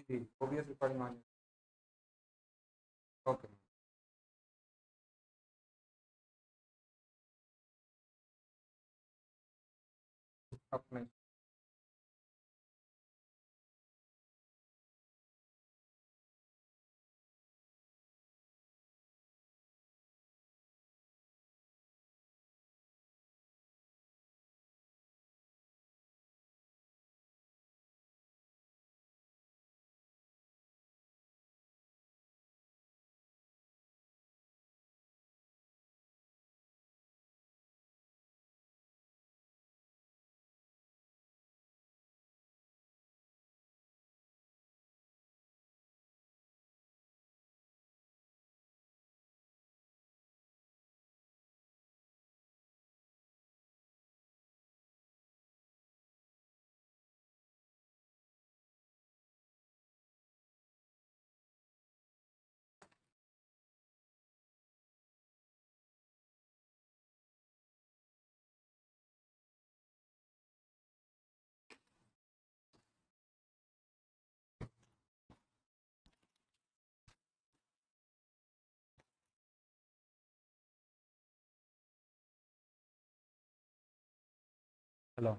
ఇది OBS recording on. Okay. ఒక్క నిమిషం. హలో.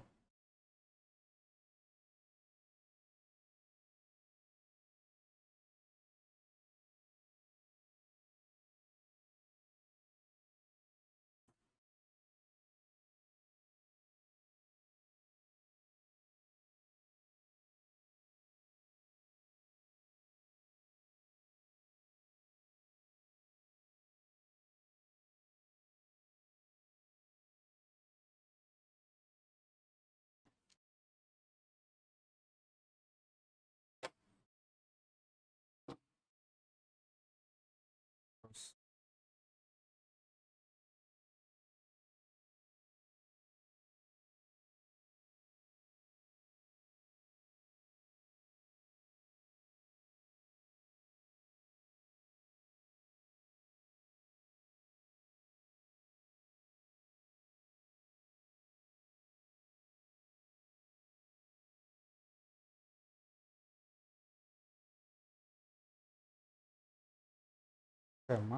ఓకే అమ్మా.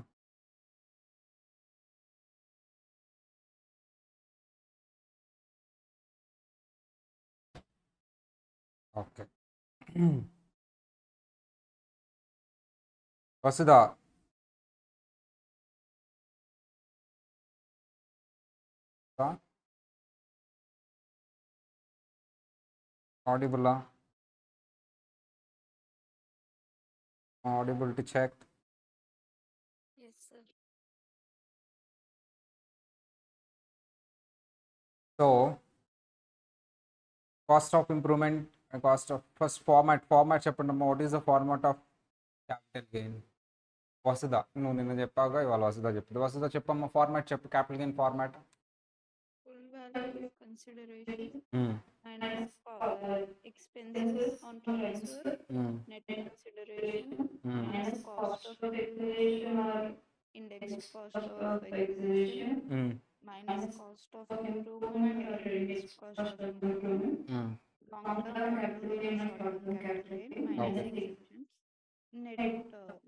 ఓకే. వసుదా. ఆడిబుల్లా? Audibility check. Yes, sir. So cost of improvement, cost of first format చెప్పండి అమ్మా. What is the format of capital gain? Vasudha, నువ్వు నిన్న చెప్పావుగా, ఇవాళ వసుధ చెప్తుంది. వసుధ చెప్పమ్మా, ఫార్మాట్ చెప్పు, capital gain format. Full value consideration minus expenses on transfer, net consideration minus cost of acquisition or indexed cost of acquisition minus cost of improvement or indexed cost of improvement, long-term capital gain or short-term capital gain minus Okay. exemptions, net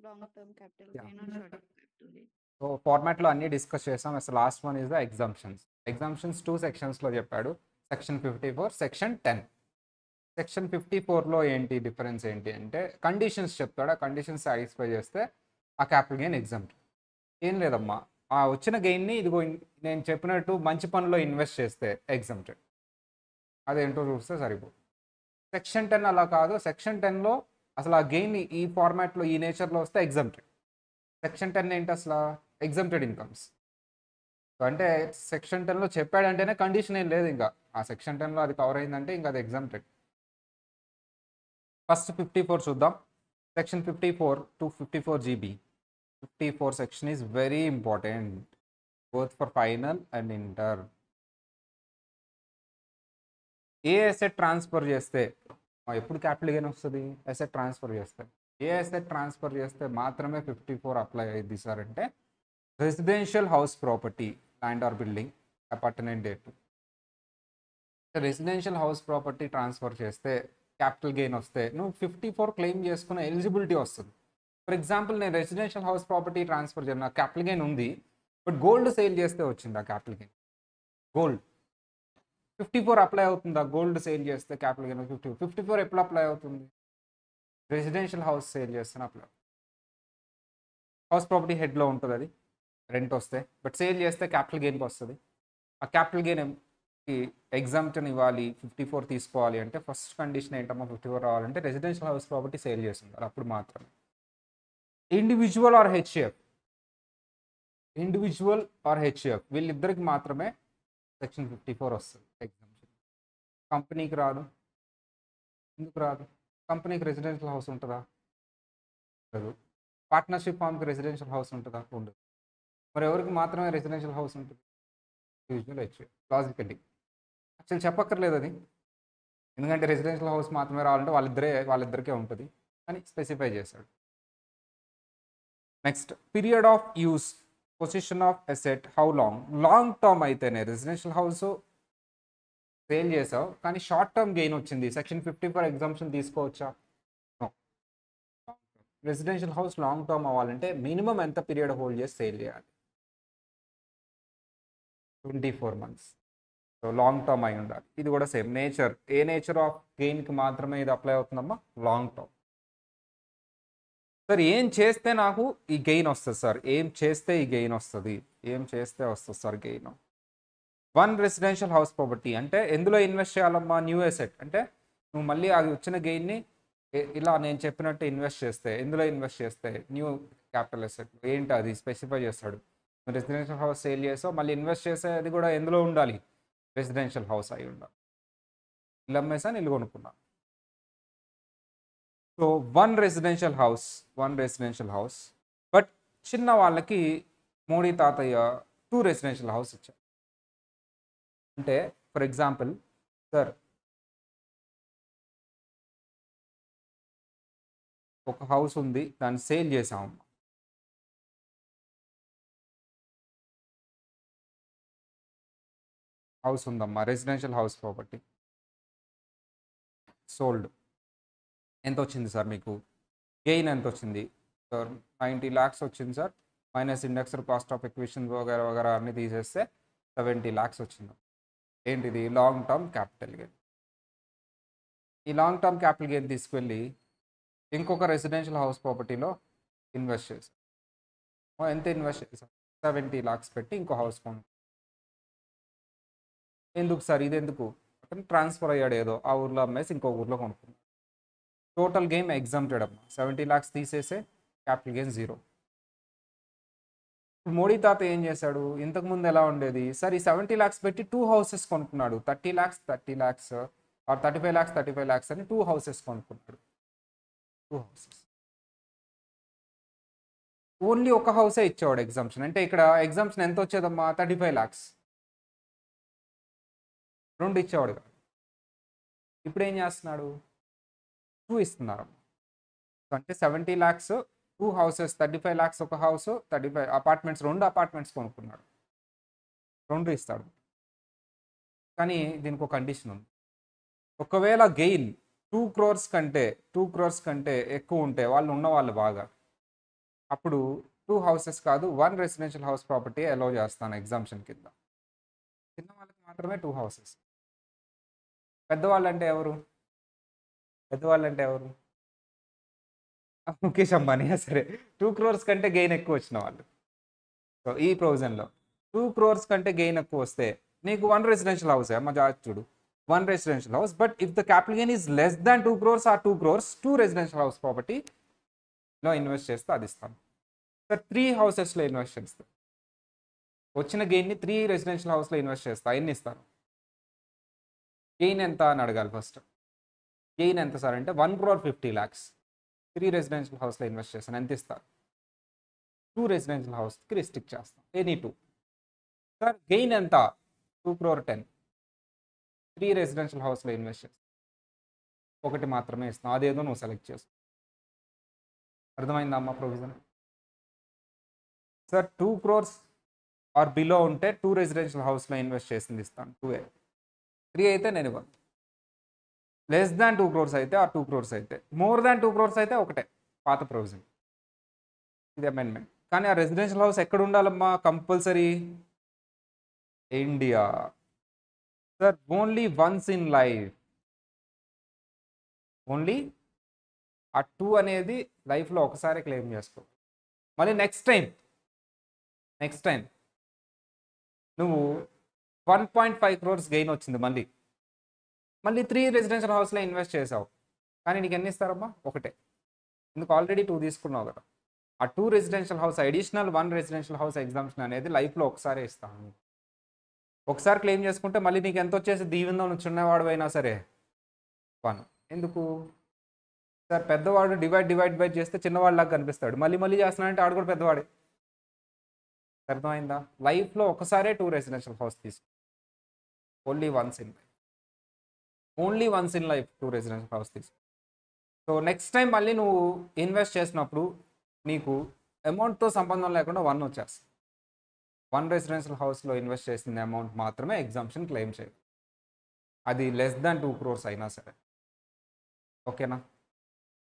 long-term capital Yeah. gain or short-term capital gain. So ఫార్మాట్లో అన్నీ discuss చేసాం. అసలు last one is the exemptions. Exemptions 2 సెక్షన్స్లో చెప్పాడు. Section 54, section 10. Section 54లో ఏంటి difference ఏంటి అంటే conditions చెప్తాడు. ఆ కండిషన్స్ సాటిస్ఫై చేస్తే ఆ క్యాపిటల్ గెయిన్ ఎగ్జామ్ట్. ఏం లేదమ్మా, ఆ వచ్చిన గెయిన్ని ఇదిగో నేను చెప్పినట్టు మంచి పనిలో ఇన్వెస్ట్ చేస్తే ఎగ్జామ్టెడ్. అదేంటో చూస్తే సరిపోదు. సెక్షన్ 10 అలా కాదు. సెక్షన్ 10లో అసలు ఆ గెయిన్ ఈ ఫార్మాట్లో ఈ నేచర్లో వస్తే ఎగ్జామ్టెడ్. సెక్షన్ 10 ఏంటి అసలు? Exempted incomes. అంటే సెక్షన్ 10లో చెప్పాడంటేనే కండిషన్ ఏం లేదు. ఇంకా ఆ సెక్షన్ 10లో అది కవర్ అయిందంటే ఇంకా అది ఎగ్జామ్టెడ్. ఫస్ట్ 54 చూద్దాం. Section 54 to 54 GB. 54 section is very important both for final and inter. A asset transfer చేస్తే ఎప్పుడు క్యాపిటల్ గెయిన్ వస్తుంది? అసెట్ ట్రాన్స్ఫర్ చేస్తే. ఏ అసెట్ ట్రాన్స్ఫర్ చేస్తే మాత్రమే 54 అప్లై అయ్యింది సార్ అంటే residential house property, land or building apartment date. Residential house property transfer చేస్తే capital gain వస్తే నువ్వు 54 క్లెయిమ్ చేసుకున్న ఎలిజిబిలిటీ వస్తుంది. ఫర్ ఎగ్జాంపుల్ నేను రెసిడెన్షియల్ హౌస్ ప్రాపర్టీ ట్రాన్స్ఫర్ చేయను, నాకు క్యాపిటల్ గెయిన్ ఉంది, బట్ గోల్డ్ సేల్ చేస్తే వచ్చింది ఆ క్యాపిటల్ గెయిన్. గోల్డ్ 54 అప్లై అవుతుందా? గోల్డ్ సేల్ చేస్తే క్యాపిటల్ గెయిన్ 54 ఎప్పుడు అప్లై అవుతుంది? రెసిడెన్షియల్ హౌస్ సేల్ చేస్తే అప్లై. హౌస్ ప్రాపర్టీ హెడ్లో ఉంటుంది, అది రెంట్ వస్తే, బట్ సేల్ చేస్తే క్యాపిటల్ గెయిన్కి వస్తుంది. ఆ క్యాపిటల్ గెయిన్కి ఎగ్జామ్షన్ ఇవ్వాలి, 54 తీసుకోవాలి అంటే ఫస్ట్ కండిషన్ ఏంటమ్మా? 54 రావాలంటే రెసిడెన్షియల్ హౌస్ ప్రాపర్టీ సేల్ చేస్తున్నారు, అప్పుడు మాత్రమే. Individual or HUF, individual or HUF వీళ్ళిద్దరికి మాత్రమే సెక్షన్ 54 వస్తుంది ఎగ్జామ్షన్. కంపెనీకి రాదు. ఎందుకు రాదు? కంపెనీకి రెసిడెన్షియల్ హౌస్ ఉంటుందా? లేదు. పార్ట్నర్షిప్ ఫామ్కి రెసిడెన్షియల్ హౌస్ ఉంటుందా? ఉండదు. మరి ఎవరికి మాత్రమే రెసిడెన్షియల్ హౌస్ ఉంటుంది? Individual HF. లాజికల్లీ యాక్చువల్ చెప్పక్కర్లేదు అది, ఎందుకంటే రెసిడెన్షియల్ హౌస్ మాత్రమే రావాలంటే వాళ్ళిద్దరికే ఉంటుంది అని స్పెసిఫై చేశాడు. Next, period of use, position of asset, how long. Long term అయితేనే రెసిడెన్షియల్ హౌస్ సేల్ చేసావు కానీ షార్ట్ టర్మ్ గెయిన్ వచ్చింది, సెక్షన్ 54 ఎగ్జామ్షన్ తీసుకోవచ్చా? రెసిడెన్షియల్ హౌస్ లాంగ్ టర్మ్ అవ్వాలంటే మినిమం ఎంత పీరియడ్ హోల్డ్ చేసి సేల్ చేయాలి? 24 months. సో లాంగ్ టర్మ్ అయి ఉండాలి. ఇది కూడా సేమ్ నేచర్, ఏ నేచర్ ఆఫ్ గెయిన్కి మాత్రమే ఇది అప్లై అవుతుందమ్మా? Long term. సార్ ఏం చేస్తే నాకు ఈ గెయిన్ వస్తుంది సార్? ఏం చేస్తే ఈ గెయిన్ వస్తుంది? ఏం చేస్తే వస్తుంది sir gain? One residential house property అంటే ఎందులో ఇన్వెస్ట్ చేయాలమ్మా? New asset. అంటే నువ్వు మళ్ళీ అది వచ్చిన గెయిన్ని ఇలా నేను చెప్పినట్టు ఇన్వెస్ట్ చేస్తే, ఎందులో ఇన్వెస్ట్ చేస్తే? New capital asset. ఏంటి అది స్పెసిఫై చేస్తాడు. రెసిడెన్షియల్ హౌస్ సేల్ చేసావు, మళ్ళీ ఇన్వెస్ట్ చేసేది కూడా ఎందులో ఉండాలి? రెసిడెన్షియల్ హౌస్ అయి ఉండాలి. ఇల్లు అమ్మేసాను, ఇల్లు కొనుక్కున్నా. So one residential house. But చిన్న వాళ్ళకి మోడీ తాతయ్య 2 రెసిడెన్షియల్ హౌస్ ఇచ్చారు. అంటే ఫర్ ఎగ్జాంపుల్ సార్, ఒక హౌస్ ఉంది, దాన్ని సేల్ చేసాము. హౌస్ ఉందమ్మా, రెసిడెన్షియల్ హౌస్ ప్రాపర్టీ సోల్డ్. ఎంత వచ్చింది సార్ మీకు? గెయిన్ ఎంత వచ్చింది సార్? 90 lakhs వచ్చింది sir, minus indexed cost of acquisition వగేరా వగేరా అన్ని తీసేస్తే 70 lakhs వచ్చింది. ఏంటిది? Long term capital gain. ఈ లాంగ్ టర్మ్ క్యాపిటల్ గెయిన్ తీసుకెళ్ళి ఇంకొక రెసిడెన్షియల్ హౌస్ ప్రాపర్టీలో ఇన్వెస్ట్ చేశారు. ఎంత ఇన్వెస్ట్ చేశారు? 70 lakhs పెట్టి ఇంకో హౌస్ కొను. ఎందుకు సార్? ఇది ఎందుకు? అతను ట్రాన్స్ఫర్ అయ్యాడు, ఏదో ఆ ఊర్లో అమ్మేసి ఇంకో ఊర్లో కొనుక్కున్నాడు. టోటల్ గెయిన్ ఎగ్జామ్టెడ్ అమ్మా. 70 lakhs తీసేసే క్యాపిటల్ గెయిన్ 0. ఇప్పుడు మోడీ తాత ఏం చేశాడు? ఇంతకుముందు ఎలా ఉండేది సార్? ఈ 70 lakhs పెట్టి 2 houses కొనుక్కున్నాడు. 30 lakhs ఆర్ 35 lakhs అని 2 houses కొనుక్కున్నాడు. 2 houses. ఓన్లీ ఒక హౌసే ఇచ్చేవాడు ఎగ్జామ్షన్. అంటే ఇక్కడ ఎగ్జామ్షన్ ఎంత వచ్చేదమ్మా? 35 lakhs. 2 ఇచ్చేవాడు కాదు. ఇప్పుడు ఏం చేస్తున్నాడు? 2 ఇస్తున్నారు. అంటే 70 lakhs 2 houses, 35 lakhs ఒక హౌస్, 35 అపార్ట్మెంట్స్, 2 అపార్ట్మెంట్స్ కొనుక్కున్నాడు. 2 ఇస్తాడు. కానీ దీనికి ఒక కండిషన్ ఉంది. ఒకవేళ గెయిన్ 2 crores కంటే ఎక్కువ ఉంటే, వాళ్ళు ఉన్నవాళ్ళు బాగా, అప్పుడు 2 houses కాదు 1 రెసిడెన్షియల్ హౌస్ ప్రాపర్టీ అలౌ చేస్తాను ఎగ్జామ్షన్ కింద. చిన్న వాళ్ళకి మాత్రమే 2 houses. పెద్దవాళ్ళు అంటే ఎవరు? ముఖేష్ అంబానీ. సరే, 2 crores కంటే గెయిన్ ఎక్కువ వచ్చిన వాళ్ళు. సో ఈ ప్రొవిజన్లో 2 crores కంటే గెయిన్ ఎక్కువ వస్తే నీకు 1 రెసిడెన్షియల్ హౌస్ అమ్మ. చూడు, 1 residential house, but if the capital gain is less than 2 crores or 2 crores, 2 residential house ప్రాపర్టీలో ఇన్వెస్ట్ చేస్తే అది ఇస్తాను సార్. 3 houses ఇన్వెస్ట్ చేస్తాను. వచ్చిన గెయిన్ని 3 రెసిడెన్షియల్ హౌస్లో ఇన్వెస్ట్ చేస్తా, ఎన్ని ఇస్తాను? గెయిన్ ఎంత అని అడగాలి ఫస్ట్. గెయిన్ ఎంత సార్ అంటే 1,50 lakhs. 3 రెసిడెన్షియల్ హౌస్లో ఇన్వెస్ట్ చేస్తాను, ఎంత ఇస్తారు? 2 రెసిడెన్షియల్ హౌస్కి రిస్ట్రిక్ట్ చేస్తాం, ఎనీ 2. సార్ గెయిన్ ఎంత? 2,10,00,000. 3 రెసిడెన్షియల్ హౌస్లో ఇన్వెస్ట్ చేస్తాం, ఒకటి మాత్రమే ఇస్తాం, అదేదో నువ్వు సెలెక్ట్ చేస్తావు. అర్థమైందా అమ్మ provision? Sir 2 crores or below ఉంటే 2 రెసిడెన్షియల్ హౌస్లో ఇన్వెస్ట్ చేసింది ఇస్తాను, 2A. 3 అయితే నేను ఇవ్వను. లెస్ దాన్ 2 క్రోర్స్ అయితే ఆ 2 క్రోర్స్ అయితే, మోర్ దాన్ 2 క్రోర్స్ అయితే ఒకటే పాత ప్రొవిజన్, ఇది అమెండ్మెంట్. కానీ ఆ రెసిడెన్షియల్ హౌస్ ఎక్కడ ఉండాలమ్మా compulsory? India. Sir only once in life, only ఆ 2 అనేది లైఫ్లో ఒకసారి క్లెయిమ్ చేసుకో. మళ్ళీ నెక్స్ట్ టైం నువ్వు 1.5 క్రోర్స్ గెయిన్ వచ్చింది, మళ్ళీ 3 రెసిడెన్షియల్ హౌస్లో ఇన్వెస్ట్ చేసావు, కానీ నీకు ఎన్ని ఇస్తారమ్మా? ఒకటే. ఎందుకు? ఆల్రెడీ 2 తీసుకున్నావు కదా. ఆ 2 residential house additional 1 residential house exemption అనేది లైఫ్లో ఒకసారి ఇస్తాను. ఒకసారి క్లెయిమ్ చేసుకుంటే మళ్ళీ నీకు ఎంత వచ్చేసి దీవెందో నువ్వు చిన్నవాడు అయినా సరే 1. ఎందుకు? సార్ పెద్దవాడు డివైడ్ చేస్తే చిన్నవాడిలాగా కనిపిస్తాడు, మళ్ళీ చేస్తున్నాడంటే ఆడు కూడా పెద్దవాడే. అర్థమైందా? లైఫ్లో ఒకసారే 2 రెసిడెన్షియల్ హౌస్ తీసుకో, only once in life 2 residential house తీసుకో. సో నెక్స్ట్ టైం మళ్ళీ నువ్వు ఇన్వెస్ట్ చేసినప్పుడు నీకు అమౌంట్తో సంబంధం లేకుండా 1 వచ్చేస్తుంది. 1 రెసిడెన్షియల్ హౌస్లో ఇన్వెస్ట్ చేసిన అమౌంట్ మాత్రమే ఎగ్జామ్షన్ క్లెయిమ్ చేయాలి, అది లెస్ దాన్ 2 క్రోర్స్ అయినా సరే. ఓకేనా?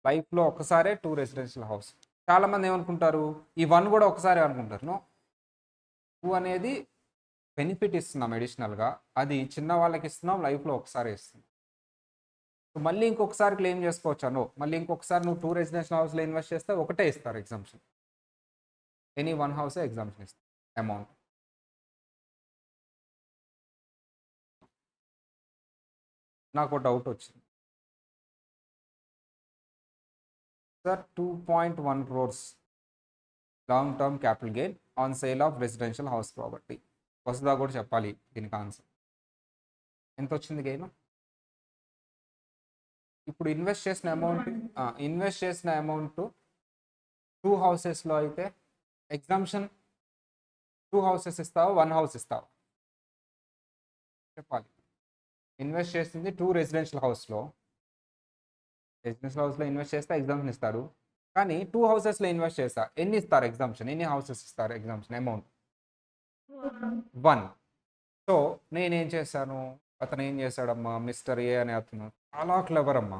లైఫ్లో ఒకసారే 2 రెసిడెన్షియల్ హౌస్. చాలామంది ఏమనుకుంటారు, ఈ 1 కూడా ఒకసారి అనుకుంటారు. నో, 2 అనేది బెనిఫిట్ ఇస్తున్నాం అడిషనల్గా, అది చిన్న వాళ్ళకి ఇస్తున్నాం, లైఫ్లో ఒకసారి ఇస్తున్నాం. మళ్ళీ ఇంకొకసారి క్లెయిమ్ చేసుకోవచ్చా? నో. మళ్ళీ ఇంకొకసారి నువ్వు 2 రెసిడెన్షియల్ హౌస్లో ఇన్వెస్ట్ చేస్తే ఒకటే ఇస్తారు ఎగ్జామ్షన్, ఎనీ 1 హౌసే ఎగ్జామ్షన్ ఇస్తారు అమౌంట్. నాకు డౌట్ వచ్చింది sir, 2.1 crores long term capital gain on sale of residential house property. వస్తుందా కూడా చెప్పాలి దీనికి ఆన్సర్. ఎంత వచ్చింది గెయిన్? ఇప్పుడు ఇన్వెస్ట్ చేసిన అమౌంట్ 2 హౌసెస్లో అయితే ఎగ్జామ్షన్ 2 హౌసెస్ ఇస్తావా, 1 హౌస్ ఇస్తావా చెప్పాలి. ఇన్వెస్ట్ చేసింది 2 రెసిడెన్షియల్ హౌస్లో ఇన్వెస్ట్ చేస్తే ఎగ్జామ్షన్ ఇస్తారు, కానీ 2 హౌసెస్లో ఇన్వెస్ట్ చేస్తా, ఎన్ని ఇస్తారు ఎగ్జామ్షన్? ఎన్ని హౌసెస్ ఇస్తారు ఎగ్జామ్షన్ అమౌంట్? 1. సో నేనేం చేశాను, అతను ఏం చేశాడమ్మా, మిస్టర్ ఏ అనే అతను చాలా క్లెవర్ అమ్మా.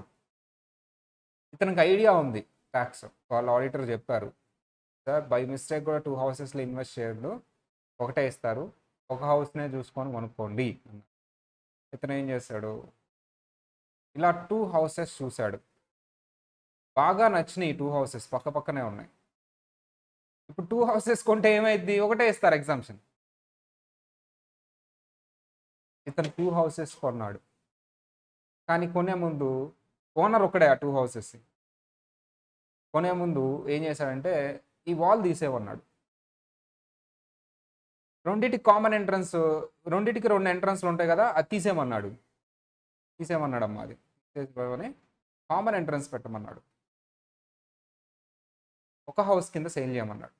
ఇతనికి ఐడియా ఉంది ట్యాక్స్, వాళ్ళ ఆడిటర్ చెప్పారు, సార్ బై మిస్టేక్ కూడా 2 హౌసెస్లో ఇన్వెస్ట్ చేయొద్దు, ఒకటే ఇస్తారు, ఒక హౌస్నే చూసుకొని కొనుక్కోండి. ఇతను ఏం చేశాడు, ఇలా 2 హౌసెస్ చూశాడు, బాగా నచ్చినాయి. 2 హౌసెస్ పక్క పక్కనే ఉన్నాయి. ఇప్పుడు 2 హౌసెస్ కొంటే ఏమైంది? ఒకటే ఇస్తారు ఎగ్జామ్షన్. ఇతను 2 హౌసెస్ కొన్నాడు, కానీ కొనే ముందు ఓనర్ ఒకడే ఆ 2 హౌసెస్. కొనే ముందు ఏం చేశాడంటే ఈ వాల్ తీసేవన్నాడు. రెండింటికి కామన్ ఎంట్రన్స్, రెండింటికి 2 ఎంట్రన్స్లు ఉంటాయి కదా, అది తీసేయమన్నాడు అమ్మా. అది తీసేసుకొని కామన్ ఎంట్రన్స్ పెట్టమన్నాడు, ఒక హౌస్ కింద సేల్ చేయమన్నాడు.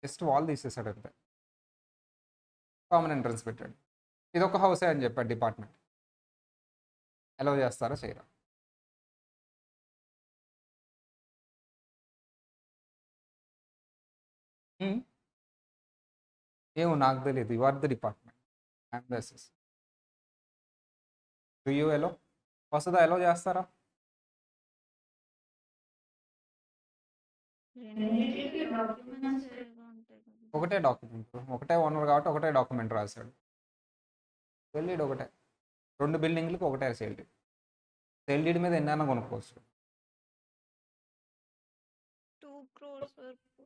జస్ట్ వాల్ తీసేసాడు అంతే, కామన్ ఎంట్రన్స్ పెట్టాడు. ఇది ఒక హౌసే అని చెప్పాడు డిపార్ట్మెంట్. అలౌ చేస్తారా చేయరా? ఏమో నాకు తెలియదు, you are the department, I'm the assessee. Do you allow? వస్తుందా? అలౌ చేస్తారా? రెండింటికి డాక్యుమెంట్స్ ఉంటాయి కదా. ఒకటే డాక్యుమెంట్, ఒకటే ఓనర్ కాబట్టి ఒకటే డాక్యుమెంట్ రాశాడు. సేల్ ఒకటే, 2 బిల్డింగ్లకి ఒకటే సేల్ డీడ్ మీద ఎన్నైనా కొనుక్కోవచ్చు. 2 crores వరకు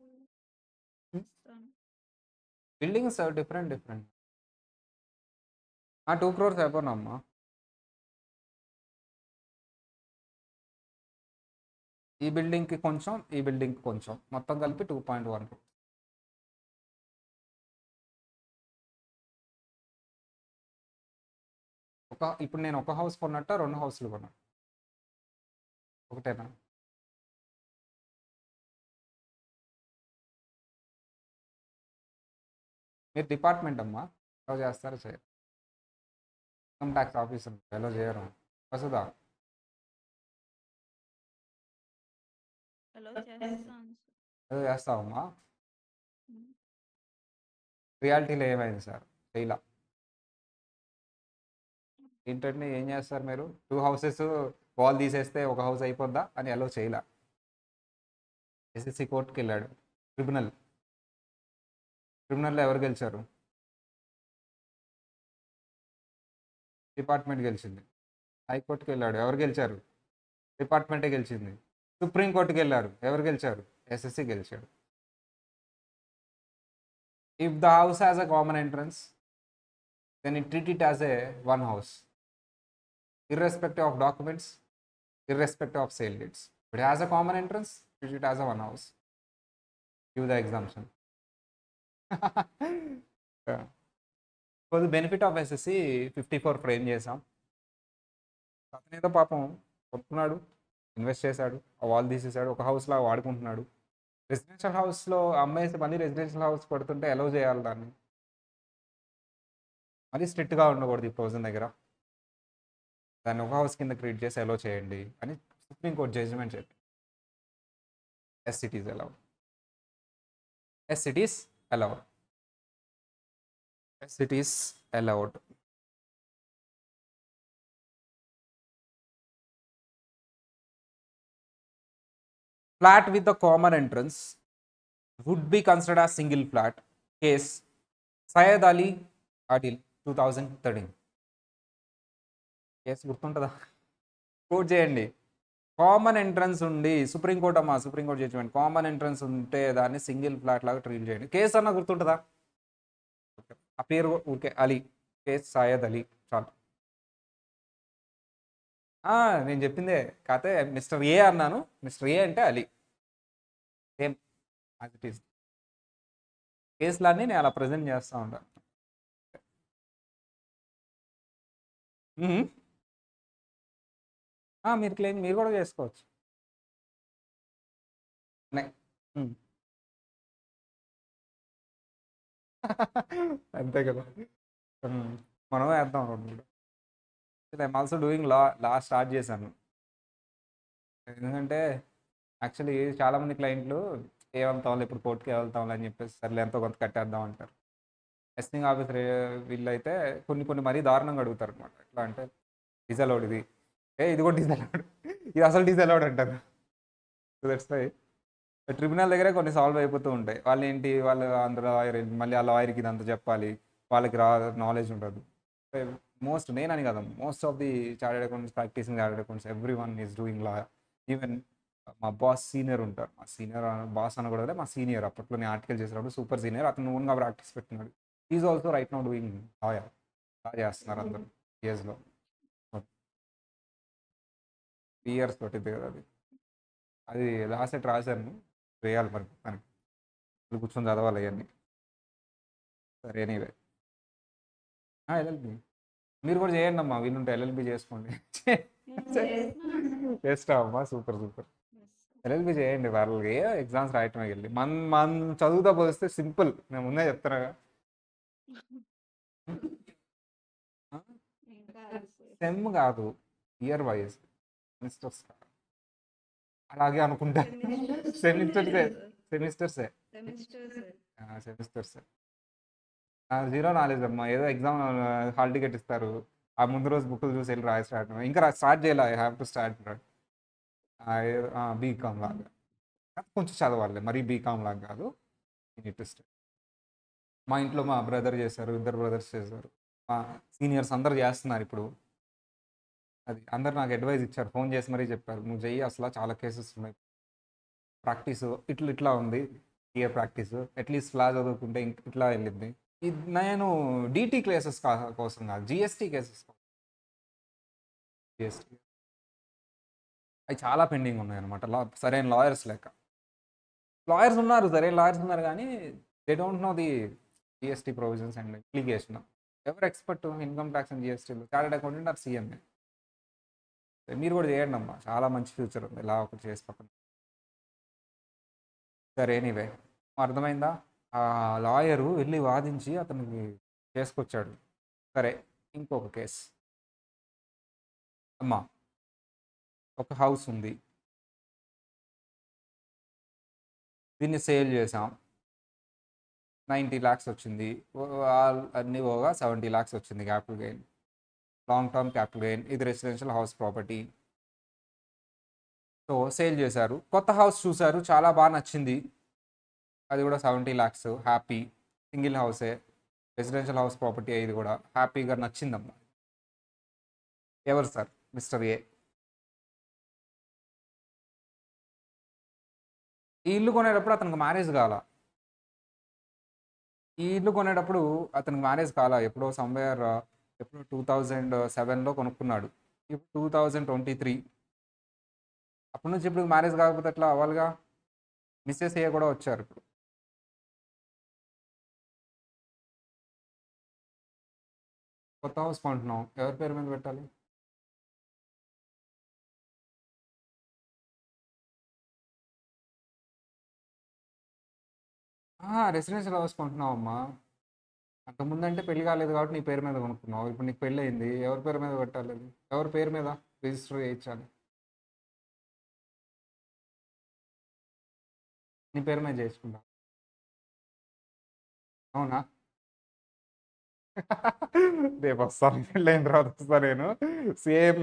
ఇస్తాను. Buildings different. 2 crores అయిపోయినమ్మా. ఈ బిల్డింగ్కి కొంచెం, ఈ బిల్డింగ్కి కొంచెం, మొత్తం కలిపి 2.1 crores. ఇప్పుడు నేను ఒక హౌస్ కొన్నట్ట, 2 హౌస్లు కొన్నట్టు? ఒకటేనా? మీరు డిపార్ట్మెంట్ అమ్మా, ఎలా చేస్తారో చేయరు. ఇన్కమ్ ట్యాక్స్ ఆఫీసర్ ఎలా చేయరు? వస్తుందా? అలో చేస్తాను ఏదో చేస్తావమ్మా. సార్. రియాలిటీలో ఏమైంది సార్? ఇలా ఏంటంటే ఏం చేస్తారు మీరు 2 హౌసెస్ వాల్ తీసేస్తే ఒక హౌస్ అయిపోద్దా అని అలో చేయలే. ఎస్ఎస్సి కోర్టుకి వెళ్ళాడు. ట్రిబ్యునల్లో ఎవరు గెలిచారు? డిపార్ట్మెంట్ గెలిచింది. హైకోర్టుకి వెళ్ళాడు, ఎవరు గెలిచారు? డిపార్ట్మెంటే గెలిచింది. సుప్రీంకోర్టుకి వెళ్ళారు, ఎవరు గెలిచారు? ఎస్ఎస్సి గెలిచాడు. If the house has a common entrance then it treat it as a one house irrespective of documents, irrespective of sale dates. If it has a common entrance, treat it as a one house. Give the exemption. Yeah. For the benefit of SSC 54 frame చేసాం. అతనేదో పాపం కొట్టుకున్నాడు, invest చేశాడు, ఆ wall తీసేసాడు, ఒక house లాగా వాడుకుంటున్నాడు. Residential హౌస్లో అమ్మేసి మళ్ళీ residential house పడుతుంటే అలౌ చేయాలి దాన్ని. మళ్ళీ స్ట్రిక్ట్గా ఉండకూడదు ఈ ప్రొవిజన్ దగ్గర. దాన్ని ఒక హౌస్ కింద క్రియేట్ చేసి అలో చేయండి అని సుప్రీంకోర్టు జడ్జిమెంట్ చెప్పి yes it is allowed. Yes it is allowed. Yes it is allowed. Flat with the common entrance would be considered as single flat. Case Syed Ali Adil 2013. Case గుర్తుంటుందా? Quote చేయండి. Common entrance ఉండి supreme court అమ్మా, supreme court judgement, common entrance ఉంటే దాన్ని single flat లాగా treat చేయండి. Case అన్న గుర్తుంటుందా? ఆ పేరు ఊరికే అలీ, కేస్ సయ్యద్ అలీ చాలు. నేను చెప్పిందే కాకపోతే మిస్టర్ ఏ అన్నాను. మిస్టర్ ఏ అంటే Ali, same as it is. కేసులన్నీ నేను అలా ప్రజెంట్ చేస్తూ ఉంటాను. మీరు క్లెయిమ్ మీరు కూడా చేసుకోవచ్చు. అంతే కదా, మనం వేద్దాం రెండు. I'm also doing law start చేశాను. ఎందుకంటే యాక్చువల్లీ చాలామంది క్లయింట్లు ఏ వెళ్తాం ఇప్పుడు కోర్టుకి వెళ్తాం అని చెప్పేసి సర్లే ఎంతో కొంత కట్టేద్దాం అంటారు. టెస్టింగ్ ఆఫీసర్ వీళ్ళు అయితే కొన్ని మరీ దారుణంగా అడుగుతారు అనమాట. ఎట్లా అంటే డిజలౌడ్ ఇది కూడా డిజలౌడ్, ఇది అసలు డిజలౌడ్ అంటారు. సో దట్స్ వై ట్రిబ్యునల్ దగ్గరే కొన్ని సాల్వ్ అయిపోతూ ఉంటాయి. వాళ్ళు అందరూ లాయర్, మళ్ళీ ఆ లాయర్కి ఇదంతా చెప్పాలి, వాళ్ళకి నాలెడ్జ్ ఉండదు. నేనని కదా, most of the chartered accountants, practising chartered accountants, every one is doing law. Even మా బాస్ సీనియర్ ఉంటారు, మా సీనియర్ బాస్ అనకూడదు, మా సీనియర్ అప్పట్లో నేను ఆర్టికల్ చేసినప్పుడు సూపర్ సీనియర్, అతను ఓన్గా ప్రాక్టీస్ పెట్టినాడు. Is also right now doing law చేస్తున్నారు అందరు ఇయర్స్లో. 3 years పట్టింది కదా అది లాస్ట్ రాశాను, వేయాలి మరి మనకి కూర్చొని చదవాలి అవన్నీ. సరే ఎనీవే ఎల్ఎల్బి మీరు కూడా చేయండి అమ్మా, వీలుంటే ఎల్ఎల్బి చేసుకోండి. చేస్తామమ్మా, సూపర్ సూపర్. ఎల్ఎల్బి చేయండి, వాళ్ళకి ఎగ్జామ్స్ రాయటమే వెళ్ళి మన చదువుతా పోలిస్తే సింపుల్. నేను ముందే చెప్తానుగా, సెమ్ కాదు ఇయర్ వైజ్ సెమిస్టర్స్. అలాగే అనుకుంటా, సెమిస్టర్సే. జీరో నాలెడ్జ్ అమ్మా. ఏదో ఎగ్జామ్ హాల్ టికెట్ ఇస్తారు, ఆ ముందు రోజు బుక్లు చూసి వెళ్ళి రాయి స్టార్ట్. ఇంకా స్టార్ట్ చేయాలి, I have to start. BCom లాగా కొంచెం చదవాలి, మరీ బీకామ్ లాగా కాదు. మా ఇంట్లో మా బ్రదర్ చేశారు, 2 brothers చేశారు, మా సీనియర్స్ అందరు చేస్తున్నారు ఇప్పుడు. అది అందరు నాకు అడ్వైజ్ ఇచ్చారు, ఫోన్ చేసి మరీ చెప్పారు, నువ్వు చెయ్యి, అసలు చాలా కేసెస్ ఉన్నాయి, ప్రాక్టీస్ ఇట్లా ఉంది, ఇయర్ ప్రాక్టీస్ అట్లీస్ట్ లా చదువుకుంటే ఇట్లా వెళ్ళింది. ఇది నేను డిటీ కేసెస్ కోసం కాదు, జిఎస్టీ కేసెస్. జిఎస్టీ అవి చాలా పెండింగ్ ఉన్నాయి అనమాట. సరైన లాయర్స్ లెక్క. లాయర్స్ ఉన్నారు కానీ they don't know the GST provisions and application. ఎవరు ఎక్స్పర్ట్ ఇన్కమ్ ట్యాక్స్ అండ్ జిఎస్టీలో? Chartered accountant or CMA. మీరు కూడా చేయండి అమ్మా, చాలా మంచి ఫ్యూచర్ ఉంది ఇలా ఒకటి చేసి పక్కన. సరే ఎనీవే అర్థమైందా? ఆ లాయరు వెళ్ళి వాదించి అతనికి చేసుకొచ్చాడు. సరే ఇంకొక కేసు అమ్మా, ఒక హౌస్ ఉంది, దీన్ని సేల్ చేసాం, 90 lakhs వచ్చింది, అన్నీ పోగా 70 lakhs వచ్చింది capital gain. Long term capital gain, ఇది residential house property. So sale చేశారు, కొత్త హౌస్ చూశారు, చాలా బాగా నచ్చింది, అది కూడా 70 lakhs, హ్యాపీ, సింగిల్ హౌసే, రెసిడెన్షియల్ హౌస్ ప్రాపర్టీ, ఇది కూడా హ్యాపీగా నచ్చిందమ్మా. ఎవరు సార్? మిస్టర్ ఏ. ఈ ఇల్లు కొనేటప్పుడు అతనికి మ్యారేజ్ కావాలా, ఈ ఇల్లు కొనేటప్పుడు అతనికి మ్యారేజ్ కావాలా, ఎప్పుడో సమ్వేర్ ఎప్పుడు 2007లో కొనుక్కున్నాడు, ఇప్పుడు 2023, అప్పటి నుంచి ఇప్పుడు మ్యారేజ్ కాకపోతే ఎట్లా అవ్వాలిగా. మిస్సెస్ ఏ కూడా వచ్చారు ఇప్పుడు. కొత్త హౌస్ కొంటున్నాం, ఎవరి పేరు మీద పెట్టాలి? రెసిడెన్షియల్ హౌస్ కొంటున్నావు అమ్మా. అంతకుముందు అంటే పెళ్లి కాలేదు కాబట్టి నీ పేరు మీద కొనుక్కున్నావు, ఇప్పుడు నీకు పెళ్ళి అయింది, ఎవరి పేరు మీద పెట్టాలి అది? ఎవరి పేరు మీద రిజిస్టర్ చేయించాలి? నీ పేరు మీద చేసుకుంటా, అవునా? రేపు వస్తాను, పెళ్ళైన తర్వాత వస్తా నేను. సేమ్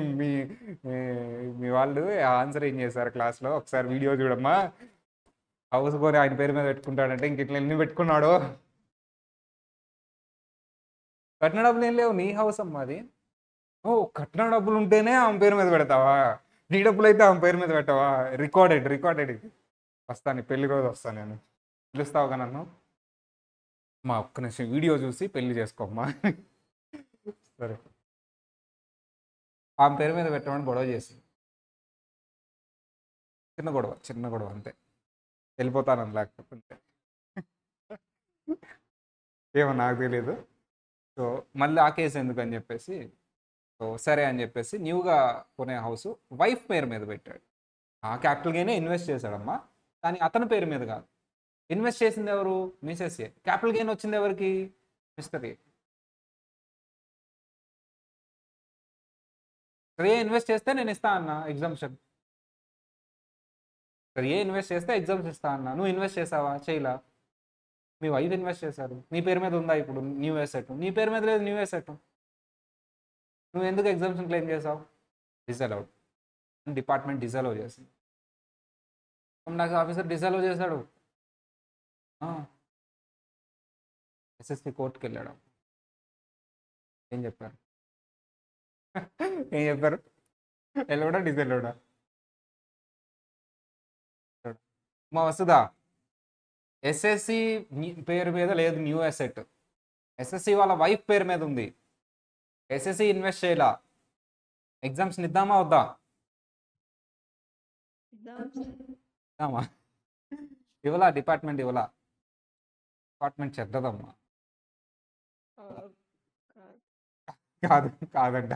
మీ వాళ్ళు ఆన్సర్ ఏం చేశారు క్లాస్లో, ఒకసారి వీడియో చూడమ్మా. హౌస్ కొని ఆయన పేరు మీద పెట్టుకుంటాడంటే ఇంక ఇట్లా ఎన్ని పెట్టుకున్నాడు. కట్టిన డబ్బులు ఏం లేవు, నీ హౌస్ అమ్మా అది. ఓ, కట్టిన డబ్బులు ఉంటేనే ఆమె పేరు మీద పెడతావా? నీ డబ్బులు అయితే ఆమె పేరు మీద పెట్టావా? రికార్డెడ్ ఇది. వస్తాను, పెళ్లి రోజు వస్తాను నేను, పిలుస్తావుగా నన్ను? మా ఒక్క నిమిషం వీడియో చూసి పెళ్లి చేసుకోమ్మా. సరే, ఆమె పేరు మీద పెట్టమని గొడవ చేసి, చిన్న గొడవ అంతే, వెళ్ళిపోతాను లేకపోతే. ఏమో నాకు తెలియదు. సో మళ్ళీ ఆ కేసు ఎందుకని చెప్పేసి, సో సరే అని చెప్పేసి న్యూగా కొనే హౌస్ వైఫ్ పేరు మీద పెట్టాడు. ఆ క్యాపిటల్ గెయినే ఇన్వెస్ట్ చేశాడమ్మా, కానీ అతని పేరు మీద కాదు. ఇన్వెస్ట్ చేసింది ఎవరు? మిసెస్ ఏ. క్యాపిటల్ గెయిన్ వచ్చింది ఎవరికి? మిస్టర్ ఏ. ఏ ఇన్వెస్ట్ చేస్తే నేను ఇస్తా అన్న ఎగ్జామ్షన్, ఏ ఇన్వెస్ట్ చేస్తే ఎగ్జామ్స్ ఇస్తా అన్న. నువ్వు ఇన్వెస్ట్ చేసావా? చేయలా. మీ వైఫ్ ఇన్వెస్ట్ చేశారు, నీ పేరు మీద ఉందా ఇప్పుడు న్యూ ఎసెట్? నీ పేరు మీద లేదు న్యూ ఎసెట్, నువ్వు ఎందుకు ఎగ్జామ్షన్ క్లెయిమ్ చేసావు? డిసలౌడ్, డిపార్ట్మెంట్ డిసలౌ చేసింది, ఇన్కమ్ ట్యాక్స్ ఆఫీసర్ డిసలౌ చేశాడు. ఎస్ఎస్సి కోర్టుకి వెళ్ళాడు. ఏం చెప్పారు? ఏం చెప్పారు? ఎల్లోడా డిసెల్లోడా? మా వస్తుందా? ఎస్ఎస్సి పేరు మీద లేదు న్యూ అసెట్, ఎస్ఎస్సి వాళ్ళ వైఫ్ పేరు మీద ఉంది. ఎస్ఎస్సి ఇన్వెస్ట్ చేయాలా, ఎగ్జామ్స్ ఇద్దామా వద్దా? ఇద్దామా? ఇవ్వలా, డిపార్ట్మెంట్ ఇవ్వలా, డిపార్ట్మెంట్ చెడ్డదమ్మా. కాదంట,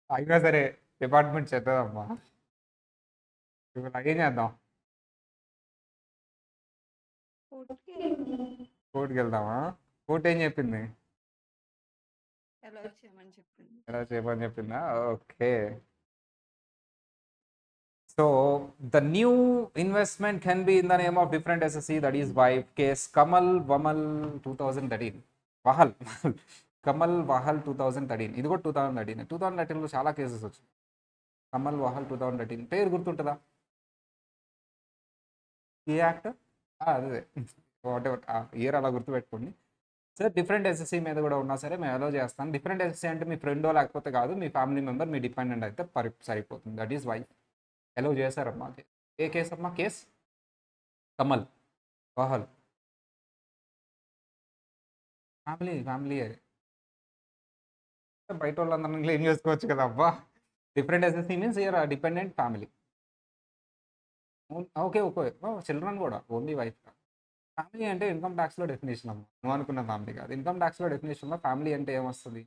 అయినా సరే డిపార్ట్మెంట్ చెడ్డదమ్మా. ఇప్పుడు ఏం చేద్దాం? కోర్టుకి వెళ్దామా? కోర్టు ఏం చెప్పింది? ఎలా చేయమని చెప్పిందా? Okay. So the new investment can be in the name of different SSC, that is by case Kamal Vamal 2013. Vahal Kamal Vahal 2013, ఇది కూడా 2013లో చాలా కేసెస్ వచ్చాయి. కమల్ వహల్ 2013 పేరు గుర్తుంటుందా? ఏ యాక్ట్? అదే, వాట్ ఎవర్ ఇయర్ అలా గుర్తుపెట్టుకోండి సార్. డిఫరెంట్ ఎస్ఎస్సి మీద కూడా ఉన్నా సరే మేము అలో చేస్తాను. డిఫరెంట్ ఎస్ఎస్సి అంటే మీ ఫ్రెండో లేకపోతే కాదు, మీ ఫ్యామిలీ మెంబర్, మీ డిపెండెంట్ అయితే సరిపోతుంది. దట్ ఈస్ వై అలో చేశారమ్మా. ఏ కేసు అమ్మా? కేస్ కమల్ వహల్, ఫ్యామిలీ బయట వాళ్ళందరినీ క్లెయిమ్ చేసుకోవచ్చు కదా అబ్బా. Different SSC means year dependent family. Okay children కూడా, ఓన్లీ వైఫ్. ఫ్యామిలీ అంటే ఇన్కమ్ ట్యాక్స్లో డెఫినేషన్ అమ్మా, నువ్వు అనుకున్న ఫ్యామిలీ కాదు. ఇన్కమ్ ట్యాక్స్లో డెఫినేషన్లో ఫ్యామిలీ అంటే ఏమొస్తుంది?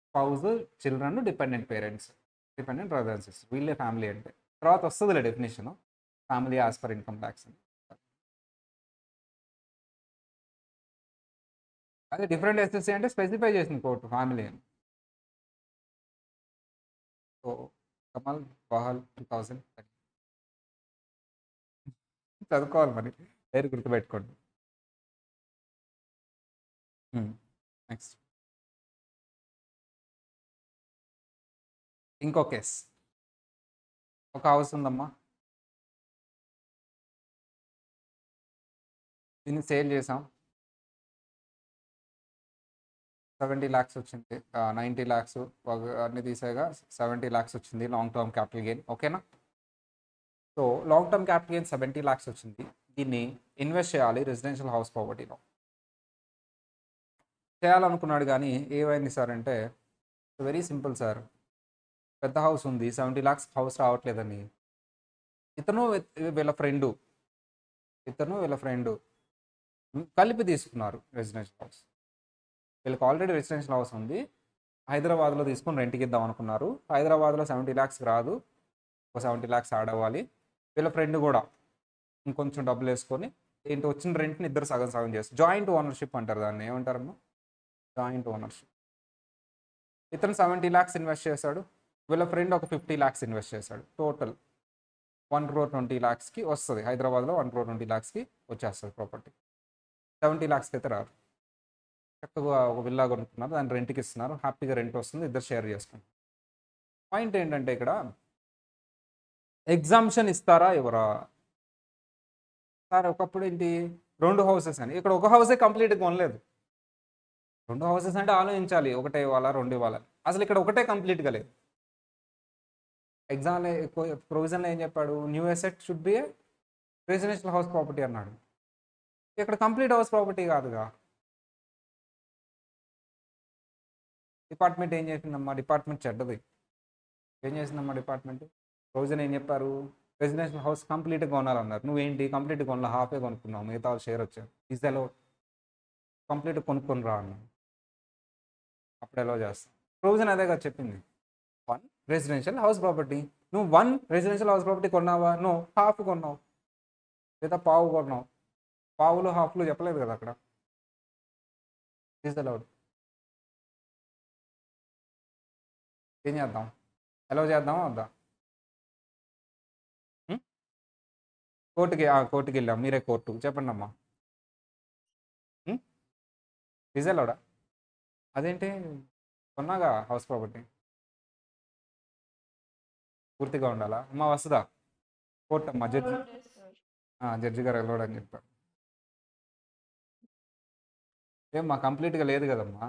Spouse, children, dependent parents, dependent brother and sister, వీళ్ళే ఫ్యామిలీ అంటే. తర్వాత వస్తుందిలే definition, family as per income tax అని. అదే డిఫరెంట్ ఎస్ఎస్సి అంటే స్పెసిఫై చేసింది కోర్టు ఫ్యామిలీ అని. సో కమల్ బహల్ 2000 చదువుకోవాలి మరి, పేరు గుర్తుపెట్టుకోండి. నెక్స్ట్ ఇంకో కేస్, ఒక హౌస్ ఉందమ్మా, దీన్ని సేల్ చేసాం, 70 lakhs వచ్చింది, 90 lakhs అన్ని తీసేగా 70 lakhs వచ్చింది లాంగ్ టర్మ్ క్యాపిటల్ గెయిన్. ఓకేనా? So long term capital gain 70 lakhs వచ్చింది. దీన్ని ఇన్వెస్ట్ చేయాలి రెసిడెన్షియల్ హౌస్ ప్రాపర్టీలో. చేయాలనుకున్నాడు కానీ ఏమైంది సార్ అంటే, వెరీ సింపుల్ సార్, పెద్ద హౌస్ ఉంది, 70 lakhs హౌస్ రావట్లేదని ఇతను వీళ్ళ ఫ్రెండు కలిపి తీసుకున్నారు రెసిడెన్షియల్ హౌస్. వీళ్ళకి ఆల్రెడీ రెసిడెన్షియల్ హౌస్ ఉంది, హైదరాబాద్లో తీసుకొని రెంట్కి ఇద్దాం అనుకున్నారు. హైదరాబాద్లో 70 lakhs రాదు, ఒక 70 lakhs యాడ్ అవ్వాలి. వీళ్ళ ఫ్రెండ్ కూడా ఇంకొంచెం డబ్బులు వేసుకొని ఏంటి వచ్చిన రెంట్ని ఇద్దరు సగం సగం చేస్తారు. జాయింట్ ఓనర్షిప్ అంటారు దాన్ని, ఏమంటారమ్మా? Joint ownership. ఇతను 70 lakhs ఇన్వెస్ట్ చేశాడు, వీళ్ళ ఫ్రెండ్ ఒక 50 lakhs ఇన్వెస్ట్ చేశాడు. టోటల్ 1,20 lakhsకి వస్తుంది. హైదరాబాద్లో 1,20 lakhsకి వచ్చేస్తుంది ప్రాపర్టీ. 70 lakhsకి అయితే రారు. చక్కగా ఒక విల్లా కొనుక్కున్నారు, దాన్ని రెంట్కి ఇస్తున్నారు, హ్యాపీగా రెంట్ వస్తుంది, ఇద్దరు షేర్ చేసుకుంటారు. పాయింట్ ఏంటంటే ఇక్కడ ఎగ్జామ్షన్ ఇస్తారా ఎవరా సార్? ఒకప్పుడు ఏంటి 2 houses అని, ఇక్కడ ఒక హౌసే కంప్లీట్గా కొనలేదు. 2 houses అంటే ఆలోచించాలి, ఒకటే ఇవ్వాలా 2 ఇవ్వాలా, అసలు ఇక్కడ ఒకటే కంప్లీట్గా లేదు. ఎగ్జామ్ ప్రొవిజన్లో ఏం చెప్పాడు? New asset should be A residential house property అన్నాడు. ఇక్కడ కంప్లీట్ హౌస్ ప్రాపర్టీ కాదుగా. డిపార్ట్మెంట్ ఏం చేసిందమ్మా? డిపార్ట్మెంట్ చెడ్డది. ఏం చేసిందమ్మా డిపార్ట్మెంట్? ప్రొవిజన్ ఏం చెప్పారు? రెసిడెన్షియల్ హౌస్ కంప్లీట్గా కొనాలన్నారు. నువ్వేంటి కంప్లీట్గా కొనాలి, హాఫే కొనుక్కున్నావు, మిగతా షేర్ వచ్చావు. ఈజ్ ఎలా కంప్లీట్ కొనుక్కొని రా అన్నావు, అప్పుడు ఎలా చేస్తాం? ప్రొవిజన్ అదే కదా చెప్పింది, 1 రెసిడెన్షియల్ హౌస్ ప్రాపర్టీ. నువ్వు 1 రెసిడెన్షియల్ హౌస్ ప్రాపర్టీ కొన్నావా? నువ్వు హాఫ్ కొన్నావు, లేదా పావు కొన్నావు. పావులు హాఫ్లు చెప్పలేదు కదా అక్కడ. Is allowed. ఏం చేద్దాం? ఎలా చేద్దామా వద్దా? కోర్టుకి వెళ్ళాం, మీరే కోర్టు చెప్పండి అమ్మా. రిజల్వడా? అదేంటి, కొన్నాగా హౌస్ ప్రాపర్టీ పూర్తిగా ఉండాలా అమ్మా? వస్తుందా? కోర్టు అమ్మా, జడ్జి గారు వెళ్ళాడు అని చెప్పారు. ఏమ్మా కంప్లీట్గా లేదు కదమ్మా.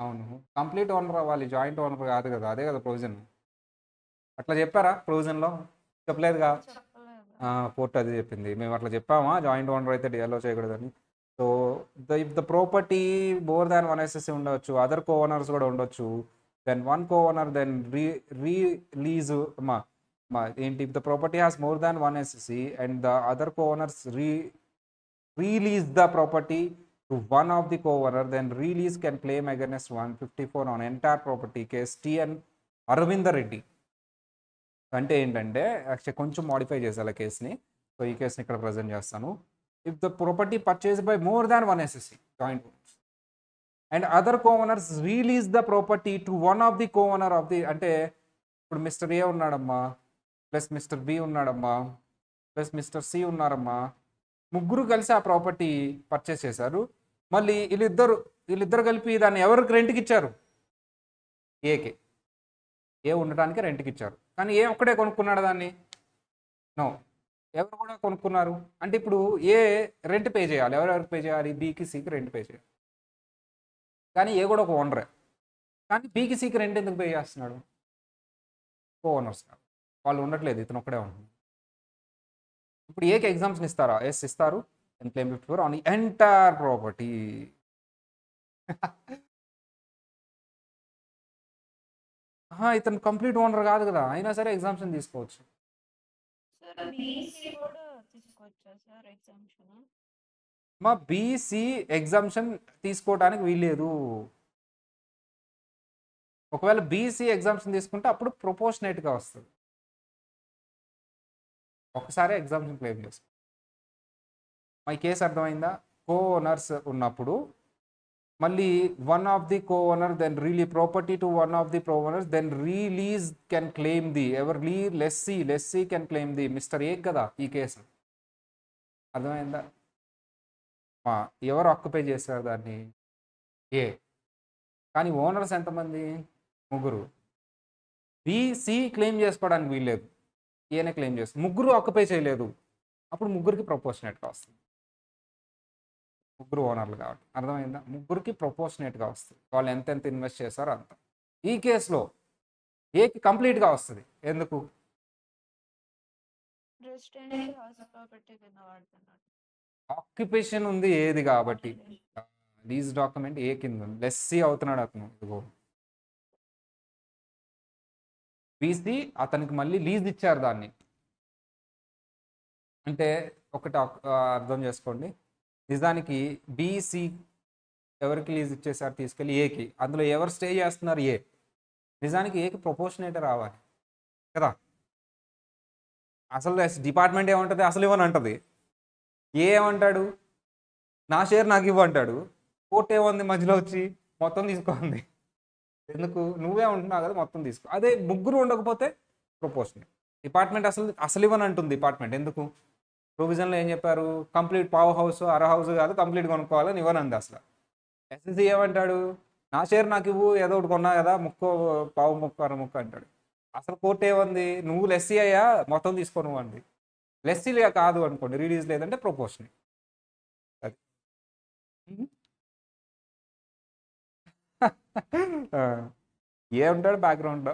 అవును, కంప్లీట్ ఓనర్ అవ్వాలి, జాయింట్ ఓనర్ కాదు కదా. అదే కదా ప్రొవిజన్. అట్లా చెప్పారా ప్రొవిజన్లో? చెప్పలేదుగా. కోర్టు అది చెప్పింది. మేము అట్లా చెప్పామా జాయింట్ ఓనర్ అయితే డిఎల్ఓ చేయకూడదని. So if the property more than 1 SSC ఉండొచ్చు, అదర్ కో ఓనర్స్ కూడా ఉండొచ్చు, then 1 co owner then release ఏంటి, if the property has more than 1 SSC and the other co owners release the property to one of the co-owner, then release can claim against 154 on entire property case TN Aravinda Reddy. అంటే ఏంటంటే actually కొంచెం modify చేసాలి కేసుని. So ఈ కేసుని ఇక్కడ present చేస్తాను. If the property purchase by more than 1 SSC joint owners and other co-owners release the property to one of the co-owner of the, అంటే ఇప్పుడు మిస్టర్ ఏ ఉన్నాడమ్మా, ప్లస్ మిస్టర్ బి ఉన్నాడమ్మా, plus mister C ఉన్నారమ్మా, ముగ్గురు కలిసి ఆ property purchase చేశారు. మళ్ళీ వీళ్ళిద్దరు కలిపి దాన్ని ఎవరికి రెంట్కి ఇచ్చారు? ఏకి. ఏ ఉండటానికి రెంట్కి ఇచ్చారు, కానీ ఏ ఒక్కడే కొనుక్కున్నాడు దాన్ని? నో, ఎవరు కూడా కొనుక్కున్నారు. అంటే ఇప్పుడు ఏ రెంట్ పే చేయాలి, ఎవరెవరికి పే చేయాలి? బీకి సికి రెంట్ పే చేయాలి. కానీ ఏ కూడా ఒక ఓనరే, కానీ బీకి సికి రెంట్ ఎందుకు పే చేస్తున్నాడు? కో ఓనర్స్ వాళ్ళు ఉండట్లేదు, ఇతను ఒక్కడే ఉంటుంది. ఇప్పుడు ఏకి ఎగ్జామ్షన్ ఇస్తారా? ఎస్ ఇస్తారు. And claim 54 on the entire property. ఇతను కంప్లీట్ ఓనర్ కాదు కదా, అయినా సరే ఎగ్జామ్షన్ తీసుకోవచ్చు. మా బీసీ ఎగ్జామ్షన్ తీసుకోవడానికి వీల్లేదు. ఒకవేళ బీసీ ఎగ్జామ్షన్ తీసుకుంటే అప్పుడు ప్రొపోర్షనేట్గా వస్తుంది. ఒకసారి ఎగ్జామ్షన్ క్లెయిమ్ చేసుకో. ఈ కేసు అర్థమైందా? కో ఓనర్స్ ఉన్నప్పుడు మళ్ళీ one of the co owner then property to one of the co owners then release can claim the lessee can claim the mister A కదా ఈ కేసు. అర్థమైందా? ఎవరు ఆక్యుపై చేశారు దాన్ని? ఏ. కానీ ఓనర్స్ ఎంతమంది? ముగ్గురు. బీసీ క్లెయిమ్ చేసుకోవడానికి వీల్లేదు, ఏనే క్లెయిమ్ చేస్తుంది. ముగ్గురు ఆక్యుపై చేయలేదు, అప్పుడు ముగ్గురికి ప్రపోర్షనేట్గా వస్తుంది. ముగ్గురు ఓనర్లు కాబట్టి అర్థమైందా? ముగ్గురికి ప్రపోర్షనేట్గా వస్తుంది, వాళ్ళు ఎంతెంత ఇన్వెస్ట్ చేస్తారో అంత. ఈ కేసులో ఏకి కంప్లీట్గా వస్తుంది. ఎందుకు? రెసిడెన్షియల్ హౌస్ ప్రాపర్టీ కింద వాడుతున్నాడు. ఆక్యుపేషన్ ఉంది ఏది కాబట్టి. లీజ్ డాక్యుమెంట్ ఏ కింద ఉంది, లెస్సీ అవుతున్నాడు అతను. ఇదిగో బీసీ అతనికి మళ్ళీ లీజ్ ఇచ్చారు దాన్ని. అంటే ఒకటి అర్థం చేసుకోండి, నిజానికి బీసీ ఎవరికి లీజ్ ఇచ్చేసారు? తీసుకెళ్ళి ఏకి. అందులో ఎవరు స్టే చేస్తున్నారు? ఏ. నిజానికి ఏకి ప్రపోర్షనేట్ రావాలి కదా. అసలు డిపార్ట్మెంట్ ఏమంటుంది? అసలు ఇవ్వని అంటుంది. ఏమంటాడు? నా షేర్ నాకు ఇవ్వంటాడు. కోర్టు ఏముంది మధ్యలో వచ్చి మొత్తం తీసుకోండి. ఎందుకు? నువ్వే ఉంటున్నావు కదా, మొత్తం తీసుకో. అదే ముగ్గురు ఉండకపోతే ప్రపోర్షనేట్. డిపార్ట్మెంట్ అసలు ఇవ్వని అంటుంది డిపార్ట్మెంట్. ఎందుకు? ప్రొవిజన్లో ఏం చెప్పారు? కంప్లీట్ పావు హౌస్ అర హౌస్ కాదు, కంప్లీట్ కొనుక్కోవాలని ఇవ్వనంది అసలు. ఎస్ఎస్సి ఏమంటాడు? నా షేర్ నాకు ఇవ్వు, ఏదో ఒకటి కొన్నా కదా, ముక్కో పావు ముక్క అర ముక్క అంటాడు. అసలు కోర్టు ఏమంది? నువ్వు లెస్సీ అయ్యా, మొత్తం తీసుకో నువ్వు అంది. లెస్సీగా కాదు అనుకోండి, రిలీజ్ లేదంటే ప్రపోర్షనేట్. అది ఏముంటాడు బ్యాక్గ్రౌండ్లో.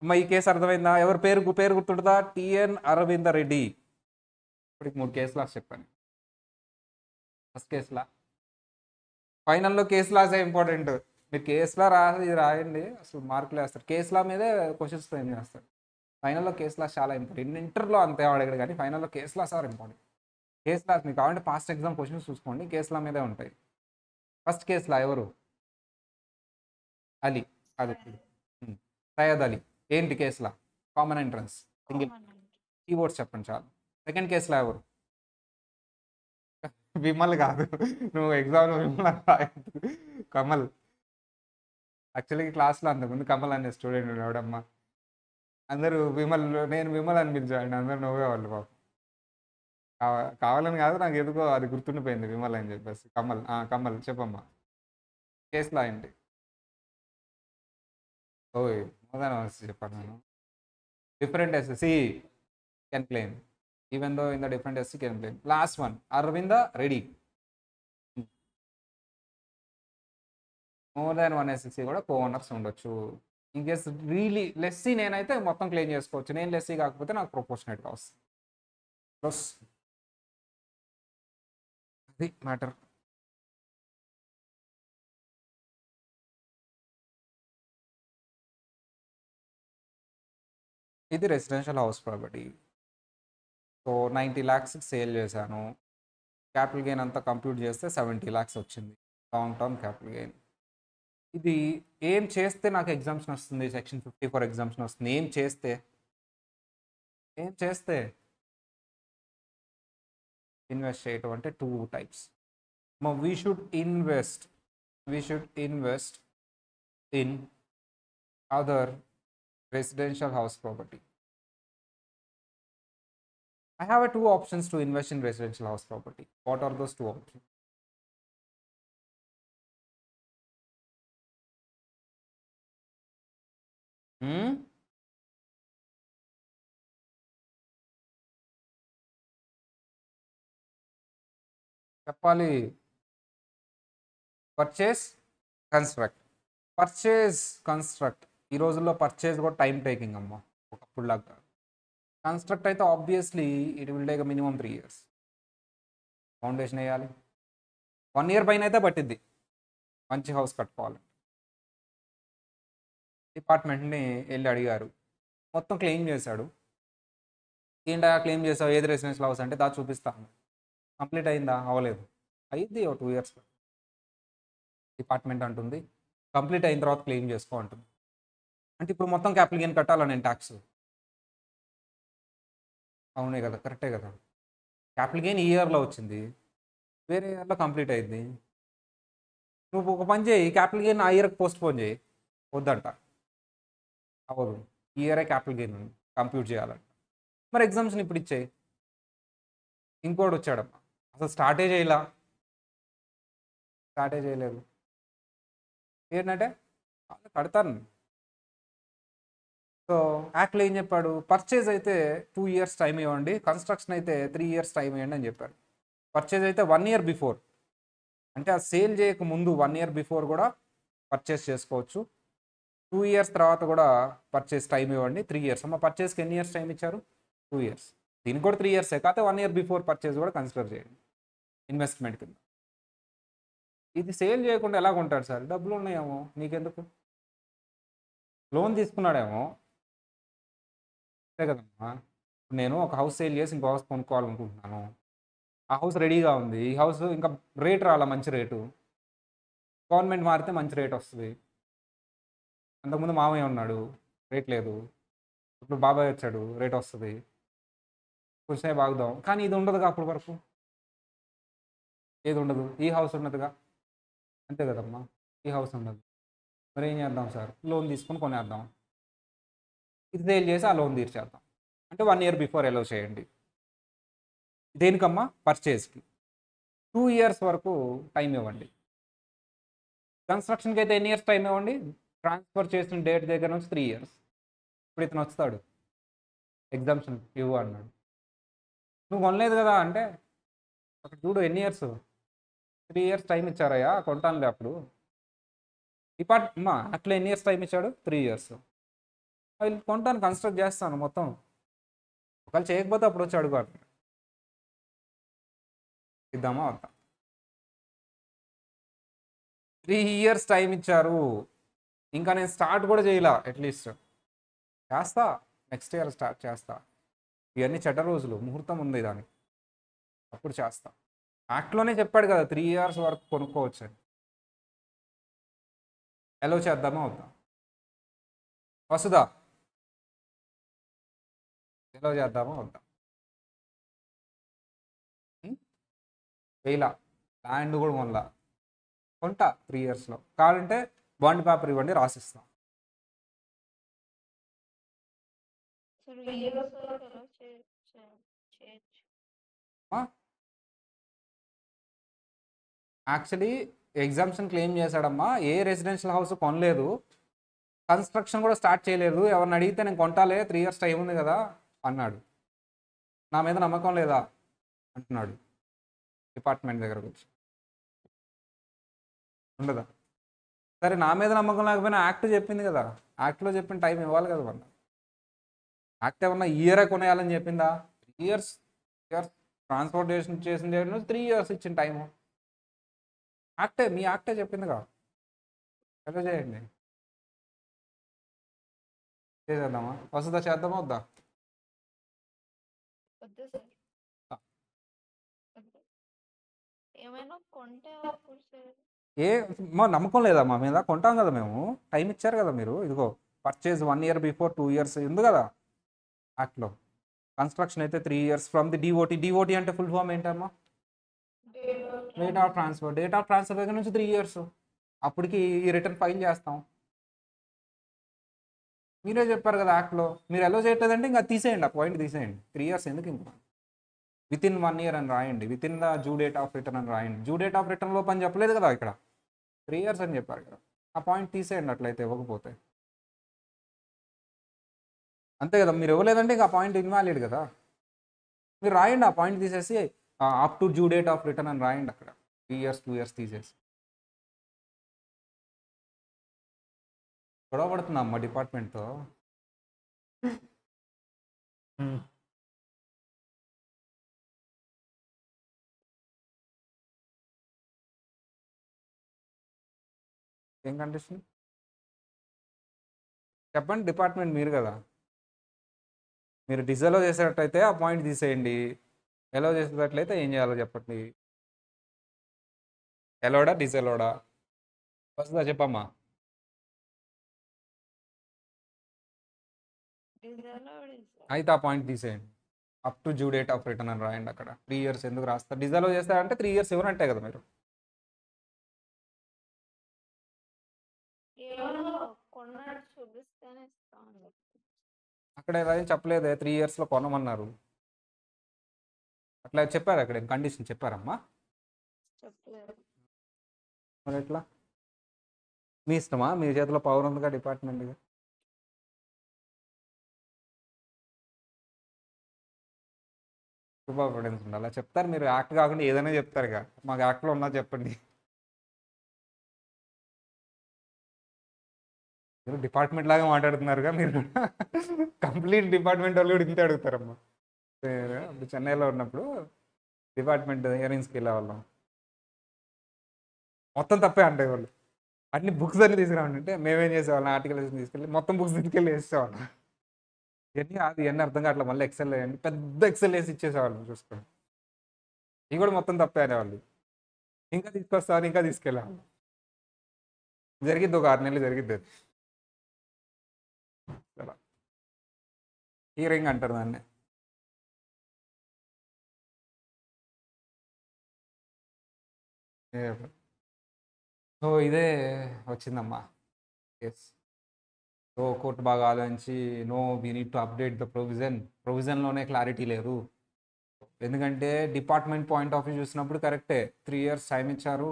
అమ్మ ఈ కేసు అర్థమైందా? ఎవరి పేరు గుర్తుంటుందా? టిఎన్ అరవింద రెడ్డి. ఇప్పటికి 3 కేసు లాస్ చెప్పాను. ఫస్ట్ కేసు లా, ఫైనల్లో కేసు లాసే ఇంపార్టెంట్. మీరు కేసులా రాయండి, అసలు మార్కులు వేస్తారు. కేసులా మీదే క్వశ్చన్స్ ఫ్రేమ్ చేస్తారు. ఫైనల్లో కేసు లాస్ చాలా ఇంపార్టెంట్. ఇంటర్లో అంతే అడిగాడు, కానీ ఫైనల్లో case laws are important. Case laws మీకు కావాలంటే పాస్ట్ ఎగ్జామ్ క్వశ్చన్స్ చూసుకోండి, కేసులా మీదే ఉంటాయి. ఫస్ట్ కేసులా ఎవరు? అలీ. అది సయ్యద్ అలీ. ఏంటి కేసులా? కామన్ ఎంట్రన్స్, సింగిల్ కీబోర్డ్స్ చెప్పండి చాలు. సెకండ్ కేసులో ఎవరు? విమల్ కాదు, నువ్వు ఎగ్జామ్లో విమల్ రాయద్దు, కమల్. యాక్చువల్లీ క్లాస్లో అంతకుముందు కమల్ అనే స్టూడెంట్ ఉన్నాడమ్మా. అందరూ నేను విమల్ అని పిలిచాడు, అందరూ నవ్వేవాళ్ళు పాపం. కావాలని కాదు, నాకు ఎందుకో అది గుర్తుండిపోయింది విమల్ అని చెప్పేసి. కమల్ చెప్పమ్మా. కేసులో ఏంటి? ఓయ్ మొదటి చెప్పాను నేను. Different SSC can claim, even though in the different SC can claim. Last one, Aravinda Reddy. More than 1 SC కూడా co-owners ఉండొచ్చు. ఇన్ కేస్ రియలీ లెస్సీ నేనైతే మొత్తం క్లెయిమ్ చేసుకోవచ్చు, నేను లెస్సీ కాకపోతే నాకు ప్రపోర్షనేట్గా వస్తుంది. ప్లస్ అది మ్యాటర్. ఇది residential house property. So 90 lakhs sale చేశాను. క్యాపిటల్ గెయిన్ అంతా కంప్యూట్ చేస్తే 70 lakhs వచ్చింది, లాంగ్ టర్మ్ క్యాపిటల్ గెయిన్. ఇది ఏం చేస్తే నాకు ఎగ్జామ్షన్ వస్తుంది? సెక్షన్ 54 ఎగ్జామ్షన్ వస్తుంది. ఏం చేస్తే ఇన్వెస్ట్ చేయటం అంటే 2 types. We should invest in other residential house property. I have 2 options to invest in residential house property. What are those 2 options? చెప్పాలి. Purchase, construct. ఈ రోజుల్లో పర్చేస్ కూడా టైం టేకింగ్ అమ్మా, ఒకప్పుడు లాగా. కన్స్ట్రక్ట్ అయితే obviously it will take minimum 3 years. Foundation వేయాలి, 1 year పైన అయితే పట్టిద్ది మంచి హౌస్ కట్టుకోవాలి. డిపార్ట్మెంట్ని వెళ్ళి అడిగారు, మొత్తం క్లెయిమ్ చేశాడు. ఏంటా క్లెయిమ్ చేసావు, ఏది రెసిడెన్షియల్ హౌస్ అంటే దా చూపిస్తాను. కంప్లీట్ అయిందా? అవ్వలేదు. అయ్యింది 2 years. డిపార్ట్మెంట్ అంటుంది కంప్లీట్ అయిన తర్వాత క్లెయిమ్ చేసుకో అంటుంది. అంటే ఇప్పుడు మొత్తం క్యాపిటల్ గెయిన్ కట్టాలా నేను ట్యాక్స్? అవునే కదా, కరెక్టే కదా. క్యాపిటల్ గెయిన్ ఈ ఇయర్లో వచ్చింది, వేరే ఇయర్లో కంప్లీట్ అయింది. నువ్వు ఒక పని చేయి, క్యాపిటల్ గెయిన్ ఆ ఇయర్కి పోస్ట్ పోన్ చేయి. వద్దంట, అవ్వదు. ఈ ఇయరే క్యాపిటల్ గెయిన్ కంప్యూట్ చేయాలంట. మరి ఎగ్జామ్షన్ ఇప్పుడు ఇచ్చేయి. ఇంకోటి వచ్చాడమ్మా, అసలు స్టార్టే చేయలేదు. ఏంటంటే కడతాను. సో యాక్ట్లో ఏం చెప్పాడు, పర్చేజ్ అయితే 2 years టైం ఇవ్వండి, కన్స్ట్రక్షన్ అయితే 3 years టైం ఇవ్వండి అని చెప్పాడు. పర్చేజ్ అయితే 1 year బిఫోర్, అంటే ఆ సేల్ చేయక ముందు 1 year బిఫోర్ కూడా పర్చేస్ చేసుకోవచ్చు. 2 years తర్వాత కూడా పర్చేస్ టైం ఇవ్వండి, 3 years. అమ్మ పర్చేస్కి ఎన్ని ఇయర్స్ టైం ఇచ్చారు? 2 years. దీనికి కూడా 3 years కాకపోతే 1 year బిఫోర్ పర్చేస్ కూడా కన్సిడర్ చేయండి ఇన్వెస్ట్మెంట్ కింద. ఇది సేల్ చేయకుండా ఎలా కొంటాడు సార్? డబ్బులు ఉన్నాయేమో, నీకెందుకు? లోన్ తీసుకున్నాడేమో, అంతే కదమ్మా. నేను ఒక హౌస్ సేల్ చేసి ఇంకో హౌస్ కొనుక్కోవాలనుకుంటున్నాను, ఆ హౌస్ రెడీగా ఉంది, ఈ హౌస్ ఇంకా రేట్ రాలా, మంచి రేటు, గవర్నమెంట్ మారితే మంచి రేట్ వస్తుంది. అంతకుముందు మామయ్య ఉన్నాడు, రేట్ లేదు, ఇప్పుడు బాబాయ్ వచ్చాడు, రేట్ వస్తుంది, కొంచెం బాగుదాం. కానీ ఇది ఉండదుగా అప్పటి వరకు, ఏది ఉండదు, ఈ హౌస్ ఉన్నదిగా, అంతే కదమ్మా, ఈ హౌస్ ఉండదు. మరి ఏం చేద్దాం సార్? లోన్ తీసుకొని కొనేద్దాం, ఇది సేల్ చేసి ఆ లోన్ తీర్చేద్దాం. అంటే 1 year బిఫోర్ ఎలో చేయండి. దేనికమ్మా? పర్చేస్కి. 2 years వరకు టైం ఇవ్వండి. కన్స్ట్రక్షన్కి అయితే ఎన్ని ఇయర్స్ టైం ఇవ్వండి? ట్రాన్స్ఫర్ చేసిన డేట్ దగ్గర నుంచి 3 years. ఇప్పుడు ఇతను వస్తాడు, ఎగ్జామ్షన్ ఇవ్వు అన్నాడు. నువ్వు కొనలేదు కదా అంటే, అక్కడ చూడు ఎన్ని ఇయర్స్, 3 years టైం ఇచ్చారయ్యా, కొంటానులే అప్పుడు. అమ్మా అట్లా ఎన్ని ఇయర్స్ టైం ఇచ్చాడు? 3 years. అవి కొంటాను, కన్స్ట్రక్ట్ చేస్తాను మొత్తం, ఒకవేళ చేయకపోతే అప్పుడు వచ్చి అడుగు అంటాడు. ఇద్దామా వద్దా? 3 years టైం ఇచ్చారు, ఇంకా నేను స్టార్ట్ కూడా చేయలా, అట్లీస్ట్ చేస్తా, నెక్స్ట్ ఇయర్ స్టార్ట్ చేస్తా. ఇవన్నీ చెడ్డ రోజులు, ముహూర్తం ఉంది దానికి, అప్పుడు చేస్తా. యాక్ట్లోనే చెప్పాడు కదా 3 years వరకు కొనుక్కోవచ్చు అని. ఎలో చేద్దామా వద్దా? వస్తుందా? ఎలో చేద్దామా వద్దా? వేయలా, ల్యాండ్ కూడా కొనలా, కొంటా 3 yearsలో. కావాలంటే బాండ్ పేపర్ ఇవ్వండి, రాసిస్తాం. సరే ఇయర్స్ వరకు ఎలా చేయొచ్చు? యాక్చువల్లీ ఎగ్జామ్షన్ క్లెయిమ్ చేశాడమ్మా, ఏ రెసిడెన్షియల్ హౌస్ కొనలేదు, కన్స్ట్రక్షన్ కూడా స్టార్ట్ చేయలేదు, ఎవరిని అడిగితే నేను కొంటాలే 3 years టైం ఉంది కదా అన్నాడు. నా మీద నమ్మకం లేదా అంటున్నాడు డిపార్ట్మెంట్ దగ్గరకు వచ్చి. ఉండదా? సరే నా మీద నమ్మకం లేకపోయినా యాక్ట్ చెప్పింది కదా, యాక్ట్లో చెప్పిన టైం ఇవ్వాలి కదా మన. యాక్ట్ ఏమన్నా ఇయరే కొనేయాలని చెప్పిందా? 3 years ట్రాన్స్పోర్టేషన్ చేసిన 3 years ఇచ్చిన టైము. యాక్టే, మీ యాక్టే చెప్పిందిగా, ఎలా చేయండి, చేసేద్దామా? వస్తుందా? చేద్దామా వద్దా? వద్దు సార్, వద్దు. ఏమైనా కొంటే అప్పుడు సార్. ఏ మా నమ్మకం లేదా మా మీద? కొంటాం కదా మేము, టైం ఇచ్చారు కదా మీరు, ఇదిగో పర్చేజ్ 1 year బిఫోర్ 2 years ఉంది కదా యాక్ట్లో. కన్స్ట్రక్షన్ అయితే 3 years from the DOT. DOT అంటే ఫుల్ ఫామ్ ఏంటమ్మా? Date of transfer. Date of transfer దగ్గర నుంచి 3 years, అప్పటికి ఈ రిటర్న్ ఫైల్ చేస్తాం. మీరే చెప్పారు కదా యాక్ట్లో, మీరు ఎలా చేయట్లేదంటే ఇంకా తీసేయండి, ఆ పాయింట్ తీసేయండి. 3 years ఎందుకు? ఇంకా విత్ ఇన్ 1 year అని రాయండి, with in the due date of return అని రాయండి. డ్యూ డేట్ ఆఫ్ రిటర్న్లో పని చెప్పలేదు కదా ఇక్కడ, 3 years అని చెప్పారు కదా. ఆ పాయింట్ తీసేయండి అట్లయితే, ఇవ్వకపోతే. అంతే కదా, మీరు ఇవ్వలేదంటే ఇంకా ఆ పాయింట్ ఇన్వాలిడ్ కదా. మీరు రాయండి, ఆ పాయింట్ తీసేసి up to due date of return అని రాయండి అక్కడ, 3 years 2 years తీసేసి. గొడవ పడుతున్నా అమ్మ డిపార్ట్మెంట్తో. ఏం కండిషన్ చెప్పండి, డిపార్ట్మెంట్ మీరు కదా. మీరు డిజలో చేసేటట్టయితే ఆ పాయింట్ తీసేయండి, ఎలో చేసేటట్లయితే ఏం చేయాలో చెప్పండి. ఎలోడా డిజెలోడా? వస్తుందా చెప్పమ్మా? అయితే ఆ పాయింట్ తీసేయండి, up to due date of return అని రాయండి అక్కడ. 3 years ఎందుకు రాస్తారు? డిజలో చేస్తారంటే 3 years ఇవ్వనంటే కదా మీరు. ఏమైనా కొన్నట్టు చూపిస్తేనే ఇస్తాను. అక్కడ ఏం చెప్పలేదే, 3 yearsలో కొనమన్నారు, అట్లా చెప్పారు అక్కడ, ఏం కండిషన్ చెప్పారమ్మా? చెప్పలేదు. మరి ఎట్లా? మీ ఇష్టమా? మీ చేతిలో పవర్ ఉందిగా డిపార్ట్మెంట్గా. సూపర్ఫిడెన్స్ ఉండాలి చెప్తారు మీరు. యాక్ట్ కాకుండా ఏదైనా చెప్తారుగా, మాకు యాక్ట్లో ఉన్నా చెప్పండి. మీరు డిపార్ట్మెంట్ లాగా మాట్లాడుతున్నారుగా మీరు. కంప్లీట్ డిపార్ట్మెంట్ వాళ్ళు కూడా ఇంతే అడుగుతారమ్మా. అప్పుడు చెన్నైలో ఉన్నప్పుడు డిపార్ట్మెంట్ హియరింగ్స్కి వెళ్ళేవాళ్ళం. మొత్తం తప్పే అంటే వాళ్ళు అన్ని బుక్స్ అన్ని తీసుకురావండి అంటే మేమేం చేసేవాళ్ళం, ఆర్టికల్స్ తీసుకెళ్ళి మొత్తం బుక్స్ తీసుకెళ్ళి వేసేవాళ్ళం. ఇవన్నీ అది ఇవన్నీ అర్థం కావట్లే, మళ్ళీ ఎక్సెల్ వేయండి పెద్ద ఎక్సెల్ వేసి ఇచ్చేసేవాళ్ళం చూసుకోండి. ఇవి కూడా మొత్తం తప్పే అనేవాళ్ళు. ఇంకా తీసుకొస్తారు, ఇంకా తీసుకెళ్ళేవాళ్ళం. జరిగిద్ది ఒక 6 నెలలు జరిగిద్ది అది. అలా హియరింగ్ అంటారు దాన్ని. సో ఇదే వచ్చిందమ్మా కేస్. సో కోర్టు బాగా ఆలోచించి no we need to update the ప్రొవిజన్లోనే క్లారిటీ లేదు. ఎందుకంటే డిపార్ట్మెంట్ పాయింట్ ఆఫ్ వ్యూ చూసినప్పుడు కరెక్టే, 3 years టైం ఇచ్చారు.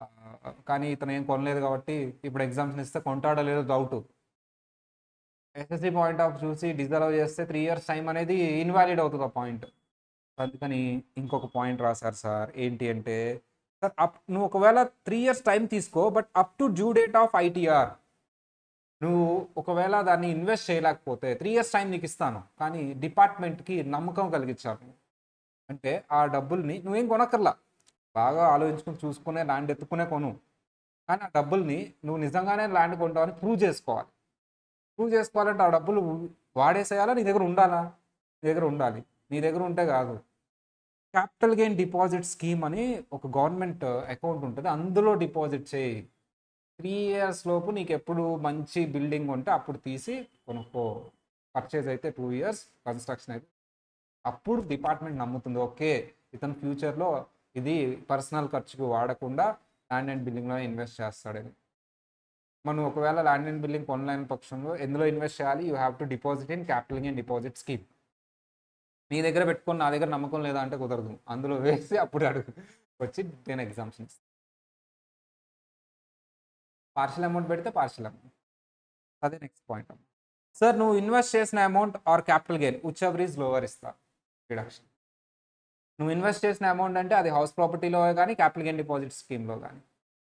ఆ, కానీ ఇతను ఏం కొనలేదు కాబట్టి ఇప్పుడు ఎగ్జామ్స్ ఇస్తే కొంటాడో లేదో డౌట్. ఎస్ఎస్సి పాయింట్ ఆఫ్ చూసి డిజర్వ్ చేస్తే 3 years టైం అనేది ఇన్వాలిడ్ అవుతుంది ఆ పాయింట్. అందుకని ఇంకొక పాయింట్ రాశారు సార్. ఏంటి అంటే సార్ నువ్వు ఒకవేళ 3 years టైం తీసుకో, but up to due date of ITR నువ్వు ఒకవేళ దాన్ని ఇన్వెస్ట్ చేయలేకపోతే 3 years టైం నీకు ఇస్తాను, కానీ డిపార్ట్మెంట్కి నమ్మకం కలిగించాను. అంటే ఆ డబ్బుల్ని నువ్వేం కొనక్కర్లా, బాగా ఆలోచించుకుని చూసుకునే ల్యాండ్ ఎత్తుకునే కొను, కానీ ఆ డబ్బుల్ని నువ్వు నిజంగానే ల్యాండ్ కొంటావని ప్రూవ్ చేసుకోవాలి. ప్రూవ్ చేసుకోవాలంటే ఆ డబ్బులు వాడేసేయాలా, నీ దగ్గర ఉండాలా? నీ దగ్గర ఉండాలి. నీ దగ్గర ఉంటే కాదు. క్యాపిటల్ గెయిన్ డిపాజిట్ స్కీమ్ అని ఒక గవర్నమెంట్ అకౌంట్ ఉంటుంది, అందులో డిపాజిట్ చేయి. 3 years లోపు నీకు ఎప్పుడు మంచి బిల్డింగ్ ఉంటే అప్పుడు తీసి కొనుక్కో. పర్చేజ్ అయితే 2 years, కన్స్ట్రక్షన్ అయితే అప్పుడు డిపార్ట్మెంట్ నమ్ముతుంది, ఓకే ఇతను ఫ్యూచర్లో ఇది పర్సనల్ ఖర్చుకు వాడకుండా ల్యాండ్ అండ్ బిల్డింగ్లో ఇన్వెస్ట్ చేస్తాడని. మనం ఒకవేళ ల్యాండ్ అండ్ బిల్డింగ్ కొనలేని పక్షంలో ఎందులో ఇన్వెస్ట్ చేయాలి? You have to deposit in capital gain deposit scheme. నీ దగ్గర పెట్టుకొని నా దగ్గర నమ్మకం లేదా అంటే కుదరదు, అందులో వేసి అప్పుడు అడుగు వచ్చి నేను ఎగ్జామ్షన్ ఇస్తాను. పార్షల్ అమౌంట్ పెడితే పార్షల్ అమౌంట్. అదే నెక్స్ట్ పాయింట్. సార్ నువ్వు ఇన్వెస్ట్ చేసిన amount are capital gain whichever is lower ఇస్తా రిడక్షన్. నువ్వు ఇన్వెస్ట్ చేసిన అమౌంట్ అంటే అది హౌస్ ప్రాపర్టీలో కానీ క్యాపిటల్ గెయిన్ డిపాజిట్ స్కీమ్లో కానీ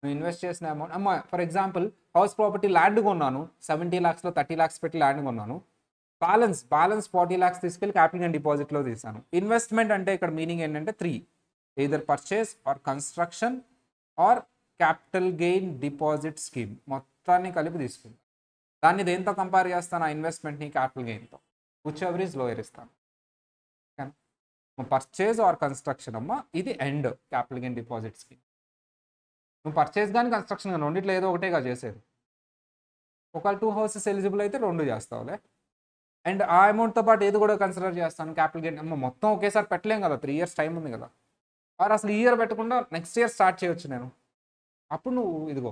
నువ్వు ఇన్వెస్ట్ చేసిన అమౌంట్. అమ్మ for example house property land కొన్నాను, 70 lakhsలో 30 lakhs పెట్టి ల్యాండ్ కొన్నాను, బ్యాలెన్స్ 40 lakhs తీసుకెళ్ళి క్యాపిటల్ గెయిన్ డిపాజిట్లో తీసాను. ఇన్వెస్ట్మెంట్ అంటే ఇక్కడ మీనింగ్ ఏంటంటే 3, either purchase or construction or capital gain deposit scheme, మొత్తాన్ని కలిపి తీసుకుంటాను. దాన్ని దేంతో కంపేర్ చేస్తాను? ఆ ఇన్వెస్ట్మెంట్ని క్యాపిటల్ గెయిన్తో. విచ్ ఎవర్ ఈజ్ లోయర్ ఇస్తాను. పర్చేజ్ ఆర్ కన్స్ట్రక్షన్ అమ్మ, ఇది and capital gain deposit scheme. నువ్వు పర్చేజ్ కానీ కన్స్ట్రక్షన్ కానీ రెండిట్లో ఏదో ఒకటేగా చేసేది. ఒకవేళ 2 houses ఎలిజిబుల్ అయితే 2 చేస్తావులే. అండ్ ఆ అమౌంట్తో పాటు ఏది కూడా కన్సిడర్ చేస్తాను క్యాపిటల్ గెయిన్. అమ్మ మొత్తం ఒకేసారి పెట్టలేం కదా, 3 years టైం ఉంది కదా. ఆర్ అసలు ఈ ఇయర్ పెట్టకుండా నెక్స్ట్ ఇయర్ స్టార్ట్ చేయొచ్చు నేను. అప్పుడు నువ్వు ఇదిగో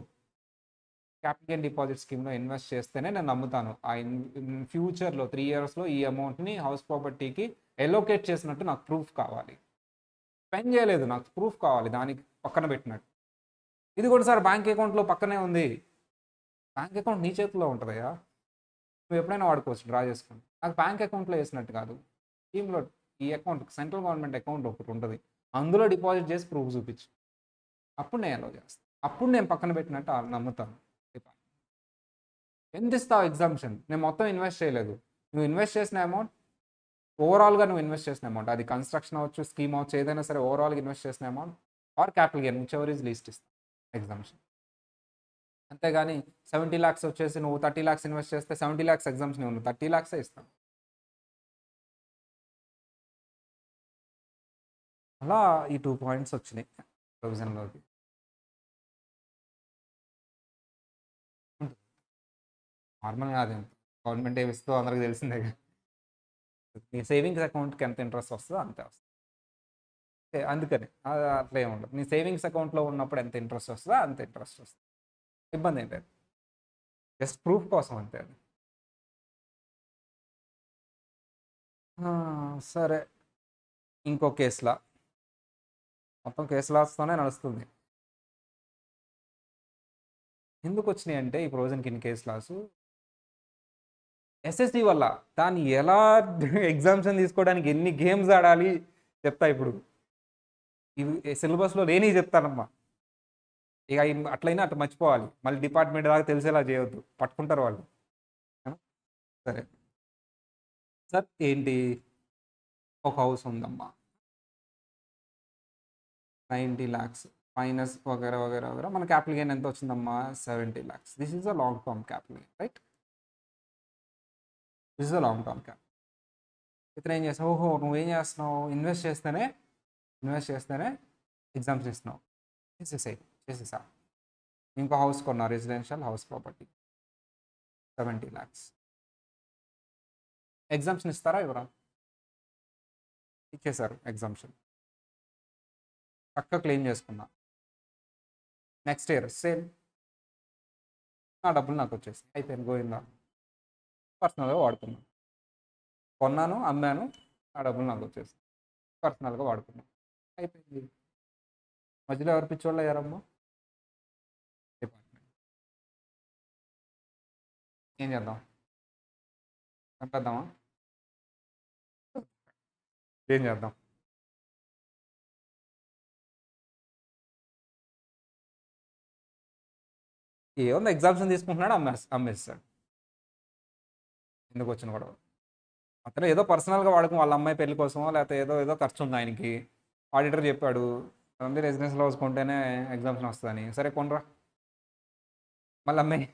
క్యాపిటల్ గెయిన్ డిపాజిట్ స్కీమ్లో ఇన్వెస్ట్ చేస్తేనే నేను నమ్ముతాను ఆ ఫ్యూచర్లో 3 yearsలో ఈ అమౌంట్ని హౌస్ ప్రాపర్టీకి ఎలోకేట్ చేసినట్టు నాకు ప్రూఫ్ కావాలి. స్పెండ్ చేయలేదు, నాకు ప్రూఫ్ కావాలి దానికి పక్కన పెట్టినట్టు. ఇది కూడా సార్ బ్యాంక్ అకౌంట్లో పక్కనే ఉంది. బ్యాంక్ అకౌంట్ నీ చేతిలో ఉంటుందయా, నువ్వు ఎప్పుడైనా వాడుకోవచ్చు డ్రా చేసుకుని. నాకు బ్యాంక్ అకౌంట్లో వేసినట్టు కాదు, స్కీమ్లో ఈ అకౌంట్ సెంట్రల్ గవర్నమెంట్ అకౌంట్ ఒకటి ఉంటుంది, అందులో డిపాజిట్ చేసి ప్రూఫ్ చూపించు, అప్పుడు నేను అలో చేస్తాను. అప్పుడు నేను పక్కన పెట్టినట్టు నమ్ముతాను. ఎంత ఇస్తావు ఎగ్జామ్షన్? నేను మొత్తం ఇన్వెస్ట్ చేయలేదు. నువ్వు ఇన్వెస్ట్ చేసిన అమౌంట్ ఓవరాల్గా నువ్వు ఇన్వెస్ట్ చేసిన అమౌంట్, అది కన్స్ట్రక్షన్ అవ్వచ్చు, స్కీమ్ అవ్వచ్చు, ఏదైనా సరే ఓవరాల్గా ఇన్వెస్ట్ చేసిన amount are capital gain whichever is least ఇస్తాను ఎగ్జామ్షన్. అంతేగాని 70 lakhs వచ్చేసి నువ్వు 30 lakhs ఇన్వెస్ట్ చేస్తే 70 lakhs ఎగ్జామ్షన్ నువ్వు 30 lakhs ఇస్తాను. అలా ఈ 2 points వచ్చినాయి ప్రొవిజన్లోకి. నార్మల్గా అది గవర్నమెంట్ ఏమి ఇస్తుందో అందరికి తెలిసిందే. మీ సేవింగ్స్ అకౌంట్కి ఎంత ఇంట్రెస్ట్ వస్తుందో అంతే వస్తుంది. అందుకని అట్లా ఏమి ఉండదు. మీ సేవింగ్స్ అకౌంట్లో ఉన్నప్పుడు ఎంత ఇంట్రెస్ట్ వస్తుందో అంత ఇంట్రెస్ట్ వస్తుంది. ఇబ్బంది ఏంటంటే జస్ట్ ప్రూఫ్ కోసం అంతే అది. సరే, ఇంకో కేసులా, మొత్తం కేసులాస్తోనే నడుస్తుంది. ఎందుకు వచ్చినాయి అంటే ఈ ప్రొవిజన్కి ఇన్ కేస్ లాస్ ఎస్ఎస్సి వల్ల. దాన్ని ఎలా ఎగ్జామ్షన్ తీసుకోవడానికి ఎన్ని గేమ్స్ ఆడాలి చెప్తా ఇప్పుడు. ఇవి సిలబస్లో లేని చెప్తానమ్మా. ఇక అట్లయినా అట్లా మర్చిపోవాలి, మళ్ళీ డిపార్ట్మెంట్ దాకా తెలిసేలా చేయొద్దు, పట్టుకుంటారు వాళ్ళు. సరే సార్, ఏంటి ఒక హౌస్ ఉందమ్మా, 90 lakhs మైనస్ వగేరా వగేరా వగేరా, మన క్యాపిటల్ గెయిన్ ఎంత వచ్చిందమ్మా, 70 lakhs. This is a long term capital gain, right? This is a long term capital. ఇతను ఏం చేస్తావు, ఓహో నువ్వేం చేస్తున్నావు, ఇన్వెస్ట్ చేస్తేనే ఎగ్జామ్స్ ఇస్తున్నావు. చేసేసా. ఇంకో హౌస్ కొన్నా, residential house property, 70 lakhs. Exemption ఇస్తారా ఇవ్వరా? ఇచ్చేశారు ఎగ్జామ్షన్, చక్కగా క్లెయిమ్ చేసుకున్నా. నెక్స్ట్ ఇయర్ సేమ్, నా డబ్బులు నాకు వచ్చేసి అయిపోయింది, గోయిందా. పర్సనల్గా వాడుకున్నాను, కొన్నాను, అమ్మాను, ఆ డబ్బులు నాకు వచ్చేసి పర్సనల్గా వాడుకున్నాను, అయిపోయింది. మధ్యలో ఎవరు పిచ్చోళ్ళు అయ్యారమ్మా? డిపార్ట్మెంట్. ఏం చేద్దాం, చంపేద్దామా? ఏం చేద్దాం? ఏముంది, ఎగ్జామ్షన్ తీసుకుంటున్నాడు, అమ్మేస్తాడు. ఎందుకు వచ్చిన గొడవ? అతను ఏదో పర్సనల్గా వాడుకుని వాళ్ళ అమ్మాయి పెళ్లి కోసమో లేకపోతే ఏదో ఖర్చు ఉంది ఆయనకి. ఆడిటర్ చెప్పాడు ఓన్లీ రెసిడెన్షియల్ హౌస్ కొంటేనే ఎగ్జామ్షన్ వస్తుందని, సరే కొనరా, మళ్ళీ అమ్మాయి.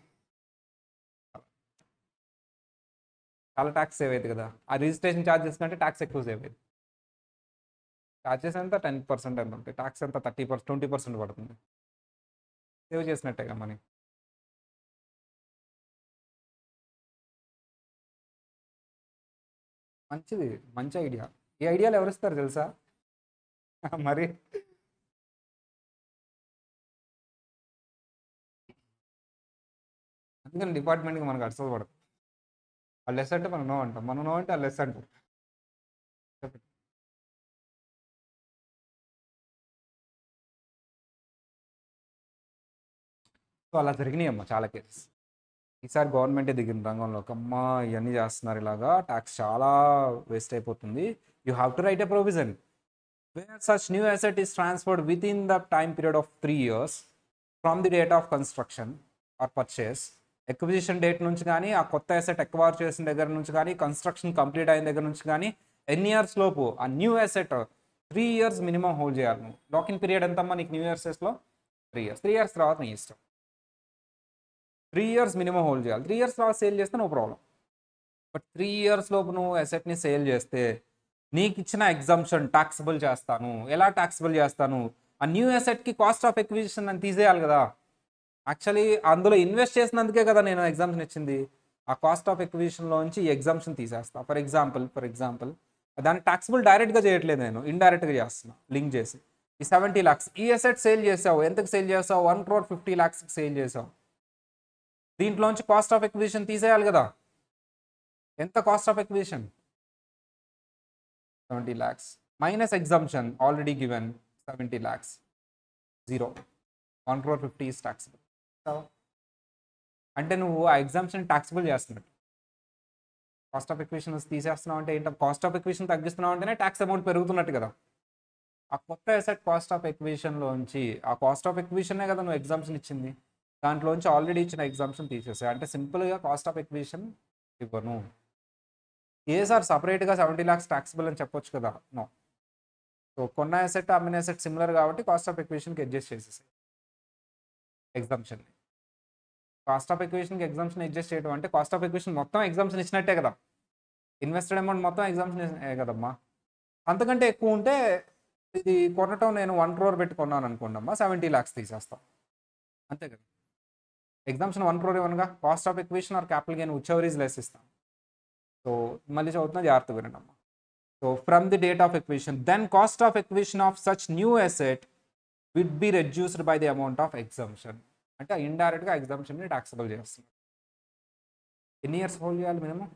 చాలా ట్యాక్స్ సేవ్ అవుతుంది కదా, ఆ రిజిస్ట్రేషన్ ఛార్జెస్ కంటే ట్యాక్స్ ఎక్కువ సేవ్ అవుతుంది. ఛార్జెస్ ఎంత 10% ఎంత ఉంటాయి, ట్యాక్స్ ఎంత 30%, 20% పడుతుంది. సేవ్ చేసినట్టేగా మనీ. మంచిది, మంచి ఐడియా. ఈ ఐడియాలు ఎవరిస్తారు తెలుసా? మరి అందుకని డిపార్ట్మెంట్కి మనకు అడుసలు పడదు. వాళ్ళు ఎస్ అంటే మనం నో అంటాం, మనం నో అంటే వాళ్ళు ఎస్ అంటారు. సో అలా జరిగినాయి అమ్మ చాలా కేసెస్. ఈసారి గవర్నమెంటే దిగిన రంగంలోకి, అమ్మ ఇవన్నీ చేస్తున్నారు ఇలాగా, ట్యాక్స్ చాలా వేస్ట్ అయిపోతుంది. You have to write a provision where such new asset is transferred within the time period of 3 years from the date of construction or purchase. Acquisition date నుంచి కానీ, ఆ కొత్త అసెట్ ఎక్వైర్ చేసిన దగ్గర నుంచి కానీ, construction complete అయిన దగ్గర నుంచి కానీ, ఎన్ని ఇయర్స్ లోపు ఆ new asset 3 years minimum hold చేయాలి నువ్వు. లాకిన్ పీరియడ్ ఎంతమ్మా నీకు న్యూ ఇయర్స్లో? 3 years. 3 years తర్వాత నీ ఇష్టం. 3 years మినిమం హోల్డ్ చేయాలి. 3 years తర్వాత సేల్ చేస్తే నో ప్రాబ్లం. బట్ 3 years లోపు నువ్వు అసెట్ని సేల్ చేస్తే నీకు ఇచ్చిన ఎగ్జామ్షన్ టాక్సిబుల్ చేస్తాను. ఎలా టాక్సిబుల్ చేస్తాను? ఆ న్యూ అసెట్కి కాస్ట్ ఆఫ్ ఎక్విజిషన్ అని తీసేయాలి కదా. యాక్చువల్లీ అందులో ఇన్వెస్ట్ చేసినందుకే కదా నేను ఎగ్జామ్షన్ ఇచ్చింది. ఆ కాస్ట్ ఆఫ్ ఎక్విజిషన్లోంచి ఈ ఎగ్జామ్షన్ తీసేస్తా. ఫర్ ఎగ్జాంపుల్ దాన్ని టాక్సిబుల్ డైరెక్ట్గా చేయట్లేదు, నేను ఇండైరెక్ట్గా చేస్తున్నా, లింక్ చేసి. ఈ 70 lakhs ఈ అసెట్ సేల్ చేసావు, ఎంతకు సేల్ చేసావు? 1,50,00,000కి సేల్ చేసావు. దీంట్లోంచి కాస్ట్ ఆఫ్ ఎక్విజిషన్ తీసేయాలి కదా. ఎంత cost of acquisition? 70 lakhs minus exemption already given 70 lakhs, 0. 1,50,00,000 is taxable. అంటే నువ్వు ఆ ఎగ్జామ్షన్ టాక్సిబుల్ చేస్తున్నట్టు. కాస్ట్ ఆఫ్ ఎక్విజిషన్ తీసేస్తున్నావు అంటే ఏంటో, కాస్ట్ ఆఫ్ ఎక్విజిషన్ తగ్గిస్తున్నావు అంటేనే ట్యాక్స్ అమౌంట్ పెరుగుతున్నట్టు కదా. ఆ కొత్త అసెట్ కాస్ట్ ఆఫ్ ఎక్విజిషన్లోంచి, ఆ కాస్ట్ ఆఫ్ ఎక్విజిషనే కదా నువ్వు ఎగ్జామ్షన్ ఇచ్చింది, దాంట్లోంచి ఆల్రెడీ ఇచ్చిన ఎగ్జామ్షన్ తీసేసాయి. అంటే సింపుల్గా కాస్ట్ ఆఫ్ ఎక్విజిషన్ ఇవ్వను. ఏ సార్ సపరేట్గా 70 lakhs టాక్సిబుల్ అని చెప్పొచ్చు కదా. నో. సో కొన్న అసెట్ అమ్మిన అసెట్ సిమిలర్ కాబట్టి కాస్ట్ ఆఫ్ ఎక్విజిషన్కి అడ్జస్ట్ చేసేసాయి ఎగ్జామ్షన్. కాస్ట్ ఆఫ్ ఎక్విజిషన్కి ఎగ్జామ్షన్ అడ్జస్ట్ చేయడం అంటే కాస్ట్ ఆఫ్ ఎక్విజిషన్ మొత్తం ఎగ్జామ్షన్ ఇచ్చినట్టే కదా. ఇన్వెస్టెడ్ అమౌంట్ మొత్తం ఎగ్జామ్షన్ కదమ్మా. అంతకంటే ఎక్కువ ఉంటే, ఇది కొనటం నేను 1 crore పెట్టి కొన్నాను అనుకోండి అమ్మా, 70 lakhs తీసేస్తాం అంతే కదా. ఎగ్జామ్షన్ 1 crore ఇవ్వనుగా. Cost of acquisition or capital gain whichever is less ఇస్తాం. సో మళ్ళీ చదువుతున్నా, జాగ్రత్త వినండి అమ్మా. So from the date of acquisition then cost of acquisition of such new asset would be reduced by the amount of exemption. అంటే ఇండైరెక్ట్గా ఎగ్జామ్షన్ని taxable చేస్తున్నారు. ఎన్ని ఇయర్స్ హోల్డ్ చేయాలి minimum?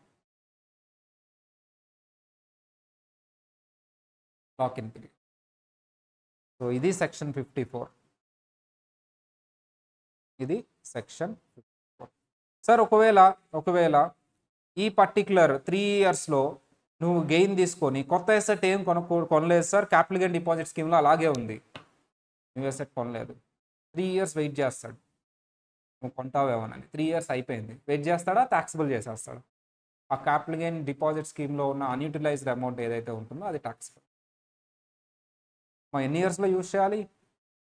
Lock in period. So ఇది సెక్షన్ 54, ఇది section sir ఒకవేళ ఈ పర్టిక్యులర్ 3 ఇయర్స్లో నువ్వు గెయిన్ తీసుకొని కొత్త ఎసెట్ ఏం కొనలేదు సార్, క్యాపిటల్ గెయిన్ డిపాజిట్ స్కీమ్లో అలాగే ఉంది, న్యూ ఎసెట్ కొనలేదు, 3 ఇయర్స్ వెయిట్ చేస్తాడు, నువ్వు కొంటావేమోనని. 3 ఇయర్స్ అయిపోయింది, వెయిట్ చేస్తాడా, ట్యాక్సిబుల్ చేసేస్తాడు. ఆ క్యాపిటల్ గెయిన్ డిపాజిట్ స్కీమ్లో ఉన్న అన్యూటిలైజ్డ్ అమౌంట్ ఏదైతే ఉంటుందో అది ట్యాక్సిబుల్. ఎన్ని ఇయర్స్లో యూజ్ చేయాలి?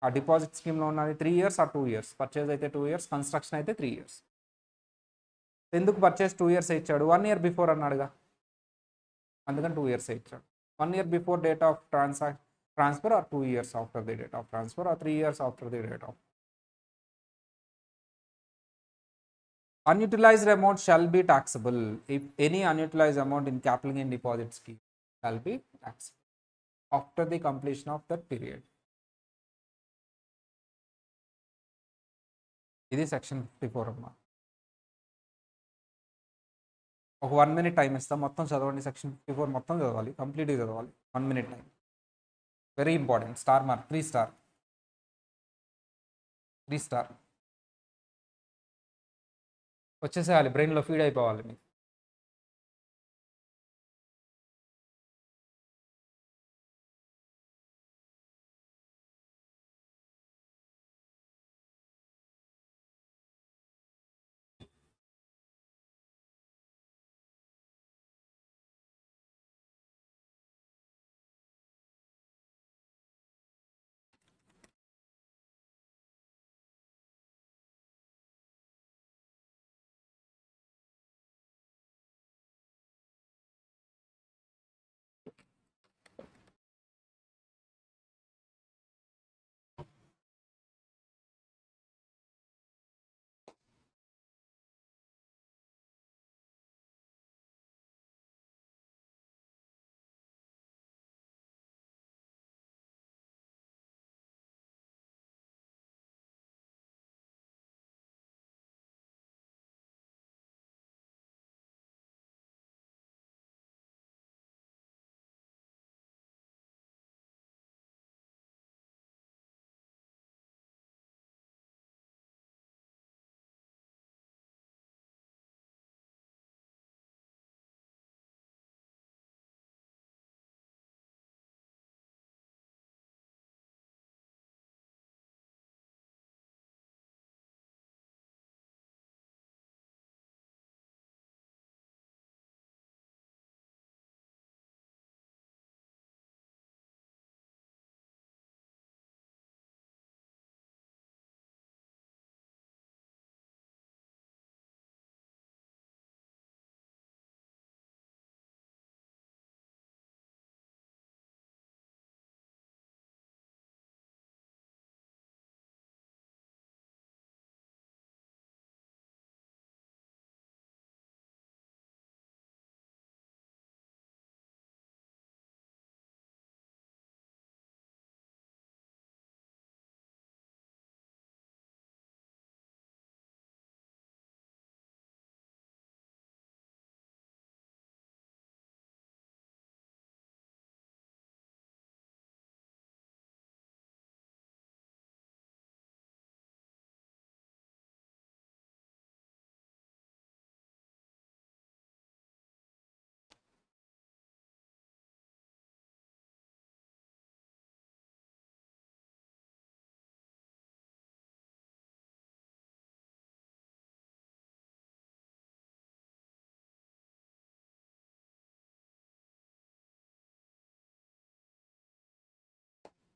ఆ డిపాజిట్ స్కీమ్లో ఉన్నది 3 ఇయర్స్ ఆ 2 ఇయర్స్. పర్చేజ్ అయితే 2 ఇయర్స్, కన్స్ట్రక్షన్ అయితే 3 ఇయర్స్. ఎందుకు పర్చేజ్ 2 ఇయర్స్ ఇచ్చాడు? 1 ఇయర్ బిఫోర్ అన్నాడుగా, అందుకని 2 ఇయర్స్ ఇచ్చాడు. 1 year before date of transfer are 2 years after the date of transfer are 3 years after the date of. Unutilized amount shall be taxable if any unutilized amount in capital gain deposit scheme shall be taxable after the completion of that period. ఇది section 54 అమ్మా. ఒక 1 minute time ఇస్తాం, మొత్తం చదవండి. Section 54 మొత్తం చదవాలి, కంప్లీట్గా చదవాలి. 1 minute time, very important. Star mark, 3 star, 3 star వచ్చేసేయాలి, బ్రెయిన్లో ఫీడ్ అయిపోవాలి మీకు.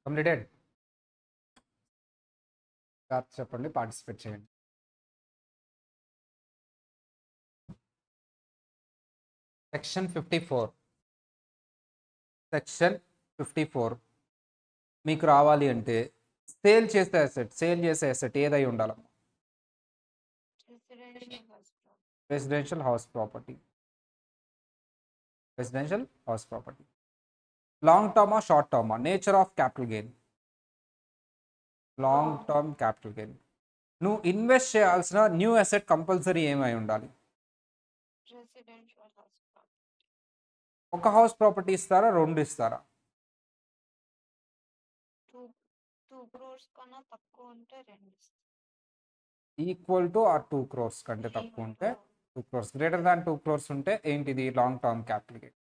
కంప్లీటెడ్. చెప్పండి, పార్టిసిపేట్ చేయండి. సెక్షన్ 54, సెక్షన్ 54 మీకు రావాలి అంటే సేల్ చేసే అసెట్ ఏదై ఉండాలమ్మా? Residential house property. Residential house property. Long టర్మా, షార్ట్ టర్మా? Nature of capital gain, long term capital gain. నువ్వు ఇన్వెస్ట్ చేయాల్సిన న్యూ అసెట్ కంపల్సరీ ఏమై ఉండాలి? ఒక హౌస్ ప్రాపర్టీ ఇస్తారా, 2 ఇస్తారా? 2 crores కన్నా తక్కువ ఉంటే 2 ఇస్తారు. ఈక్వల్ టు ఆర్ 2 crores కంటే తక్కువ ఉంటే 2 crores, గ్రేటర్ దాన్ 2 crores ఉంటే ఏంటిది long term capital gain.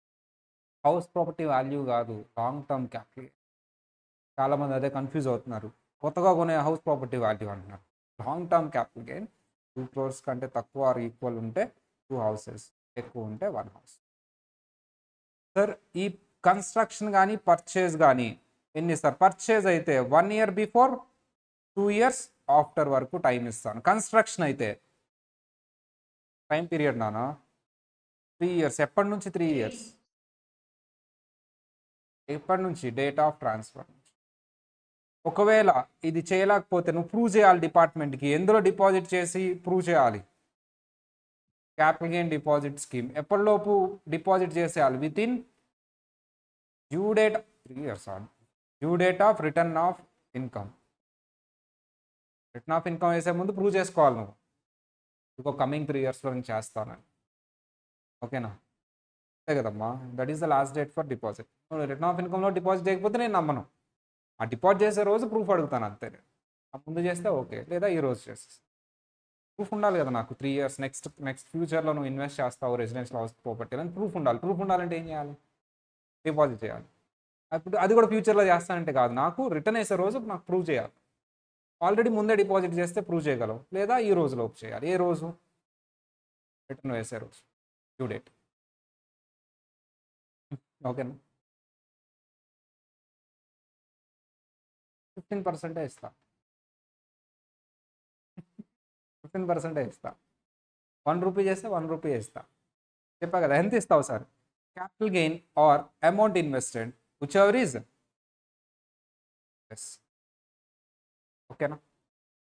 House property value కాదు, లాంగ్ టర్మ్ క్యాపిటల్ గెయిన్. చాలామంది అదే కన్ఫ్యూజ్ అవుతున్నారు, కొత్తగా కొనే హౌస్ ప్రాపర్టీ వాల్యూ అంటున్నారు. Long term capital gain 2 crores కంటే తక్కువ ఆర్ ఈక్వల్ ఉంటే 2 houses, ఎక్కువ ఉంటే 1 house. సార్ ఈ కన్స్ట్రక్షన్ కానీ పర్చేజ్ కానీ ఎన్ని సార్? పర్చేజ్ అయితే 1 year బిఫోర్, 2 years ఆఫ్టర్ వరకు టైం ఇస్తాను. కన్స్ట్రక్షన్ అయితే టైం పీరియడ్ నానా 3 years. ఎప్పటి నుంచి 3 years? ఎప్పటి నుంచి? డేట్ ఆఫ్ ట్రాన్స్ఫర్ నుంచి. ఒకవేళ ఇది చేయలేకపోతే నువ్వు ప్రూవ్ చేయాలి డిపార్ట్మెంట్కి. ఎందులో డిపాజిట్ చేసి ప్రూవ్ చేయాలి? Capital gain deposit scheme. ఎప్పటిలోపు డిపాజిట్ చేసేయాలి? Within due date 3 years on due date of return of income. Return of income వేసే ముందు ప్రూవ్ చేసుకోవాలి నువ్వు, ఇంకో కమింగ్ 3 yearsలో నేను చేస్తానని. ఓకేనా? అంతే కదమ్మా, that is the last date for deposit. నువ్వు రిటర్న్ ఆఫ్ ఇన్కమ్లో డిపాజిట్ చేయకపోతే నేను నమ్మను. ఆ డిపాజిట్ చేసే రోజు ప్రూఫ్ అడుగుతాను అంతే. ఆ ముందు చేస్తే ఓకే, లేదా ఈ రోజు చేసేస్తాను. ప్రూఫ్ ఉండాలి కదా నాకు. 3 years నెక్స్ట్ ఫ్యూచర్లో నువ్వు ఇన్వెస్ట్ చేస్తావు రెసిడెన్షియల్ హౌస్ ప్రాపర్టీ అని ప్రూఫ్ ఉండాలి. ప్రూఫ్ ఉండాలంటే ఏం చేయాలి? డిపాజిట్ చేయాలి. అప్పుడు అది కూడా ఫ్యూచర్లో చేస్తానంటే కాదు, నాకు రిటర్న్ వేసే రోజు నాకు ప్రూవ్ చేయాలి. ఆల్రెడీ ముందే డిపాజిట్ చేస్తే ప్రూవ్ చేయగలవు, లేదా ఈ రోజులోపు చేయాలి. ఏ రోజు? రిటర్న్ వేసే రోజు, డ్యూ డేట్. ఓకేనా? 15% ఇస్తా, 15% ఇస్తా. 1 రూపీ చేస్తే 1 రూపీ ఇస్తా. చెప్పా కదా. ఎంత ఇస్తావు sir? Capital gain or amount invested, whichever is less. ఓకేనా?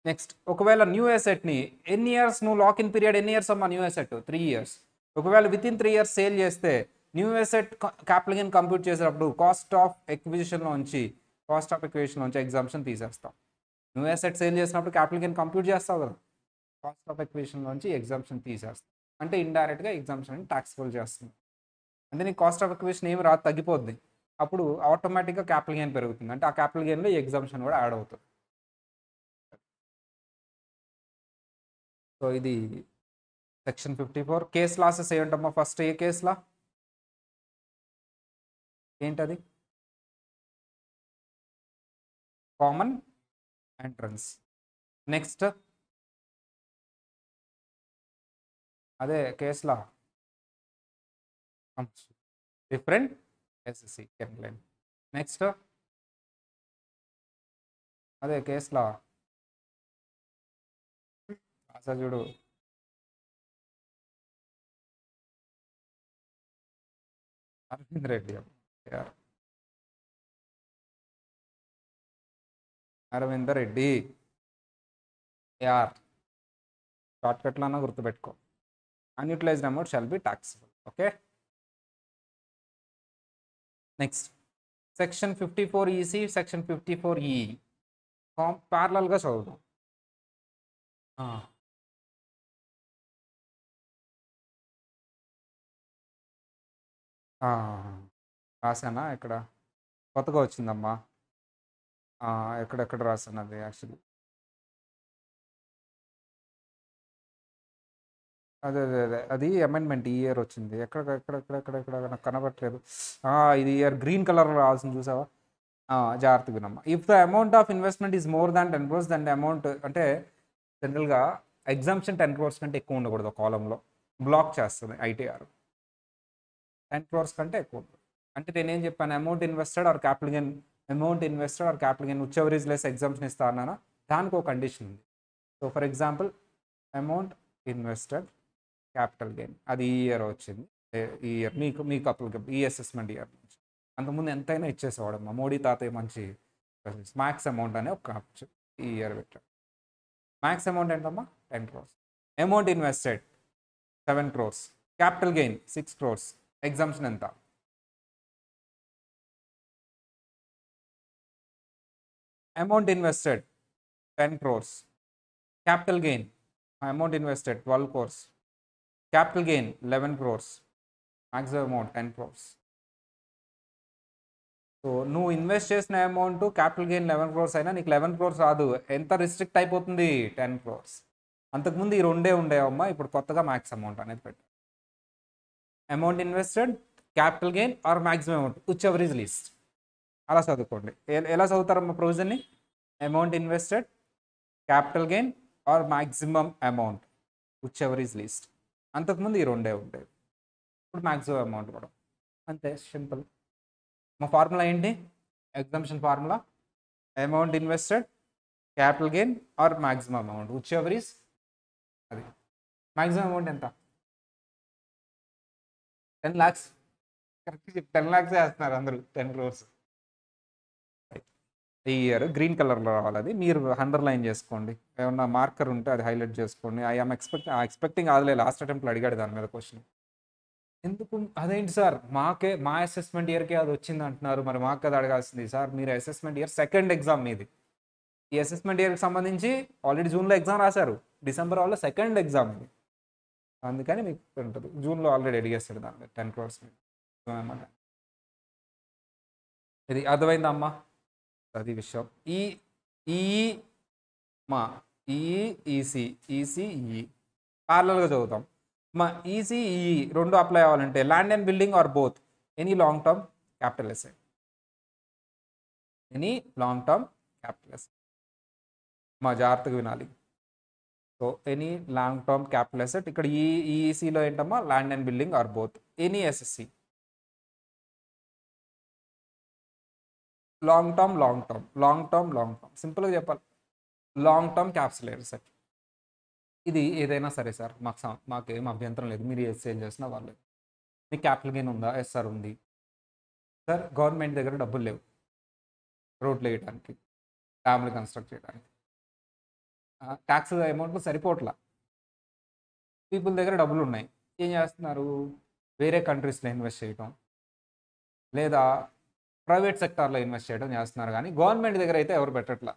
నెక్స్ట్, ఒకవేళ న్యూ అసెట్ని ఎన్ని ఇయర్స్ నువ్వు లాక్ ఇన్ పీరియడ్ ఎన్ని ఇయర్స్ అమ్మా? New asset 3 years. ఒకవేళ విత్ ఇన్ 3 years సేల్ చేస్తే new asset capital gain compute చేసేటప్పుడు కాస్ట్ ఆఫ్ ఎక్విజిషన్లోంచి ఎగ్జామ్షన్ తీసేస్తాం. న్యూ అసెట్ సేల్ చేసినప్పుడు క్యాపిటల్ గెయిన్ కంప్యూట్ చేస్తావు కదా, కాస్ట్ ఆఫ్ ఎక్విజిషన్లోంచి ఎగ్జామ్షన్ తీసేస్తాం. అంటే ఇండైరెక్ట్గా ఎగ్జామ్షన్ ట్యాక్సిబుల్ చేస్తుంది. అంటే నీ కాస్ట్ ఆఫ్ ఎక్విజిషన్ ఏమి రాదు, తగ్గిపోద్ది. అప్పుడు ఆటోమేటిక్గా క్యాపిటల్ గెయిన్ పెరుగుతుంది. అంటే ఆ క్యాపిటల్ గెయిన్లో ఈ ఎగ్జామ్షన్ కూడా యాడ్ అవుతుంది. సో ఇది సెక్షన్ 54. కేస్ లాసెస్ ఏంటమ్మా? ఫస్ట్ ఏ కేసులా ఏంటది? Common entrance. నెక్స్ట్ అదే కేసులా డిఫరెంట్ ఎస్ఎస్సి కెన్లైన్. నెక్స్ట్ అదే కేసులా అసలు చూడు, అరవింద్ రెడ్డి. అరవింద రెడ్డి యార్ షార్ట్కట్లో అన్నా గుర్తుపెట్టుకో. Unutilised amount shall be taxable. Okay. Next section 54EC, section 54E ప్యారలల్గా చదువుదాం. రాసానా? ఇక్కడ కొత్తగా వచ్చిందమ్మా. ఎక్కడెక్కడ రాసాను అది యాక్చువల్లీ. అదే అది అమెండ్మెంట్ ఈ ఇయర్ వచ్చింది. ఎక్కడ నాకు కనబట్టలేదు. ఇది ఇయర్ గ్రీన్ కలర్ రావాల్సింది, చూసావా? జాగ్రత్తగా వినమ్మా. If the amount of investment is more than 10 crores, దాని అమౌంట్ అంటే జనరల్గా ఎగ్జామ్షన్ 10 crores కంటే ఎక్కువ ఉండకూడదు. కాలంలో బ్లాక్ చేస్తుంది ఐటీఆర్. 10 crores కంటే ఎక్కువ ఉంటుంది. అంటే నేనేం చెప్పాను? Amount invested or capital gain, whichever is less exemption ఇస్తా అన్నానా? దానికి ఒక కండిషన్ ఉంది. So for example amount invested capital gain, అది ఈ ఇయర్ వచ్చింది. ఈ ఇయర్ మీకు అప్లికబుల్ ఈ అసెస్మెంట్ ఇయర్ నుంచి. అంతకుముందు ఎంతైనా ఇచ్చేసేవాడమ్మా. మోడీ తాతయ్య మంచి మ్యాక్స్ అమౌంట్ అనే ఒక ఈ ఇయర్ పెట్టాడు. మ్యాక్స్ అమౌంట్ ఏంటమ్మా? 10 crores. Amount invested 7 crores, capital gain 6 crores. Exemption ఎంత? Amount invested 10 crores, capital gain amount invested 12 crores, capital gain 11 crores, maximum amount 10 crores. So నువ్వు ఇన్వెస్ట్ చేసిన అమౌంట్ క్యాపిటల్ గెయిన్ 11 crores అయినా నీకు 11 crores రాదు. ఎంత restrict అయిపోతుంది? 10 crores. అంతకుముందు ఈ రెండే ఉండేవమ్మా, ఇప్పుడు కొత్తగా మ్యాక్స్ అమౌంట్ అనేది పెట్టారు. Amount invested, capital gain or maximum amount whichever is least. అలా చదువుకోండి. ఎలా చదువుతారమ్మా ప్రొవిజన్ని? Amount invested, capital gain or maximum amount whichever is least. అంతకుముందు ఈ రెండే ఉండేవి, ఇప్పుడు మ్యాక్సిమం అమౌంట్ కూడా. అంతే, సింపుల్. మా ఫార్ములా ఏంటి? Exemption formula amount invested, capital gain or maximum amount whichever is. అది మ్యాక్సిమం అమౌంట్ ఎంత? 10 lakhs. కరెక్ట్, 10 lakhs వేస్తున్నారు అందరూ, 10 crores. ఈ ఇయర్ గ్రీన్ కలర్లో రావాలి. అది మీరు అండర్లైన్ చేసుకోండి. ఏమన్నా మార్కర్ ఉంటే అది హైలైట్ చేసుకోండి. ఐఎమ్ ఎక్స్పెక్టింగ్ అదిలే, లాస్ట్ అటెంప్ట్లో అడిగాడు దాని మీద క్వశ్చన్. ఎందుకు అదేంటి సార్, మా అసెస్మెంట్ ఇయర్కే అది వచ్చింది అంటున్నారు, మరి మాకు అది అడగాల్సింది సార్. మీరు అసెస్మెంట్ ఇయర్ సెకండ్ ఎగ్జామ్ మీది. ఈ అసెస్మెంట్ ఇయర్కి సంబంధించి ఆల్రెడీ జూన్లో ఎగ్జామ్ రాశారు, డిసెంబర్ వాళ్ళ సెకండ్ ఎగ్జామ్ ఇది. అందుకని మీకు ఉంటుంది. జూన్లో ఆల్రెడీ అడిగేస్తాడు దాని మీద 10 crores మీద అన్నమాట. ఇది అర్థమైందా అమ్మా? అది విషయం. ఈసీఈ ప్యారలల్గా చదువుతాం. మా ఈసీఈ రెండు అప్లై అవ్వాలంటే land and building or both any long term capital asset. Any long term capital asset. మా జాగ్రత్తగా వినాలి. So any long term capital asset. ఇక్కడ ఈసీలో ఏంటమ్మా? Land and building or both any SSC. Long term సింపుల్గా చెప్పాలి, long term capital asset. ఇది ఏదైనా సరే సార్, మాకేం అభ్యంతరం లేదు, మీరు ఏ సేల్ చేసినా వాళ్ళు. మీకు క్యాపిటల్ గెయిన్ ఉందా? ఎస్ సార్ ఉంది. సార్ గవర్నమెంట్ దగ్గర డబ్బులు లేవు రోడ్లు వేయడానికి, డ్యామ్లు కన్స్ట్రక్ట్ చేయడానికి, ట్యాక్స్ అమౌంట్లు సరిపోట్లా, పీపుల్ దగ్గర డబ్బులు ఉన్నాయి, ఏం చేస్తున్నారు? వేరే కంట్రీస్లో ఇన్వెస్ట్ చేయటం లేదా ప్రైవేట్ సెక్టార్లో ఇన్వెస్ట్ చేయడం చేస్తున్నారు, కానీ గవర్నమెంట్ దగ్గర అయితే ఎవరు పెట్టట్లా.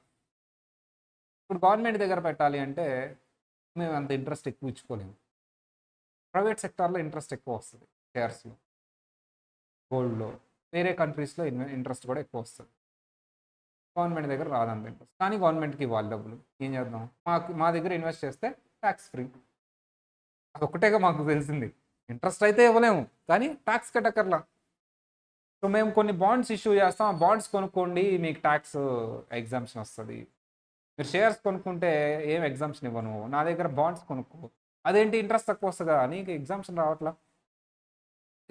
ఇప్పుడు గవర్నమెంట్ దగ్గర పెట్టాలి అంటే మేము అంత ఇంట్రెస్ట్ ఎక్కువ ఇచ్చుకోలేము. ప్రైవేట్ సెక్టార్లో ఇంట్రెస్ట్ ఎక్కువ వస్తుంది, షేర్స్లో, గోల్డ్లో, వేరే కంట్రీస్లో ఇంట్రెస్ట్ కూడా ఎక్కువ వస్తుంది. గవర్నమెంట్ దగ్గర రాదంత ఇంట్రెస్ట్, కానీ గవర్నమెంట్కి ఇవ్వాలి డబ్బులు. ఏం చేద్దాం? మా దగ్గర ఇన్వెస్ట్ చేస్తే ట్యాక్స్ ఫ్రీ. అదొక్కటేగా మాకు తెలిసింది. ఇంట్రెస్ట్ అయితే ఇవ్వలేము, కానీ ట్యాక్స్ కట్టక్కర్లా. సో మేము కొన్ని బాండ్స్ ఇష్యూ చేస్తాం, ఆ బాండ్స్ కొనుక్కోండి, మీకు ట్యాక్స్ ఎగ్జామ్షన్ వస్తుంది. మీరు షేర్స్ కొనుక్కుంటే ఏం ఎగ్జామ్షన్ ఇవ్వను, నా దగ్గర బాండ్స్ కొనుక్కో, అదేంటి ఇంట్రెస్ట్ తక్కువ వస్తుంది కదా, నీకు ఎగ్జామ్షన్ రావట్లా.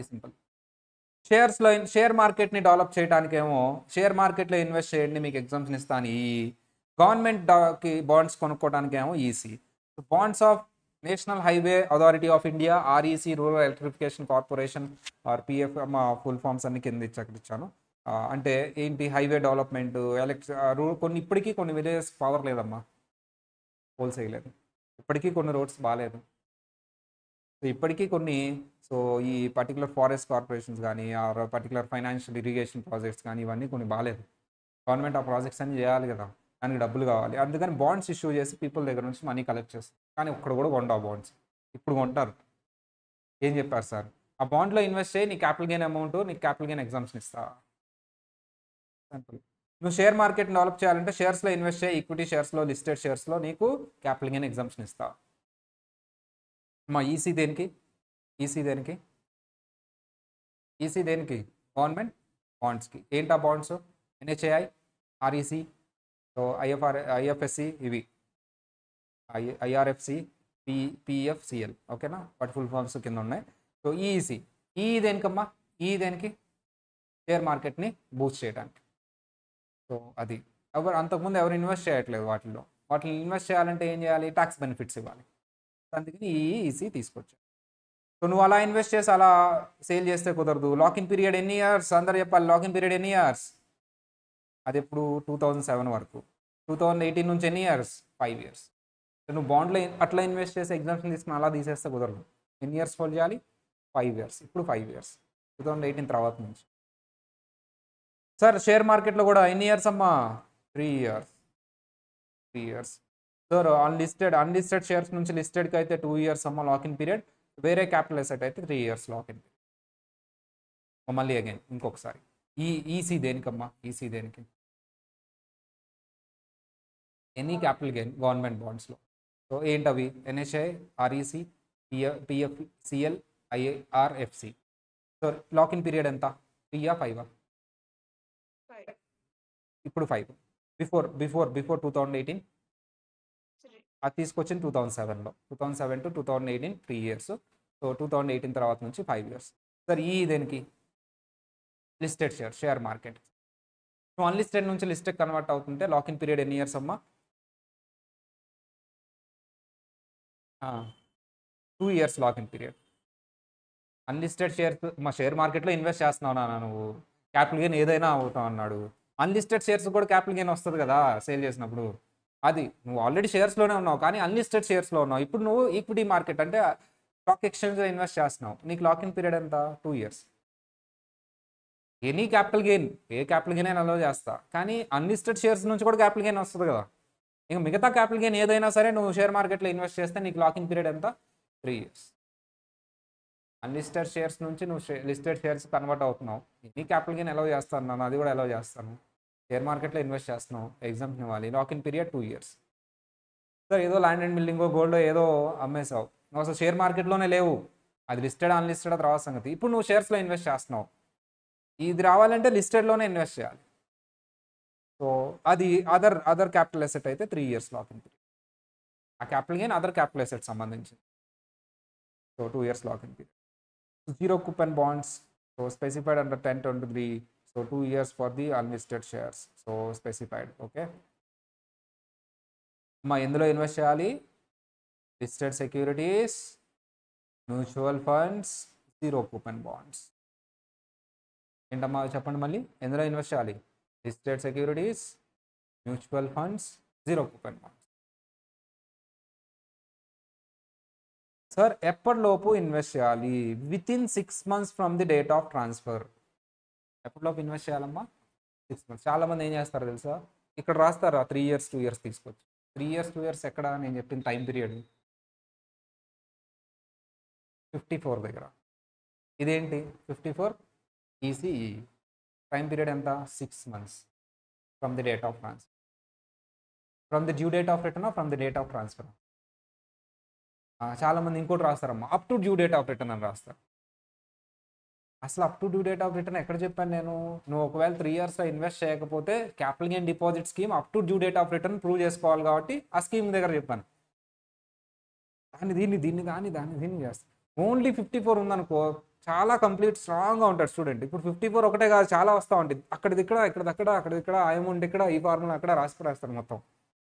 సింపుల్. షేర్ మార్కెట్ని డెవలప్ చేయడానికేమో షేర్ మార్కెట్లో ఇన్వెస్ట్ చేయండి, మీకు ఎగ్జామ్షన్ ఇస్తాను. ఈ గవర్నమెంట్కి బాండ్స్ కొనుక్కోవడానికేమో EC. Bonds of national highway authority of India, REC, rural electrification corporation or PF, మా ఫుల్ ఫామ్స్ అన్ని కింద ఇచ్చాను. అంటే ఏంటి? హైవే డెవలప్మెంట్, కొన్ని ఇప్పటికీ కొన్ని విలేజెస్ పవర్ లేదమ్మా, పోల్ చేయలేదు. ఇప్పటికీ కొన్ని రోడ్స్ బాగాలేదు. సో ఇప్పటికీ కొన్ని, సో ఈ పర్టికులర్ ఫారెస్ట్ కార్పొరేషన్స్ కానీ or particular financial irrigation projects కానీ ఇవన్నీ కొన్ని బాగాలేదు. గవర్నమెంట్ ఆ ప్రాజెక్ట్స్ అన్ని చేయాలి కదా, దానికి డబ్బులు కావాలి. అందుకని బాండ్స్ ఇష్యూ చేసి పీపుల్ దగ్గర నుంచి మనీ కలెక్ట్ చేస్తారు. కానీ ఒక్కడ కూడా కొంటావు బాండ్స్, ఇప్పుడు కొంటారు. ఏం చెప్పారు సార్? ఆ బాండ్లో ఇన్వెస్ట్ చేయి, నీ క్యాపిటల్ గెయిన్ అమౌంట్, నీకు క్యాపిటల్ గెయిన్ ఎగ్జామ్షన్ ఇస్తా. సింపుల్. నువ్వు షేర్ మార్కెట్ డెవలప్ చేయాలంటే షేర్స్లో ఇన్వెస్ట్ చేయి, ఈక్విటీ షేర్స్లో, లిస్టెడ్ షేర్స్లో, నీకు క్యాపిటల్ గెయిన్ ఎగ్జామ్షన్ ఇస్తా. మా ఈసీ దేనికి? గవర్నమెంట్ బాండ్స్కి. ఏంటా bonds? NHI, REC, so IFSC, ఇవి ఐఆర్ఎఫ్సి, పిఎఫ్సిఎల్, ఓకేనా? వాటి ఫుల్ ఫామ్స్ కింద ఉన్నాయి. సో ఈసీ దేనికమ్మా? దేనికి? షేర్ మార్కెట్ని బూస్ట్ చేయడానికి. సో అది అంతకుముందు ఎవరు ఇన్వెస్ట్ చేయట్లేదు వాటిని ఇన్వెస్ట్ చేయాలంటే ఏం చేయాలి? ట్యాక్స్ బెనిఫిట్స్ ఇవ్వాలి. అందుకని ఈసీ తీసుకొచ్చారు. సో నువ్వు అలా ఇన్వెస్ట్ చేసి అలా సేల్ చేస్తే కుదరదు. లాకిన్ పీరియడ్ ఎన్ని ఇయర్స్? అందరు చెప్పాలి. లాకిన్ పీరియడ్ ఎన్ని ఇయర్స్? అది ఎప్పుడు? 2007 వరకు. 2018 నుంచి ఎన్ని ఇయర్స్? 5 years. నువ్వు బాండ్లో అట్లా ఇన్వెస్ట్ చేసి ఎగ్జామ్షన్ తీసుకుని అలా తీసేస్తే కుదరదు. ఎన్ని ఇయర్స్ హోల్డ్ చేయాలి? 5 years. ఇప్పుడు 5 years, 2018 తర్వాత నుంచి. సార్ షేర్ మార్కెట్లో కూడా ఎన్ని ఇయర్స్ అమ్మా? 3 years. సార్ అన్లిస్టెడ్ షేర్స్ నుంచి లిస్టెడ్కి అయితే 2 years అమ్మ లాకిన్ పీరియడ్. వేరే క్యాపిటల్ అసెట్ అయితే 3 years లాకిన్ పీరియడ్. మళ్ళీ అగైన్ ఇంకొకసారి ఈసీ దేనికమ్మా? దేనికి? ఎనీ క్యాపిటల్ గెయిన్ గవర్నమెంట్ బాండ్స్లో. సో ఏంటవి? NHI, REC, PFCL, IRFC. So lock in period ఎంత? 3 5? 5. ఇప్పుడు 5. బిఫోర్ 2018 3. అది తీసుకొచ్చింది 2007లో. 2007 to 2018 3 ఇయర్స్. సో 2018 తర్వాత నుంచి 5 ఇయర్స్. సార్ ఈ దేనికి? Listed share market. So unlisted నుంచి లిస్టెడ్ కన్వర్ట్ అవుతుంటే లాక్ ఇన్ పీరియడ్ ఎన్ని ఇయర్స్ అమ్మా? 2 years lock in period. Unlisted shares మా షేర్ మార్కెట్లో ఇన్వెస్ట్ చేస్తున్నావు నాన్న నువ్వు, క్యాపిటల్ గెయిన్ ఏదైనా అవుతావు అన్నాడు. అన్లిస్టెడ్ షేర్స్ కూడా క్యాపిటల్ గెయిన్ వస్తుంది కదా సేల్ చేసినప్పుడు. అది నువ్వు ఆల్రెడీ షేర్స్లోనే ఉన్నావు కానీ అన్లిస్టెడ్ షేర్స్లో ఉన్నావు. ఇప్పుడు నువ్వు ఈక్విటీ మార్కెట్ అంటే స్టాక్ ఎక్స్చేంజ్లో ఇన్వెస్ట్ చేస్తున్నావు. నీకు లాక్ ఇన్ పీరియడ్ ఎంత? 2 ఇయర్స్. ఎనీ క్యాపిటల్ గెయిన్, ఏ క్యాపిటల్ గెయిన్ అయినా అలో చేస్తా, కానీ అన్లిస్టెడ్ షేర్స్ నుంచి కూడా క్యాపిటల్ గెయిన్ వస్తుంది కదా. ఇంకా మిగతా క్యాపిటల్ గెయిన్ ఏదైనా సరే నువ్వు షేర్ మార్కెట్లో ఇన్వెస్ట్ చేస్తే నీకు లాక్ ఇన్ పీరియడ్ ఎంత? 3 ఇయర్స్. అన్లిస్టెడ్ షేర్స్ నుంచి నువ్వు లిస్టెడ్ షేర్స్ కన్వర్ట్ అవుతున్నావు. ఎనీ క్యాపిటల్ గెయిన్ అలౌ చేస్తాను నన్ను, అది కూడా అలౌ చేస్తాను. షేర్ మార్కెట్లో ఇన్వెస్ట్ చేస్తున్నావు, ఎగ్జామ్షన్ ఇవ్వాలి, lock in period 2 years. Sir ఏదో ల్యాండ్ అండ్ బిల్డింగో గోల్డో ఏదో అమ్మేసావు, నువ్వు అసలు షేర్ మార్కెట్లోనే లేవు, అది లిస్టెడ్ అన్లిస్టెడ్ తర్వాత సంగతి. ఇప్పుడు నువ్వు షేర్స్లో ఇన్వెస్ట్ చేస్తున్నావు, ఇది రావాలంటే లిస్టెడ్లోనే ఇన్వెస్ట్ చేయాలి. సో అది అదర్ క్యాపిటల్ అసెట్ అయితే 3 ఇయర్స్ లాక్ ఇన్ పీరియడ్. ఆ capital gain other capital asset సంబంధించింది. So 2 years lock in period. Zero coupon bonds, so specified under 1023, so 2 years for the unlisted shares, so specified. Okay, మా ఎందులో invest చేయాలి? Listed securities, mutual funds, zero coupon bonds. ఏంటమ్మా చెప్పండి మళ్ళీ, ఎందులో invest చేయాలి? Listed securities, mutual funds, zero coupon bonds. Sir ఎప్పటిలోపు invest చేయాలి? Within 6 months from the date of transfer. ఎప్పటిలోపు ఇన్వెస్ట్ చేయాలమ్మా? 6 months. చాలామంది ఏం చేస్తారు తెలుసా, ఇక్కడ రాస్తారా 3 years 2 years తీసుకోవచ్చు. 3 years 2 years ఎక్కడ? నేను చెప్పిన టైం పీరియడ్ 54 దగ్గర. ఇదేంటి 54? ఈసీఈ. టైం పీరియడ్ ఎంత? 6 months from the date of transfer. From the due date of return, from the date of transfer. చాలామంది ఇంకోటి రాస్తారమ్మా, up to due date of return అని రాస్తారు. అసలు up to due date of return ఎక్కడ చెప్పాను నేను? నువ్వు ఒకవేళ 3 yearsలో ఇన్వెస్ట్ చేయకపోతే capital gain deposit scheme up to due date of return prove చేసుకోవాలి కాబట్టి ఆ స్కీమ్ దగ్గర చెప్పాను. దీన్ని చేస్తాను. ఓన్లీ 54 ఉందనుకో, చాలా కంప్లీట్ స్ట్రాంగ్గా ఉంటాడు స్టూడెంట్. ఇప్పుడు 54 ఒకటే కాదు, చాలా వస్తూ ఉంటుంది. అక్కడిది ఇక్కడ ఆ అమౌంట్ ఇక్కడ, ఈ ఫార్ములా అక్కడ రాస్తాడు. మొత్తం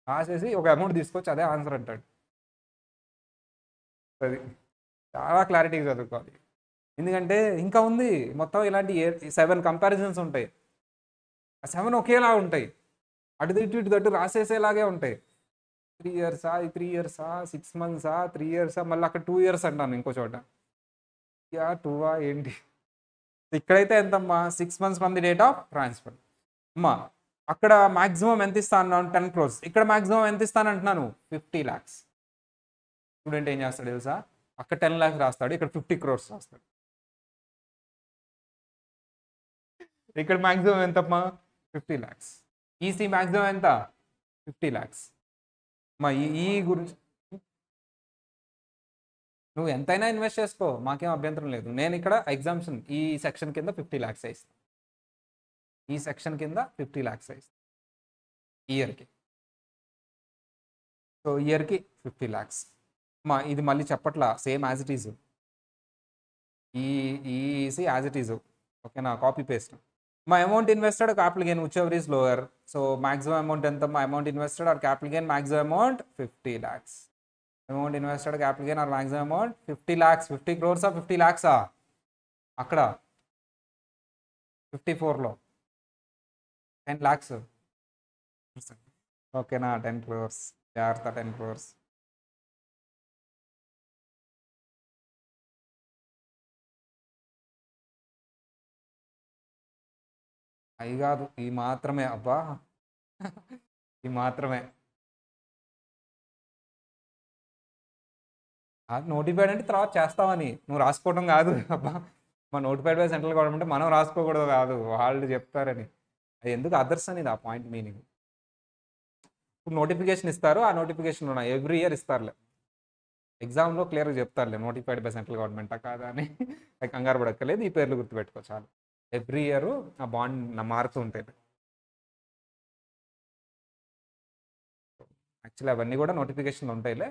రాసేసి ఒక అమౌంట్ తీసుకొచ్చి అదే ఆన్సర్ అంటాడు. అది చాలా క్లారిటీగా చదువుకోవాలి. ఎందుకంటే ఇంకా ఉంది మొత్తం ఇలాంటి 7 కంపారిజన్స్ ఉంటాయి. ఆ 7 ఒకేలా ఉంటాయి, అటు ఇటు రాసేసేలాగే ఉంటాయి. 3 years, 3 years, 6 months, 3 years, మళ్ళీ అక్కడ 2 years అంటాను ఇంకో చోట. 2 ఏంటి? ఇక్కడైతే ఎంతమ్మా? 6 months from the date of transfer. అమ్మా అక్కడ మాక్సిమం ఎంత ఇస్తాను అన్నాను? 10 crores. ఇక్కడ మాక్సిమం ఎంత ఇస్తాను అంటున్నాను? 50 lakhs. స్టూడెంట్ ఏం చేస్తాడు తెలుసా, అక్కడ 10 lakhs రాస్తాడు, ఇక్కడ 50 crores రాస్తాడు. ఇక్కడ మ్యాక్సిమం ఎంతమ్మా? 50 lakhs. ఈసీ మ్యాక్సిమం ఎంత? 50 lakhs. మా ఈ గురించి నువ్వు ఎంతైనా ఇన్వెస్ట్ చేసుకో, మాకేం అభ్యంతరం లేదు. నేను ఇక్కడ ఎగ్జామ్షన్ ఈ సెక్షన్ కింద 50 lakhs ఇస్తాను. ఈ సెక్షన్ కింద 50 lakhs ఇస్తాను ఇయర్కి. సో ఇయర్కి 50 lakhs. ఇది మళ్ళీ చెప్పట్లా, same as it is. EC as it is. ఓకేనా? Copy paste. మా amount invested, capital gain whichever is lower. So maximum amount ఎంత? మా amount invested or capital gain maximum amount 50 lakhs. Amount invested, capital gain or maximum amount 50 lakhs. 50 crores 50 lakhs అక్కడ 54లో 10 lakhs. ఓకేనా? 10 crores. జాగ్రత్త, 10 crores. అవి కాదు, ఈ మాత్రమే. అబ్బా ఈ మాత్రమే. నోటిఫైడ్ అంటే తర్వాత చేస్తామని నువ్వు రాసుకోవడం కాదు. అబ్బా మా నోటిఫైడ్ బై సెంట్రల్ గవర్నమెంట్ మనం రాసుకోకూడదు కాదు, వాళ్ళు చెప్తారని. అది ఎందుకు అదర్స్ అనేది ఆ పాయింట్ మీనింగ్. ఇప్పుడు నోటిఫికేషన్ ఇస్తారు, ఆ నోటిఫికేషన్ ఎవ్రీ ఇయర్ ఇస్తారులే, ఎగ్జామ్లో క్లియర్గా చెప్తారులే నోటిఫైడ్ బై సెంట్రల్ గవర్నమెంటా కాదా అని. కంగారు పడక్కలేదు, ఈ పేర్లు గుర్తుపెట్టుకో చాలు. ఎవ్రీ ఇయర్ ఆ బాండ్ మారుతూ ఉంటాయి. యాక్చువల్లీ అవన్నీ కూడా నోటిఫికేషన్లో ఉంటాయిలే,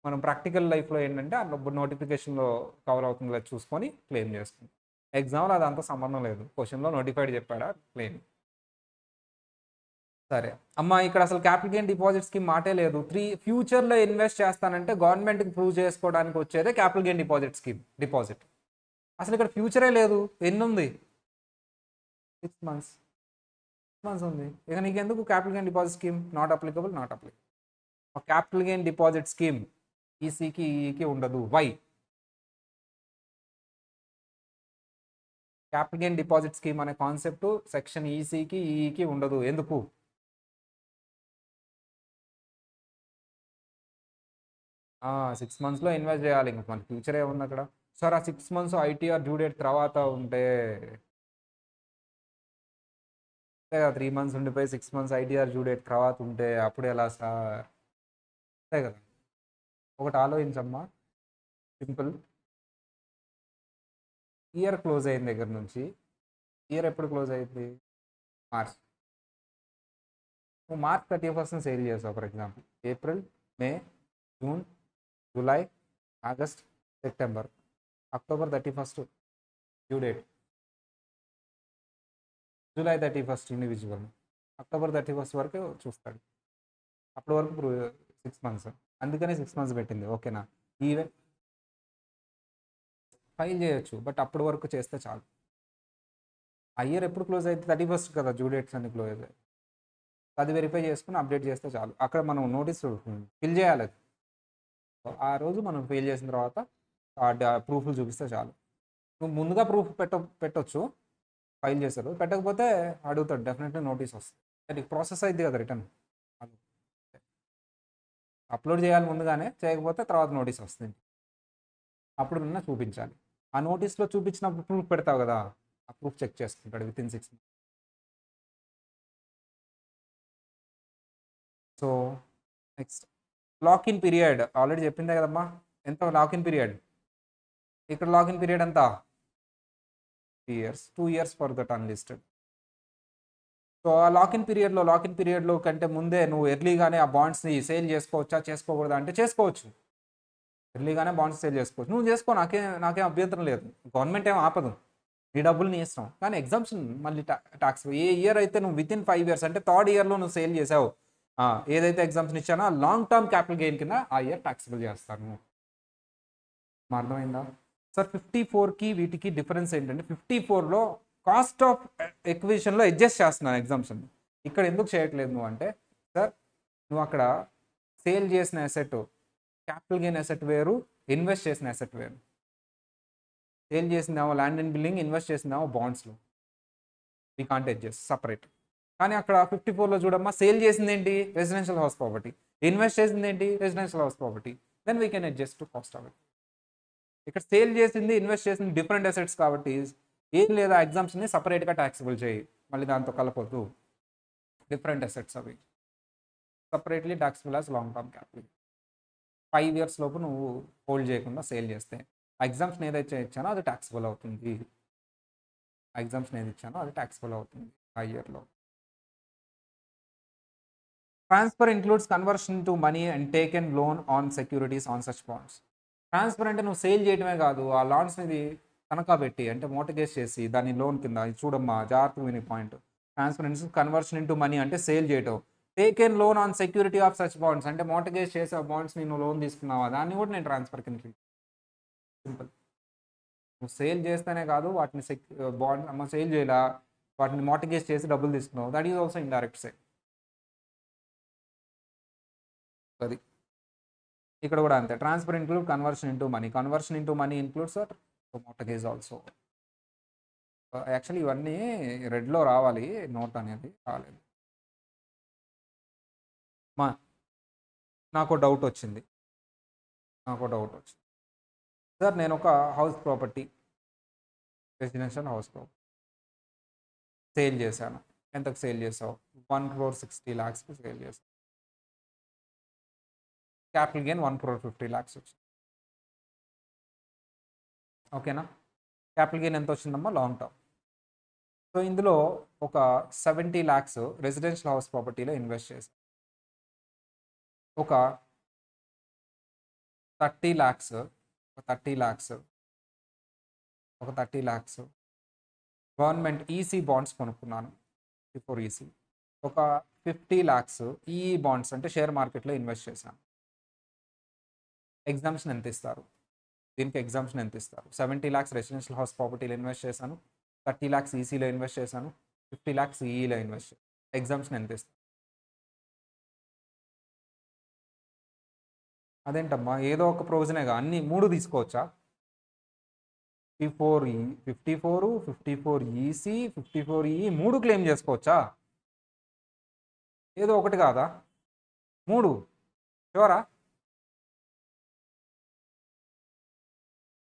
మనం ప్రాక్టికల్ లైఫ్లో ఏంటంటే ఆ నోటిఫికేషన్లో కవర్ అవుతుందో చూసుకొని క్లెయిమ్ చేసుకుంటాం. ఎగ్జామ్లో అదంతా సంబంధం లేదు, క్వశ్చన్లో నోటిఫైడ్ చెప్పాడా క్లెయిమ్. సరే అమ్మా, ఇక్కడ అసలు క్యాపిటల్ గెయిన్ డిపాజిట్ స్కీమ్ మాటే లేదు. ఫ్యూచర్లో ఇన్వెస్ట్ చేస్తానంటే గవర్నమెంట్కి ప్రూవ్ చేసుకోవడానికి వచ్చేదే capital gain deposit scheme deposit. అసలు ఇక్కడ ఫ్యూచరే లేదు. ఎన్ని ఉంది? 6 months. 6 months ఉంది. ఇక నీకెందుకు capital gain deposit scheme? Not applicable. Capital gain deposit scheme ఈసీకి ఈకి ఉండదు. Why? Capital gain deposit scheme అనే కాన్సెప్ట్ సెక్షన్ ఈసీకి ఈకి ఉండదు. ఎందుకు? 6 monthsలో ఇన్వెస్ట్ చేయాలి. ఇంక మన ఫ్యూచర్ ఏముంది అక్కడ? సార్ ఆ 6 months ఐటీఆర్ డ్యూ డేట్ తర్వాత ఉంటే 3 months ఉండిపోయి 6 months ఐటీఆర్ డ్యూ డేట్ తర్వాత ఉంటే అప్పుడు ఎలా సార్? అంతే కదా. ఒకటి ఆలోచించమ్మా, సింపుల్. ఇయర్ క్లోజ్ అయిన దగ్గర నుంచి, ఇయర్ ఎప్పుడు క్లోజ్ అయింది? మార్చ్. నువ్వు మార్చ్ 31st సేల్ చేసావు for example. April, May, June, July, August, September, October 31st due date. July 31st individual, October 31st వరకు చూస్తాడు. అప్పటి వరకు 6 months, అందుకనే 6 months పెట్టింది. ఓకేనా? ఈవెన్ ఫైల్ చేయొచ్చు, బట్ అప్పటి వరకు చేస్తే చాలు. ఆ ఇయర్ ఎప్పుడు క్లోజ్ అయితే 31st కదా డ్యూ డేట్స్ అన్ని క్లోజ్ అవుతాయి. అది వెరిఫై చేసుకుని అప్డేట్ చేస్తే చాలు. అక్కడ మనం నోటీస్ ఫిల్ చేయాలి. ఆ రోజు మనం ఫిల్ చేసిన తర్వాత ప్రూఫ్లు చూపిస్తే చాలు. నువ్వు ముందుగా ప్రూఫ్ పెట్టొచ్చు, ఫైల్ చేశారు. పెట్టకపోతే అడుగుతాడు, డెఫినెట్లీ నోటీస్ వస్తుంది. అది ప్రాసెస్ అయింది కదా రిటర్న్. అప్లోడ్ చేయాలి ముందుగానే, చేయకపోతే తర్వాత నోటీస్ వస్తుంది. అప్పుడు నిన్న చూపించాలి. ఆ నోటీస్లో చూపించినప్పుడు ప్రూఫ్ పెడతావు కదా, ఆ ప్రూఫ్ చెక్ చేసుకుంటాడు with in 6 months. So next lock-in period already చెప్పిందే కదమ్మా. ఎంత లాకిన్ పీరియడ్? ఇక్కడ లాకిన్ పీరియడ్ ఎంత? 3 years. 2 years for that unlisted. So ఆ లాకిన్ పీరియడ్లో కంటే ముందే నువ్వు ఎర్లీగానే ఆ బాండ్స్ని సేల్ చేసుకోవచ్చా చేసుకోకూడదా అంటే చేసుకోవచ్చు. ఎర్లీగానే బాండ్స్ సేల్ చేసుకోవచ్చు. నువ్వు చేసుకో, నాకేం అభ్యంతరం లేదు. గవర్నమెంట్ ఏం ఆపదు, నీ డబ్బులు నీ ఇష్టం. కానీ ఎగ్జామ్షన్ మళ్ళీ ట్యాక్స్ ఏ ఇయర్ అయితే నువ్వు విత్ ఇన్ 5 years అంటే 3rd yearలో నువ్వు సేల్ చేసావు, ఏదైతే ఎగ్జామ్షన్ ఇచ్చానో ఆ లాంగ్ టర్మ్ క్యాపిటల్ గెయిన్ కింద ఆ ఇయర్ ట్యాక్సిబుల్ చేస్తాను. అర్థమైందా సార్? 54కి వీటికి డిఫరెన్స్ ఏంటంటే 54లో కాస్ట్ ఆఫ్ ఎక్విజిషన్లో అడ్జస్ట్ చేస్తున్నాను ఎగ్జామ్షన్. ఇక్కడ ఎందుకు చేయట్లేదు నువ్వు అంటే, సార్ నువ్వు అక్కడ సేల్ చేసిన అసెట్ క్యాపిటల్ గెయిన్ అసెట్ వేరు, ఇన్వెస్ట్ చేసిన అసెట్ వేరు. సేల్ చేసిందేమో ల్యాండ్ అండ్ బిల్డింగ్, ఇన్వెస్ట్ చేసిందేమో బాండ్స్లో. We can't adjust separate. కానీ అక్కడ 54లో చూడమ్మా, సేల్ చేసింది ఏంటి? Residential house property. ఇన్వెస్ట్ చేసింది ఏంటి? Residential house property. Then we can adjust to cost of it. ఇక్కడ సేల్ చేసింది, ఇన్వెస్ట్ చేసింది డిఫరెంట్ అసెట్స్ కాబట్టి ఏం లేదా ఎగ్జామ్స్ని సపరేట్గా ట్యాక్సిబుల్ చేయి, మళ్ళీ దాంతో కలపొద్దు. డిఫరెంట్ అసెట్స్ అవి separately taxable as long term capital. 5 years లోపు నువ్వు హోల్డ్ చేయకుండా సేల్ చేస్తే ఆ ఎగ్జామ్స్ని ఏదైతే ఇచ్చానో అది ట్యాక్సిబుల్ అవుతుంది. ఆ ఇయర్లో. Transfer includes conversion to money and taken loan on securities on such bonds. Transfer అంటే నువ్వు సేల్ చేయడమే కాదు, ఆ లాన్స్ని తనఖా పెట్టి అంటే మోటగేజ్ చేసి దాన్ని లోన్ కింద. చూడమ్మా, జాగ్రత్తగా విని point. Transference conversion into money అంటే సేల్ చేయటం. Taken loan on security of such bonds అంటే మోటగేజ్ చేసి ఆ బాండ్స్ని నువ్వు లోన్ తీసుకున్నావా, దాన్ని కూడా నేను ట్రాన్స్ఫర్ కింద. సింపుల్. నువ్వు సేల్ చేస్తేనే కాదు, వాటిని బాండ్ సేల్ చేయాలా, వాటిని మోటగేజ్ చేసి డబ్బులు తీసుకున్నావు, that is also indirect sale. అది ఇక్కడ కూడా అంతే. Transfer include conversion into money includes mortgage also. Actually ఇవన్నీ రెడ్లో రావాలి, నోట్ అనేది రాలేదు. నాకు డౌట్ వచ్చింది. సార్ నేను ఒక house property, residential house property sale చేశాను. ఎంతకు సేల్ చేసావు? 1,60,00,000కి సేల్ చేసావు. క్యాపిటల్ గెయిన్ 1,50,00,000 వచ్చింది. ఓకేనా? క్యాపిటల్ గెయిన్ ఎంత వచ్చిందమ్మా లాంగ్ టర్మ్. సో ఇందులో ఒక 70 lakhs రెసిడెన్షియల్ హౌస్ ప్రాపర్టీలో ఇన్వెస్ట్ చేశారు. ఒక 30 lakhs ఒక 30 lakhs గవర్నమెంట్ ఈసీ బాండ్స్ కొనుక్కున్నాను బిఫోర్ ఈసీ. ఒక 50 lakhs ఈఈ బాండ్స్ అంటే షేర్ మార్కెట్లో ఇన్వెస్ట్ చేశాను. ఎగ్జామ్షన్ ఎంత ఇస్తారు? దీనికి ఎగ్జామ్షన్ ఎంత ఇస్తారు? 70 lakhs రెసిడెన్షియల్ హౌస్ ప్రాపర్టీలో ఇన్వెస్ట్ చేశాను, 30 lakhs ఈసీలో ఇన్వెస్ట్ చేశాను, 50 lakhs ఈఈలో ఇన్వెస్ట్ చేశాను. ఎగ్జామ్షన్ ఎంత ఇస్తారు? అదేంటమ్మా ఏదో ఒక ప్రొవిజనేగా అన్ని 3 తీసుకోవచ్చా? 54 ఈసీ 54 ఈఈ 3 క్లెయిమ్ చేసుకోవచ్చా? ఏదో ఒకటి కాదా? 3 షూరా?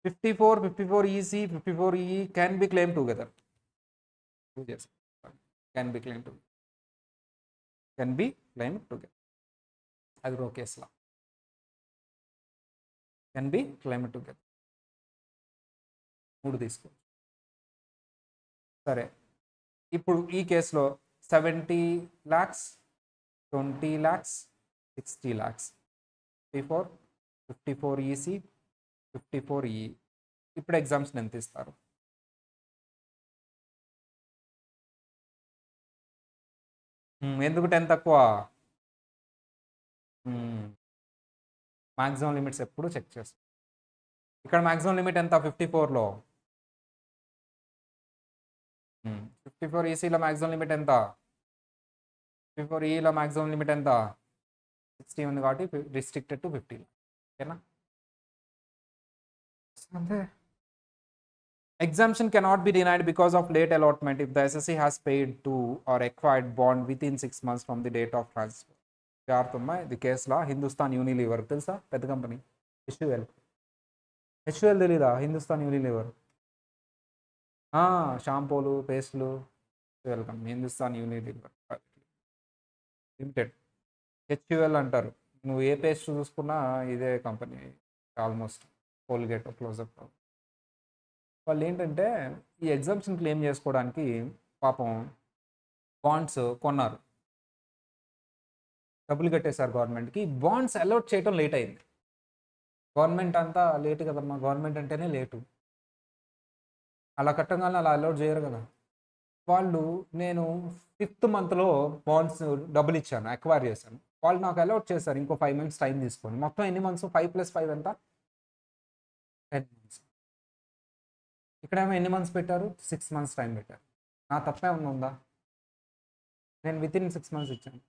54 EC 54 EE can be claim together. Can be claim together. అది రో కేసులా కెన్ బి క్లెయిమ్ టుగెదర్. 3 తీసుకో. సరే, ఇప్పుడు ఈ కేసులో 70 lakhs 20 lakhs 60 lakhs 54 EC 54 EE. ఇప్పుడు ఎగ్జామ్షన్ ఎంత ఇస్తారు? ఎందుకు 10 తక్కువ? మ్యాక్సిమం లిమిట్స్ ఎప్పుడు చెక్ చేస్తాం. ఇక్కడ మ్యాక్సిమం లిమిట్ ఎంత? 54లో 54 ఈసీలో మ్యాక్సిమం లిమిట్ ఎంత? 54 ఈలో మ్యాక్సిమం లిమిట్ ఎంత? 60 ఉంది కాబట్టి రిస్ట్రిక్టెడ్ టు 50. ఓకేనా? అంతే. Exemption cannot be denied because of late allotment if the SSC has paid to or acquired bond within 6 months from the date of transfer. జాగ్రత్తమ్మా, ఇది కేసులో హిందుస్థాన్ యూనిలీవర్ తెలుసా? పెద్ద కంపెనీ. హెచ్యుఎల్ తెలీదా? హిందుస్థాన్ యూనిలీవర్ షాంపూలు పేస్టులు welcome. Hindustan Unilever limited HUL అంటారు. నువ్వు ఏ paste చూసుకున్నా ఇదే కంపెనీ ఆల్మోస్ట్. Colgate closeup. వాళ్ళు ఏంటంటే ఈ ఎగ్జామ్షన్ క్లెయిమ్ చేసుకోవడానికి పాపం బాండ్స్ కొన్నారు, డబ్బులు కట్టేశారు గవర్నమెంట్కి. బాండ్స్ అలౌట్ చేయడం లేట్ అయింది. గవర్నమెంట్ అంతా లేట్ కదమ్మా, గవర్నమెంట్ అంటేనే లేటు. అలా కట్టగానే అలా అలౌట్ చేయరు కదా వాళ్ళు. నేను 5th monthలో బాండ్స్ డబ్బులు ఇచ్చాను, అక్వైర్ చేశాను. వాళ్ళు నాకు అలౌట్ చేశారు ఇంకో 5 months టైం తీసుకొని. మొత్తం ఎన్ని మంత్స్? 5 + 5 ఎంత? 10 months. ఇక్కడేమో ఎన్ని మంత్స్ పెట్టారు? 6 months టైం పెట్టారు. నా తప్పే ఉందా? నేను వితిన్ 6 months ఇచ్చాను.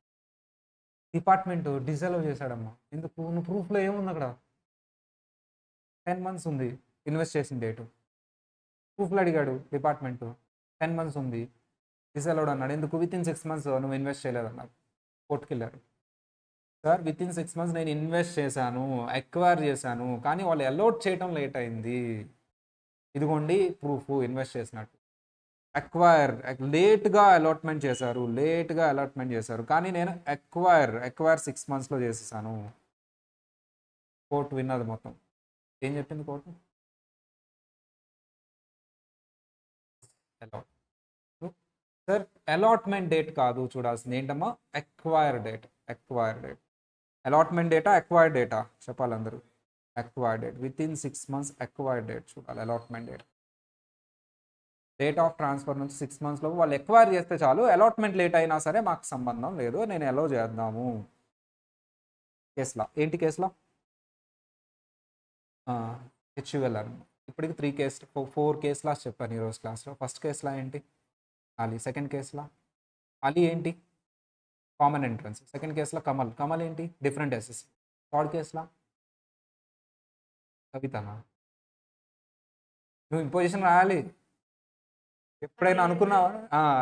డిపార్ట్మెంట్ డిసలవ్ చేశాడమ్మా. ఎందుకు? నువ్వు ప్రూఫ్లో ఏముంది అక్కడ? 10 months ఉంది ఇన్వెస్ట్ చేసిన డేటు. ప్రూఫ్లు అడిగాడు డిపార్ట్మెంట్, 10 months ఉంది, డిసలౌడ్ అన్నాడు. ఎందుకు? వితిన్ 6 months నువ్వు ఇన్వెస్ట్ చేయలేదన్నారు. కోర్టుకి వెళ్ళారు. సార్ వితిన్ 6 months నేను ఇన్వెస్ట్ చేశాను, అక్వైర్ చేశాను, కానీ వాళ్ళు అలౌట్ చేయడం లేట్ అయింది. ఇదిగోండి ప్రూఫ్ ఇన్వెస్ట్ చేసినట్టు. అక్వైర్ లేట్గా అలాట్మెంట్ చేశారు, కానీ నేను అక్వైర్ 6 monthsలో చేసేసాను. కోర్టు విన్నది మొత్తం. ఏం చెప్పింది కోర్టు? సార్ అలాట్మెంట్ డేట్ కాదు చూడాల్సింది, ఏంటమ్మా? Acquire date. అలాట్మెంట్ డేటా అక్వైర్ డేటా చెప్పాలి అందరూ. Acquire date within 6 months acquire date చూడాలి. Allotment date date of transfer నుంచి 6 monthsలో వాళ్ళు ఎక్వైర్ చేస్తే చాలు. అలాట్మెంట్ లేట్ అయినా సరే మాకు సంబంధం లేదు, నేను అలౌ చేద్దాము. కేసులా ఏంటి? కేసులా హెచ్యుఎల్ అని. ఇప్పటికి 4 కేసులా చెప్పాను ఈరోజు క్లాస్లో. ఫస్ట్ కేసులా ఏంటి? అలీ. సెకండ్ కేసులా అలీ ఏంటి? Common entrance. సెకండ్ కేసులో కమల్ ఏంటి? Different SSC. థర్డ్ కేసులా కవితనా? నువ్వు ఇంపోజిషన్ రాయాలి. ఎప్పుడైనా అనుకున్నావా?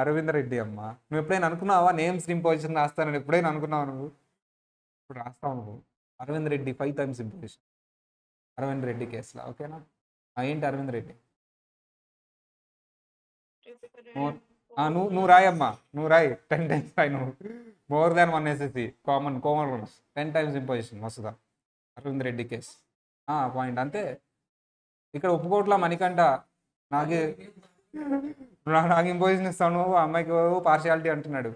అరవింద్ రెడ్డి అమ్మ. నువ్వు ఎప్పుడైనా అనుకున్నావా నేమ్స్ ఇంపోజిషన్ రాస్తానని? ఎప్పుడైనా అనుకున్నావా నువ్వు? ఇప్పుడు రాస్తావు నువ్వు. Aravind Reddy 5 times imposition. అరవింద్ రెడ్డి కేసులా. ఓకేనా? ఏంటి అరవింద్ రెడ్డి? నువ్వు రాయమ్మా, నువ్వు రాయి. 10 times రాయి నువ్వు. More than 1 SSC common 10 times imposition వస్తుందా? అరవింద్ రెడ్డి కేసు పాయింట్ అంతే. ఇక్కడ ఒప్పుకోట్లా మణికంఠ నాకు నాకు ఇంపోజిషన్ ఇస్తాను అమ్మాయికి పార్షియాలిటీ అంటున్నాడు.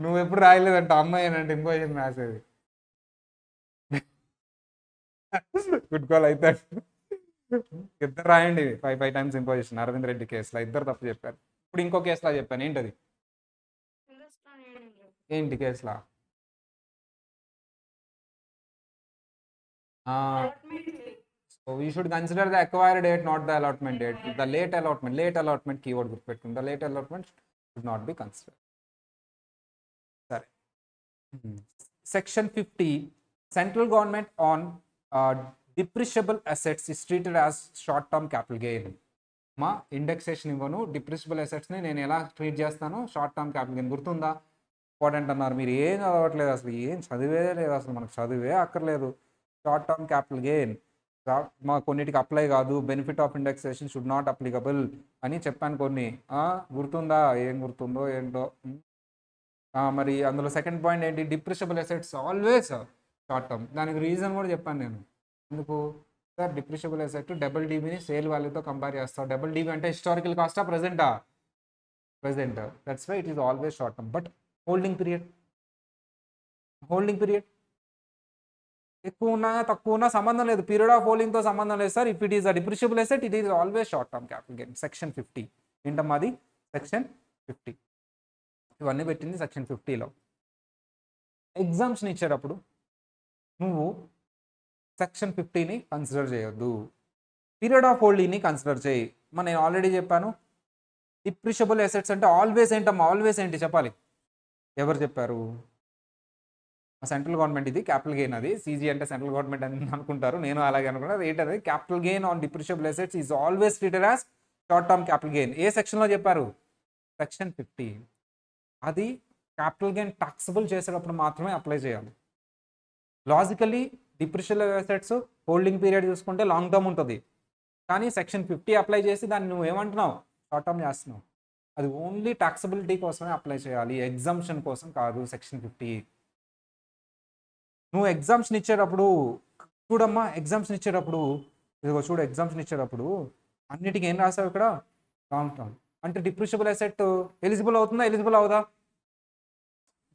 నువ్వు ఎప్పుడు రాయలేదంట అమ్మాయి అంటే ఇంపోజిషన్ రాసేది. గుడ్ కాల్ అయితే ఇద్దరు రాయండి 5 times ఇంపోజిషన్ అరవింద్ రెడ్డి కేసులో ఇద్దరు తప్పు చెప్పారు. ఇప్పుడు ఇంకో కేసులా చెప్పాను ఏంటది ఏంటి కేసులా So we should consider the acquired date, not the allotment date. The late allotment keyword గుర్తుపెట్టుకుని the late allotment should not be considered. సరే. Section 50 central government on depreciable assets is treated as short term capital gain. మా indexation ఇవ్వను డిప్రిషియబుల్ అసెట్స్ని నేను ఎలా treat చేస్తాను short term capital gain గుర్తుందా important అన్నారు మీరు ఏం చదవట్లేదు అసలు ఏం చదివే లేదు అసలు మనకు చదివే అక్కర్లేదు. షార్ట్ టర్మ్ క్యాపిటల్ గెయిన్ మా కొన్నిటికి అప్లై కాదు benefit of indexation should not applicable అని చెప్పాను కొన్ని గుర్తుందా ఏం గుర్తుందో ఏంటో. మరి అందులో సెకండ్ పాయింట్ ఏంటి depreciable assets always short term దానికి రీజన్ కూడా చెప్పాను నేను ఎందుకు సార్ డిప్రిషియబుల్ అసెట్ డబుల్ డీబీని సేల్ వాల్యూతో కంపేర్ చేస్తాం. డబుల్ డీబీ అంటే హిస్టారికల్ కాస్టా present that's why it is always short term. But holding period ఎక్కువ ఉన్నా తక్కువ ఉన్నా సంబంధం లేదు పీరియడ్ ఆఫ్ హోల్డింగ్తో సంబంధం లేదు sir. If it is a depreciable asset it is always short term capital gain. Section 50 ఏంటమ్మా అది సెక్షన్ 50 ఇవన్నీ పెట్టింది సెక్షన్ 50లో. ఎగ్జామ్స్ని ఇచ్చేటప్పుడు నువ్వు సెక్షన్ 50ని కన్సిడర్ చేయొద్దు పీరియడ్ ఆఫ్ హోల్డింగ్ని కన్సిడర్ చేయి. నేను ఆల్రెడీ చెప్పాను డిప్రిషియబుల్ అసెట్స్ అంటే ఆల్వేస్ ఏంటమ్మా ఆల్వేస్ ఏంటి చెప్పాలి ఎవరు చెప్పారు సెంట్రల్ గవర్నమెంట్ ఇది క్యాపిటల్ గెయిన్ అది సీజీ అంటే సెంట్రల్ గవర్నమెంట్ అని అనుకుంటారు నేను అలాగే అనుకున్నాను ఏంటది capital gain on depreciable assets is always treated as short term capital gain. ఏ సెక్షన్లో చెప్పారు సెక్షన్ 50. అది క్యాపిటల్ గెయిన్ టాక్సబుల్ చేసేటప్పుడు మాత్రమే అప్లై చేయాలి. లాజికల్లీ డిప్రిషియబుల్ అసెట్స్ హోల్డింగ్ పీరియడ్ చూసుకుంటే లాంగ్ టర్మ్ ఉంటుంది కానీ సెక్షన్ 50 అప్లై చేసి దాన్ని నువ్వు ఏమంటున్నావు షార్ట్ టర్మ్ చేస్తున్నావు. అది ఓన్లీ టాక్సబిలిటీ కోసమే అప్లై చేయాలి ఎగ్జామ్షన్ కోసం కాదు. సెక్షన్ 50 నువ్వు ఎగ్జామ్స్ని ఇచ్చేటప్పుడు చూడమ్మా ఎగ్జామ్స్ని ఇచ్చేటప్పుడు ఇదిగో చూడు ఎగ్జామ్స్ని ఇచ్చేటప్పుడు అన్నిటికీ ఏం రాసావు ఇక్కడ లాంగ్ టర్మ్ అంటే డిప్రిషియబుల్ అసెట్ ఎలిజిబుల్ అవుతుందా ఎలిజిబుల్ అవుదా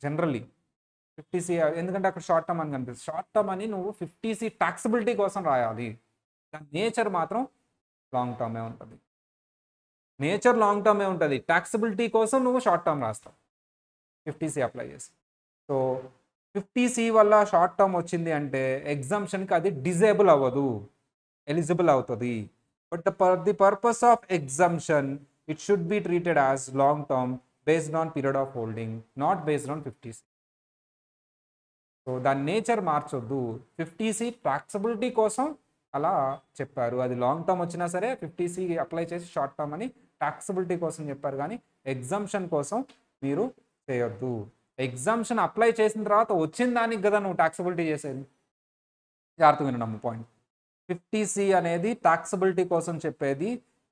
జనరల్లీ 50C ఎందుకంటే అక్కడ షార్ట్ టర్మ్ అని కనిపిస్తుంది. షార్ట్ టర్మ్ అని నువ్వు 50C టాక్సబిలిటీ కోసం రాయాలి. దాని నేచర్ మాత్రం లాంగ్ టర్మే ఉంటుంది. నేచర్ లాంగ్ టర్మే ఉంటుంది. టాక్సబిలిటీ కోసం నువ్వు షార్ట్ టర్మ్ రాస్తావు 50C అప్లై చేసి. సో 50C వల్ల షార్ట్ టర్మ్ వచ్చింది అంటే ఎగ్జామ్షన్కి అది డిజేబుల్ అవ్వదు ఎలిజిబుల్ అవుతుంది. But the purpose of exemption it should be treated as long term based on period of holding not based on 50C. So దాని nature మార్చొద్దు. 50C టాక్సబిలిటీ కోసం అలా చెప్పారు. అది లాంగ్ టర్మ్ వచ్చినా సరే 50C అప్లై చేసి షార్ట్ టర్మ్ అని టాక్సబిలిటీ కోసం చెప్పారు కానీ ఎగ్జామ్షన్ కోసం మీరు చేయొద్దు. ఎగ్జామ్షన్ అప్లై చేసిన తర్వాత వచ్చిన దానికి కదా నువ్వు టాక్సబిలిటీ చేసేది. జాగ్రత్తగా వినమ్మ పాయింట్. 50C అనేది టాక్సబిలిటీ కోసం చెప్పేది.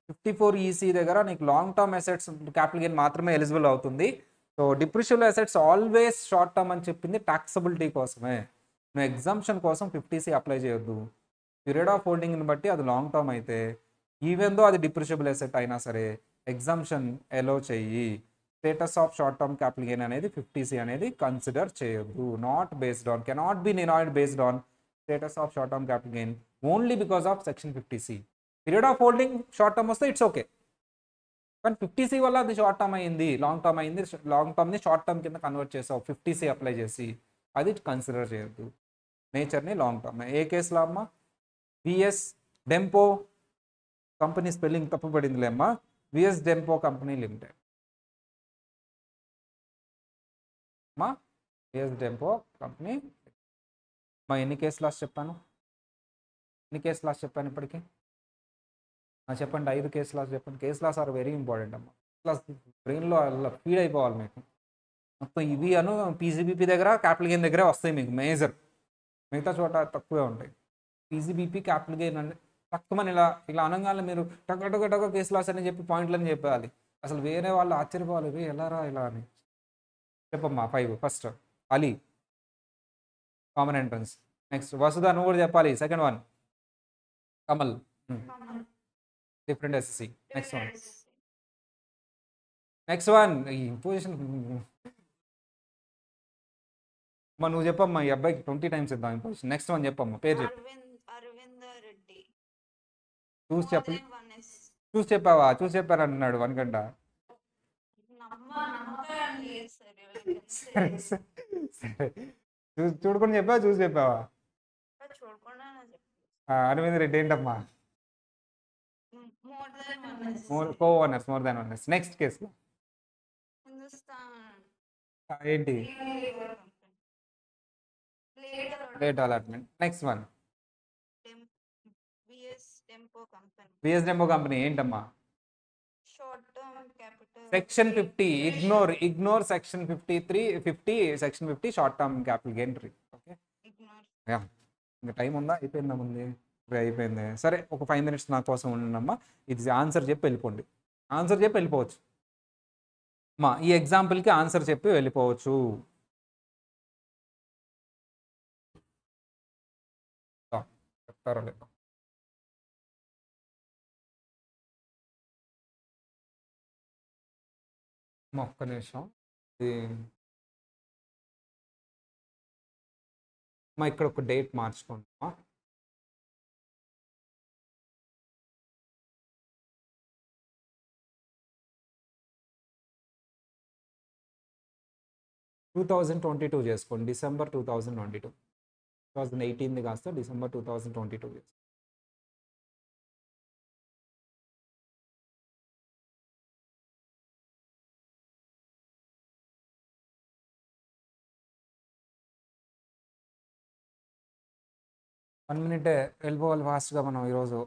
54EC దగ్గర నీకు long term assets capital gain మాత్రమే ఎలిజిబుల్ అవుతుంది. So depreciable assets always short term అని చెప్పింది టాక్సబిలిటీ కోసమే. నువ్వు ఎగ్జామ్షన్ కోసం 50C అప్లై చేయొద్దు. పీరియడ్ ఆఫ్ హోల్డింగ్ని బట్టి అది లాంగ్ టర్మ్ అయితే ఈవెన్ దో అది డిప్రిషియబుల్ అసెట్ అయినా సరే ఎగ్జామ్షన్ ఎలో చెయ్యి. Status of short term capital gain అనేది 50C అనేది కన్సిడర్ చేయొద్దు. Not based on cannot be denied based on status of short term capital gain only because of section 50C. Period of holding short term వస్తే it's okay కానీ 50C వల్ల అది short term అయింది long term అయింది long టర్మ్ని short term కింద convert చేసావు 50C apply చేసి అది కన్సిడర్ చేయొద్దు. నేచర్ని లాంగ్ టర్మ్. ఏ కేసులో అమ్మ విఎస్ డెంపో కంపెనీ స్పెల్లింగ్ తప్పు పడిందిలే అమ్మ విఎస్ డెంపో కంపెనీ లిమిటెడ్ మా విఎస్ డెంపో కంపెనీ. మా ఎన్ని కేసు లాస్ చెప్పాను ఇప్పటికీ చెప్పండి 5 కేసు లాస్ చెప్పండి. Case laws are very important అమ్మ. ప్లస్ బ్రెయిన్లో అలా ఫీడ్ అయిపోవాలి మీకు మొత్తం. ఇవి పీజీబీపీ దగ్గర క్యాపిటల్ గెయిన్ దగ్గరే వస్తాయి మీకు మేజర్. మిగతా చోట తక్కువే ఉంటాయి. పీజీబీపీ క్యాపిటల్ గెయిన్ అంటే తక్కువని ఇలా అనగానే మీరు టక కేసు లాస్ అని చెప్పి పాయింట్లని చెప్పాలి. అసలు వేరే వాళ్ళు ఆశ్చర్యపోవాలి ఎలా రా ఇలా అని. చెప్పమ్మా 5 first Ali common entrance. Next Vasudha, నువ్వు కూడా చెప్పాలి. Second one Kamal, different SSC. Next one, next one ఈ ఇంపోజిషన్. అమ్మా నువ్వు చెప్పమ్మా, ఈ అబ్బాయికి 20 times ఇద్దాం ఇంపోజిషన్. నెక్స్ట్ వన్ చెప్పమ్మా, పేరు చెప్పు. అరవింద రెడ్డి. చూసి చెప్పు. చూసి చెప్పావా? చూసి చెప్పాను అంటున్నాడు 1 గంట. సరే సరే, చూడకుండా చెప్పావా చూసి చెప్పావా? అరవింద్ రెడ్డి ఏంటమ్మా? Co owners, more than owners. Next case ఏంటి? Late allotment. Next one VS Dempo company ఏంటమ్మా? Section 50 ignore section 50 section 50 short term capital gain ట్రీ. ఓకే, ఇంకా టైం ఉందా? అయిపోయిందా? ముందు అయిపోయింది. సరే, ఒక 5 minutes నా కోసం ఉండమ్మా. ఇది ఆన్సర్ చెప్పి వెళ్ళిపోండి. ఆన్సర్ చెప్పి వెళ్ళిపోవచ్చు మా, ఈ ఎగ్జాంపుల్కి ఆన్సర్ చెప్పి వెళ్ళిపోవచ్చు. చెప్తారా లేదా? ఒక్క నిమిషం. మా ఇక్కడ ఒక డేట్ మార్చుకోండి. 2022 చేసుకోండి. డిసెంబర్ 2022. 2018 కాస్త డిసెంబర్ 2022 చేసుకోండి. వన్ మినిటే వెళ్ళిపోవాలి ఫాస్ట్గా మనం ఈరోజు.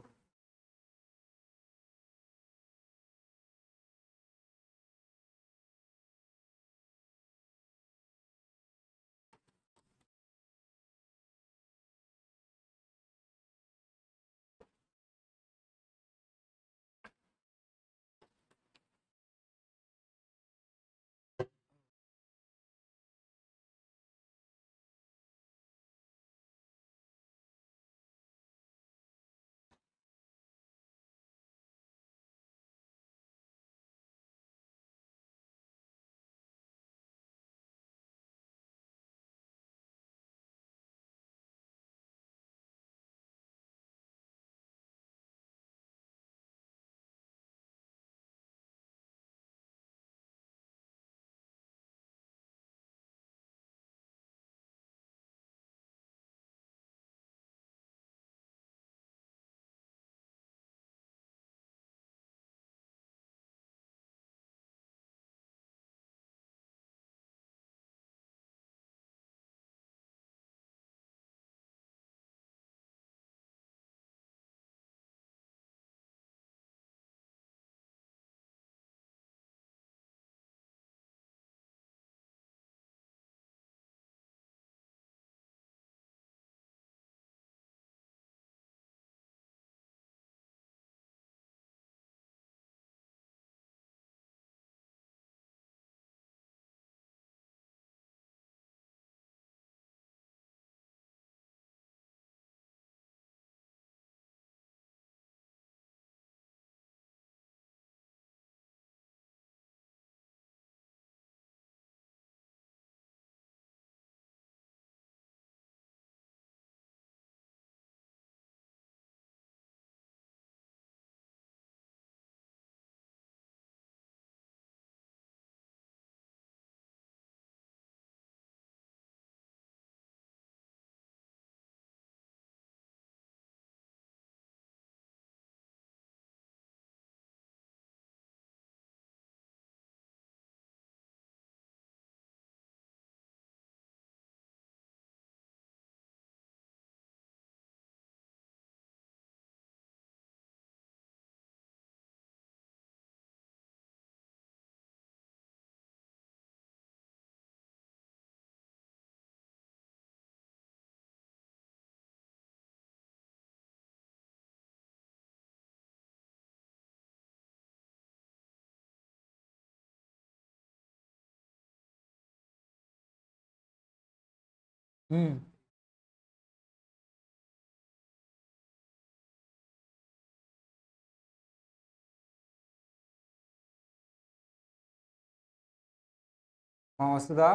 వస్తుందా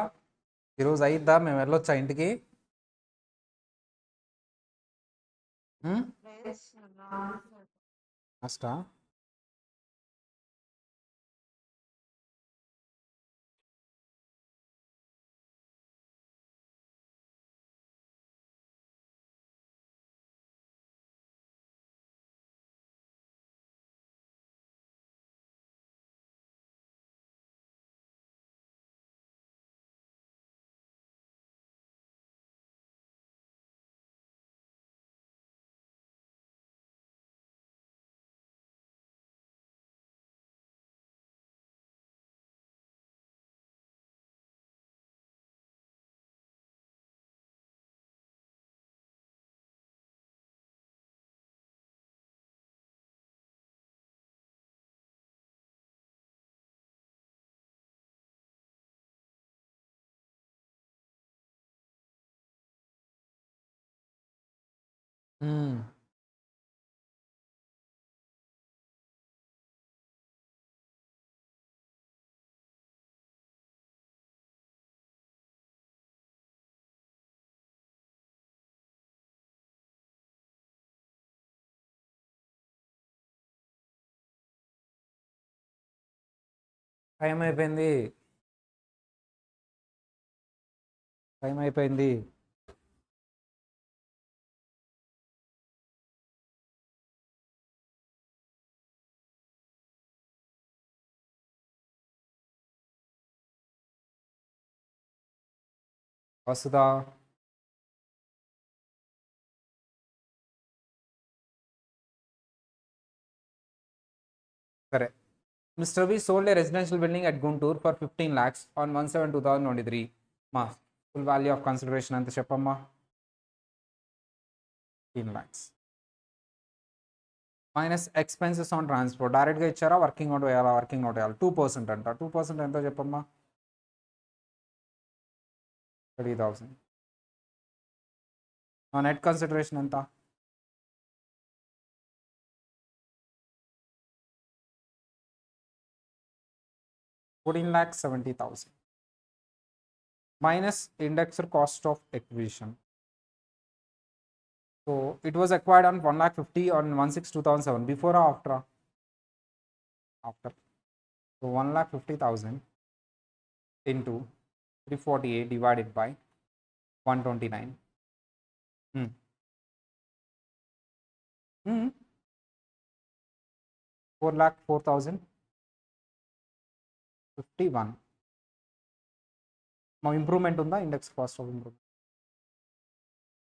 ఈరోజు అయిద్దా మేము వెళ్ళొచ్చా ఇంటికి ఫస్టా టైం అయిపోయింది టైం అయిపోయింది వస్తుందా సరే mister V sold a residential building at Guntur for 15 lakhs on 1/7/2023 మా ఫుల్ వాల్యూ ఆఫ్ కన్సిడరేషన్ ఎంత చెప్పమ్మా 15 lakhs minus expenses on transport డైరెక్ట్గా ఇచ్చారా వర్కింగ్ నోట్ వేయాలా వర్కింగ్ నోట్ వేయాలి 2% అంట 2% ఎంతో చెప్పమ్మా 30,000 నెట్ కన్సిడరేషన్ ఎంత 14,70,000 minus indexed cost of acquisition. So it was acquired on 1,50,000 on 1/6/2007. Before or after? After. So 1,50,000 into 348 divided by 129. 4,04,051. మా ఇంప్రూవ్మెంట్ ఉందా index cost of improvement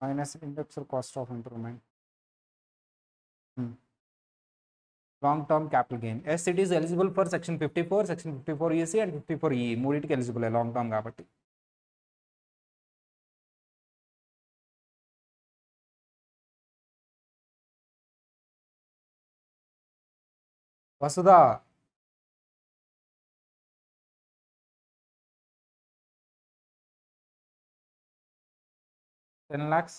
minus index cost of improvement long term capital gain as it is eligible for section 54 section 54 EC and 54 E మూడింటికి eligible long term కాబట్టి Vasudha $10 lakhs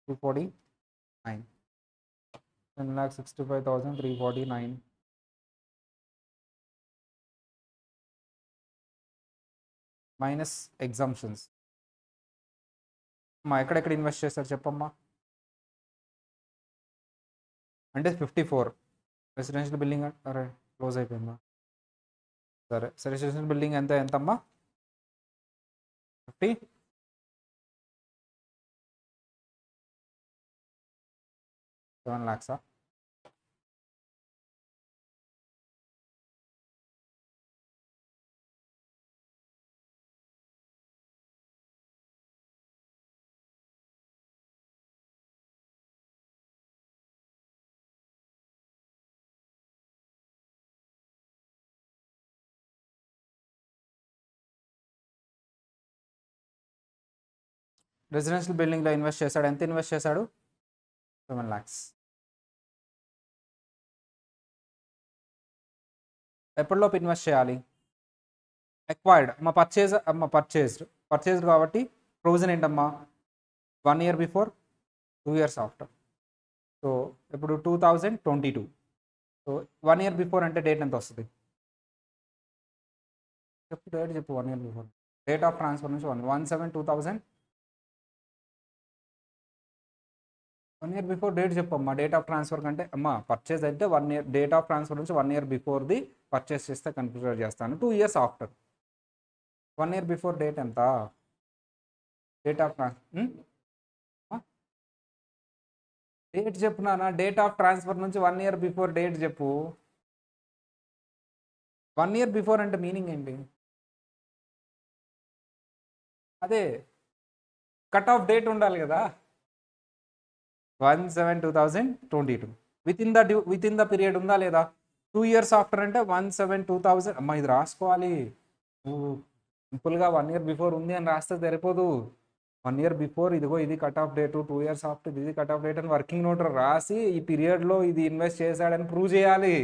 249 10,65,349 minus exemptions మా ఎక్కడెక్కడ invest చేస్తారు చెప్పమ్మా అంటే 54 residential building అరే close అయిపోయిందా సరే రెసిడెన్షియల్ బిల్డింగ్ ఎంతమ్మా 50 7 lakhs రెసిడెన్షియల్ బిల్డింగ్లో ఇన్వెస్ట్ చేశాడు ఎంత ఇన్వెస్ట్ చేశాడు 7 lakhs ఎప్పటిలోపు ఇన్వెస్ట్ చేయాలి ఎక్వైర్డ్ పర్చేజ్డ్ కాబట్టి ప్రొవిజన్ ఏంటమ్మా 1 year before 2 years after. So ఇప్పుడు 2022. సో 1 year బిఫోర్ అంటే డేట్ ఎంత వస్తుంది చెప్పు, డేట్ చెప్పు. 1 year before date of transfer నుంచి 1/7/2000. 1 year బిఫోర్ డేట్ చెప్పమ్మా. డేట్ ఆఫ్ ట్రాన్స్ఫర్ కంటే అమ్మా పర్చేజ్ అయితే 1 year, డేట్ ఆఫ్ ట్రాన్స్ఫర్ నుంచి 1 year బిఫోర్ది పర్చేస్ చేస్తే కన్సిడర్ చేస్తాను. 2 years after. 1 year before date ఎంత? డేట్ ఆఫ్ డేట్ చెప్పు నాన్న. డేట్ ఆఫ్ ట్రాన్స్ఫర్ నుంచి 1 year బిఫోర్ డేట్ చెప్పు. 1 year బిఫోర్ అంటే మీనింగ్ ఏంటి? అదే కట్ ఆఫ్ డేట్ ఉండాలి కదా. 1/7/2022 విత్ ఇన్ ద పీరియడ్ ఉందా లేదా? 2 years ఆఫ్టర్ అంటే 1/7/2000. అమ్మా ఇది రాసుకోవాలి. సింపుల్గా 1 year బిఫోర్ ఉంది అని రాస్తే సరిపోదు. 1 year బిఫోర్ ఇదిగో ఇది cut off date, 2 years after ఇది కట్ ఆఫ్ డేట్ అని వర్కింగ్ నోట్ రాసి ఈ పీరియడ్లో ఇది ఇన్వెస్ట్ చేశాడని ప్రూవ్ చేయాలి.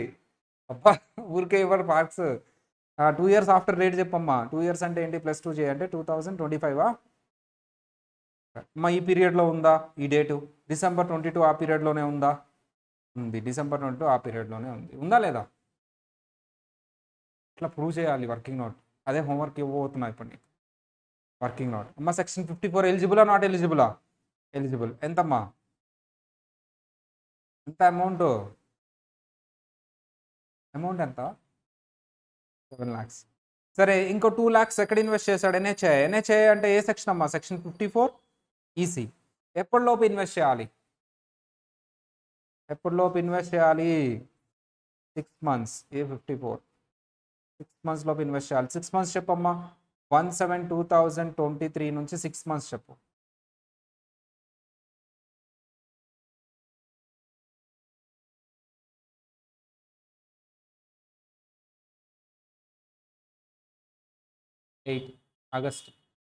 అబ్బా ఊరికే ఇవ్వరు పార్క్స్. 2 years ఆఫ్టర్ డేట్ చెప్పమ్మా. 2 years అంటే ఏంటి? +2 చేయంటే 2025. అమ్మా ఈ పీరియడ్లో ఉందా ఈ డేటు? December 22 ఆ పీరియడ్లోనే ఉందా? ఉంది. December 22 ఆ పీరియడ్లోనే ఉంది. ఉందా లేదా? ఇట్లా ప్రూవ్ చేయాలి వర్కింగ్ నోట్. అదే హోంవర్క్ ఇవ్వబోతున్నా ఇప్పుడు నీకు. Working note. అమ్మా సెక్షన్ 54 ఎలిజిబులా నాట్ ఎలిజిబులా? ఎలిజిబుల్. ఎంతమ్మా? ఎంత అమౌంట్ ఎంత? 7 lakhs. సరే ఇంకో 2 lakhs ఎక్కడ ఇన్వెస్ట్ చేశాడు? ఎన్హెచ్ఐ అంటే ఏ సెక్షన్ అమ్మా? Section 54 EC. ఎప్పటిలోపు ఇన్వెస్ట్ చేయాలి? 6 months. A54 6 months లోపు ఇన్వెస్ట్ చేయాలి. 6 months చెప్పమ్మా. 1/7/2023 నుంచి 6 months చెప్పు. August,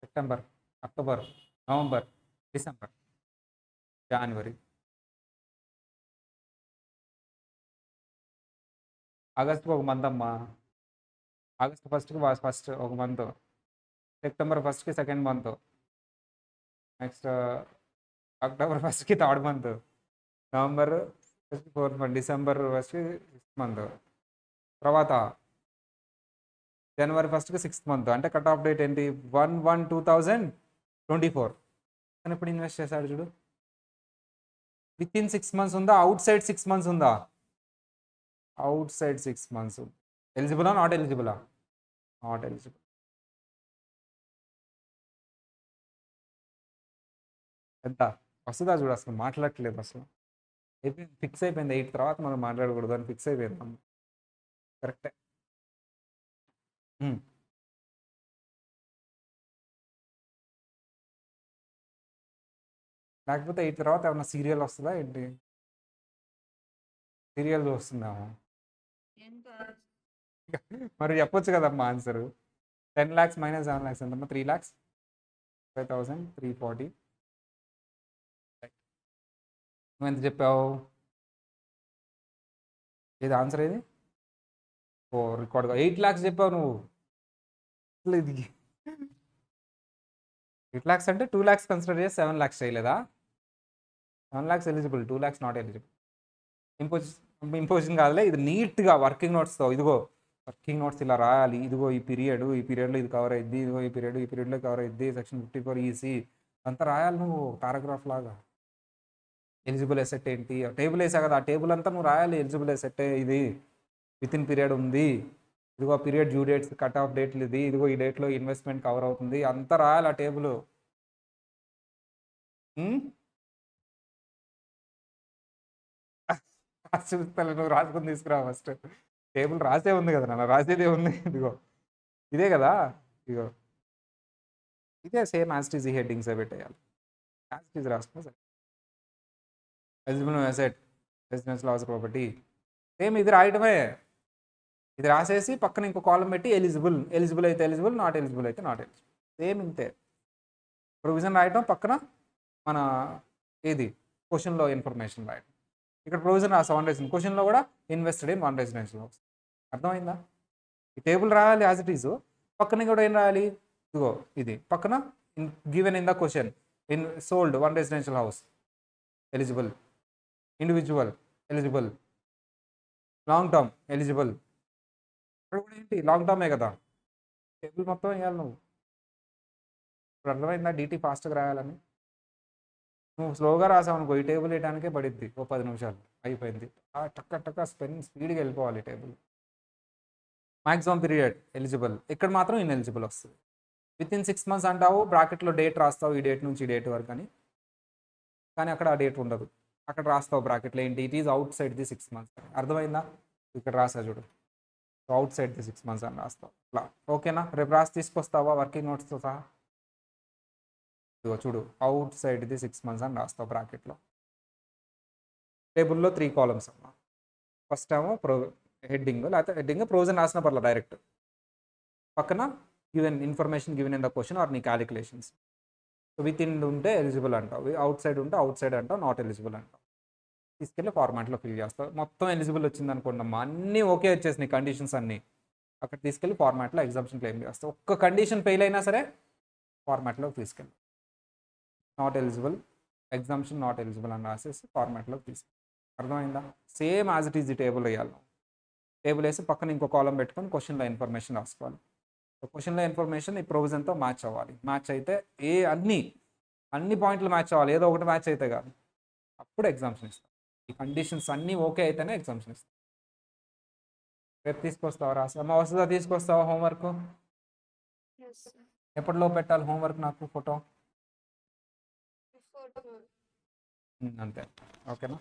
September, October, November, December, January. ఆగస్ట్కి ఒక మంత్ అమ్మా. ఆగస్ట్ ఫస్ట్కి ఫస్ట్ ఒక మంత్. సెప్టెంబర్ ఫస్ట్కి సెకండ్ మంత్. నెక్స్ట్ అక్టోబర్ ఫస్ట్కి థర్డ్ మంత్. నవంబర్ ఫస్ట్కి ఫోర్త్ మంత్. డిసెంబర్ ఫస్ట్కి 6th మంత్. తర్వాత జనవరి ఫస్ట్కి 6th మంత్. అంటే కట్ ఆఫ్ డేట్ ఏంటి? 1/1/2024. కానీ ఇప్పుడు ఇన్వెస్ట్ చేశాడు చూడు. విత్ ఇన్ 6 months ఉందా? అవుట్ సైడ్ 6 months ఉందా? Outside 6 months. ఎలిజిబులా నాట్ ఎలిజిబులా? Not eligible. ఎంత వస్తుందా చూడు. అసలు మాట్లాడట్లేదు అసలు. అయిపోయింది, ఫిక్స్ అయిపోయింది. 8 తర్వాత మనం మాట్లాడకూడదు అని ఫిక్స్ అయిపోయింది. కరెక్టే. లేకపోతే 8 తర్వాత ఏమన్నా సీరియల్ వస్తుందా ఏంటి? సీరియల్ చూస్తున్నాము మరి చెప్పొచ్చు కదమ్మా ఆన్సర్. 10 lakhs - 7 lakhs ఎంతమ్మా? 3,05,340. నువ్వు ఎంత చెప్పావు? ఏది ఆన్సర్ ఏది? ఓ రికార్డ్గా 8 lakhs చెప్పావు నువ్వు. ఇది 8 lakhs అంటే 2 lakhs కన్సిడర్ చేసి 7 lakhs చేయలేదా? 7 lakhs eligible, 2 lakhs not eligible. Imposition కాదులే, ఇది నీట్గా వర్కింగ్ నోట్స్తో. ఇదిగో వర్కింగ్ నోట్స్ ఇలా రాయాలి. ఇదిగో ఈ పీరియడ్లో ఇది కవర్ అయ్యిద్ది, ఇదిగో ఈ పీరియడ్లో కవర్ అయ్యిద్ది, సెక్షన్ 54 ఈసీ అంతా రాయాలి నువ్వు పారాగ్రాఫ్ లాగా. ఎలిజిబుల్ ఎసెట్ ఏంటి? టేబుల్ వేసా కదా, ఆ టేబుల్ అంతా నువ్వు రాయాలి. ఎలిజిబుల్ ఎసెట్ ఇది విత్ ఇన్ పీరియడ్ ఉంది, ఇదిగో period due dates cut off డేట్లు ఇది, ఇదిగో ఈ డేట్లో ఇన్వెస్ట్మెంట్ కవర్ అవుతుంది, అంతా రాయాలి ఆ టేబుల్. చూస్తాను, నువ్వు రాసుకొని తీసుకురా ఫస్ట్. టేబుల్ రాసే ఉంది కదా నాన్న, రాసేదే ఉంది. ఇదిగో ఇదే కదా, ఇదిగో ఇదే సేమ్ యాస్టీజ్ ఈ హెడ్డింగ్స్ పెట్టేయాలి. యాస్టీజ్ రాసుకున్నా సరే. Eligible asset, residence laws property same ఇది రాయటమే. ఇది రాసేసి పక్కన ఇంకో కాలం పెట్టి ఎలిజిబుల్ అయితే ఎలిజిబుల్, నాట్ ఎలిజిబుల్ అయితే నాట్ ఎలిజిబుల్. సేమ్ ఇంతే. ప్రొవిజన్ రాయటం, పక్కన మన ఏది క్వశ్చన్లో ఇన్ఫర్మేషన్ రాయటం. ఇక్కడ ప్రొవిజన్ రాస్తా 1 రెసిడెన్స్, క్వశ్చన్లో కూడా ఇన్వెస్టెడ్ ఇన్ 1 రెసిడెన్షియల్ హౌస్. అర్థమైందా? ఈ టేబుల్ రాయాలి యాజ్ ఇట్ ఈజ్. పక్కన కూడా ఏం రాయాలి, ఇదిగో ఇది పక్కన given in the question in sold 1 residential house eligible, individual eligible, long term eligible. ఇక్కడ కూడా ఏంటి లాంగ్ టర్మే కదా, టేబుల్ మొత్తం వేయాలి నువ్వు. ఇప్పుడు అర్థమైందా డీటీ ఫాస్ట్గా రాయాలని. నువ్వు స్లోగా రాసావు అనుకో ఈ టేబుల్ వేయడానికే పడిద్ది ఓ 10 నిమిషాలు, అయిపోయింది. టక్క టక్క స్పీడ్గా వెళ్ళిపోవాలి టేబుల్. మ్యాక్సిమం పీరియడ్ ఎలిజిబుల్, ఇక్కడ మాత్రం ఇన్ఎలిజిబుల్ వస్తుంది. విత్ ఇన్ 6 months అంటావు, బ్రాకెట్లో డేట్ రాస్తావు, ఈ డేట్ నుంచి ఈ డేట్ వరకు అని, కానీ అక్కడ ఆ డేట్ ఉండదు. అక్కడ రాస్తావు బ్రాకెట్లో ఏంటి, it is out side the 6 months అని. అర్థమైందా, ఇక్కడ రాసా చూడు, అవుట్ సైడ్ ది 6 months అని రాస్తావు అట్లా. ఓకేనా, రేపు రాసి తీసుకొస్తావా వర్కింగ్ నోట్స్తో సహా. ఇదిగో చూడు, అవుట్ సైడ్ ది 6 months అని రాస్తావు బ్రాకెట్లో. టేబుల్లో 3 columns అమ్మా. ఫస్ట్ ఏమో హెడ్డింగ్, లేకపోతే హెడ్డింగ్ ప్రోజన్ రాసిన పర్లేదు డైరెక్ట్. పక్కన given information given in the question or నీ క్యాలిక్యులేషన్స్. సో విత్ ఇన్ ఉంటే ఎలిజిబుల్ అంటావు, అవుట్ సైడ్ ఉంటే అవుట్ సైడ్ అంటావు, నాట్ ఎలిజిబుల్ అంటావు. తీసుకెళ్ళి ఫార్మాట్లో ఫిల్ చేస్తావు. మొత్తం ఎలిజిబుల్ వచ్చింది అనుకోండమ్మా, అన్నీ ఓకే వచ్చేసినాయి కండిషన్స్ అన్నీ, అక్కడ తీసుకెళ్ళి ఫార్మాట్లో ఎగ్జామ్షన్ క్లెయిమ్ చేస్తావు. ఒక్క కండిషన్ ఫెయిల్ అయినా సరే ఫార్మాట్లోకి తీసుకెళ్ళి not eligible, exemption not eligible అని రాసేసి ఫార్మాట్లోకి తీసుకెళ్ళి. అర్థమైందా, సేమ్ యాజ్ ఇట్ ఈజ్ ఈ టేబుల్ వేయాలి. టేబుల్ వేసి పక్కన ఇంకో కాలం పెట్టుకొని క్వశ్చన్లో ఇన్ఫర్మేషన్ రాసుకోవాలి. క్వశ్చన్లో ఇన్ఫర్మేషన్ ఈ ప్రొవిజన్తో మ్యాచ్ అవ్వాలి. మ్యాచ్ అయితే అన్ని పాయింట్లు మ్యాచ్ అవ్వాలి, ఏదో ఒకటి మ్యాచ్ అయితే కాదు, అప్పుడు ఎగ్జామ్షన్ ఇస్తాం. ఈ కండిషన్స్ అన్నీ ఓకే అయితేనే ఎగ్జామ్షన్ ఇస్తాం. రేపు తీసుకొస్తావా రాసి అమ్మ, వస్తుందా తీసుకొస్తావా హోంవర్క్? Yes, sir. ఎప్పటిలో పెట్టాలి హోంవర్క్ నాకు ఫోటో? Before 12. అంతే, ఓకేనా.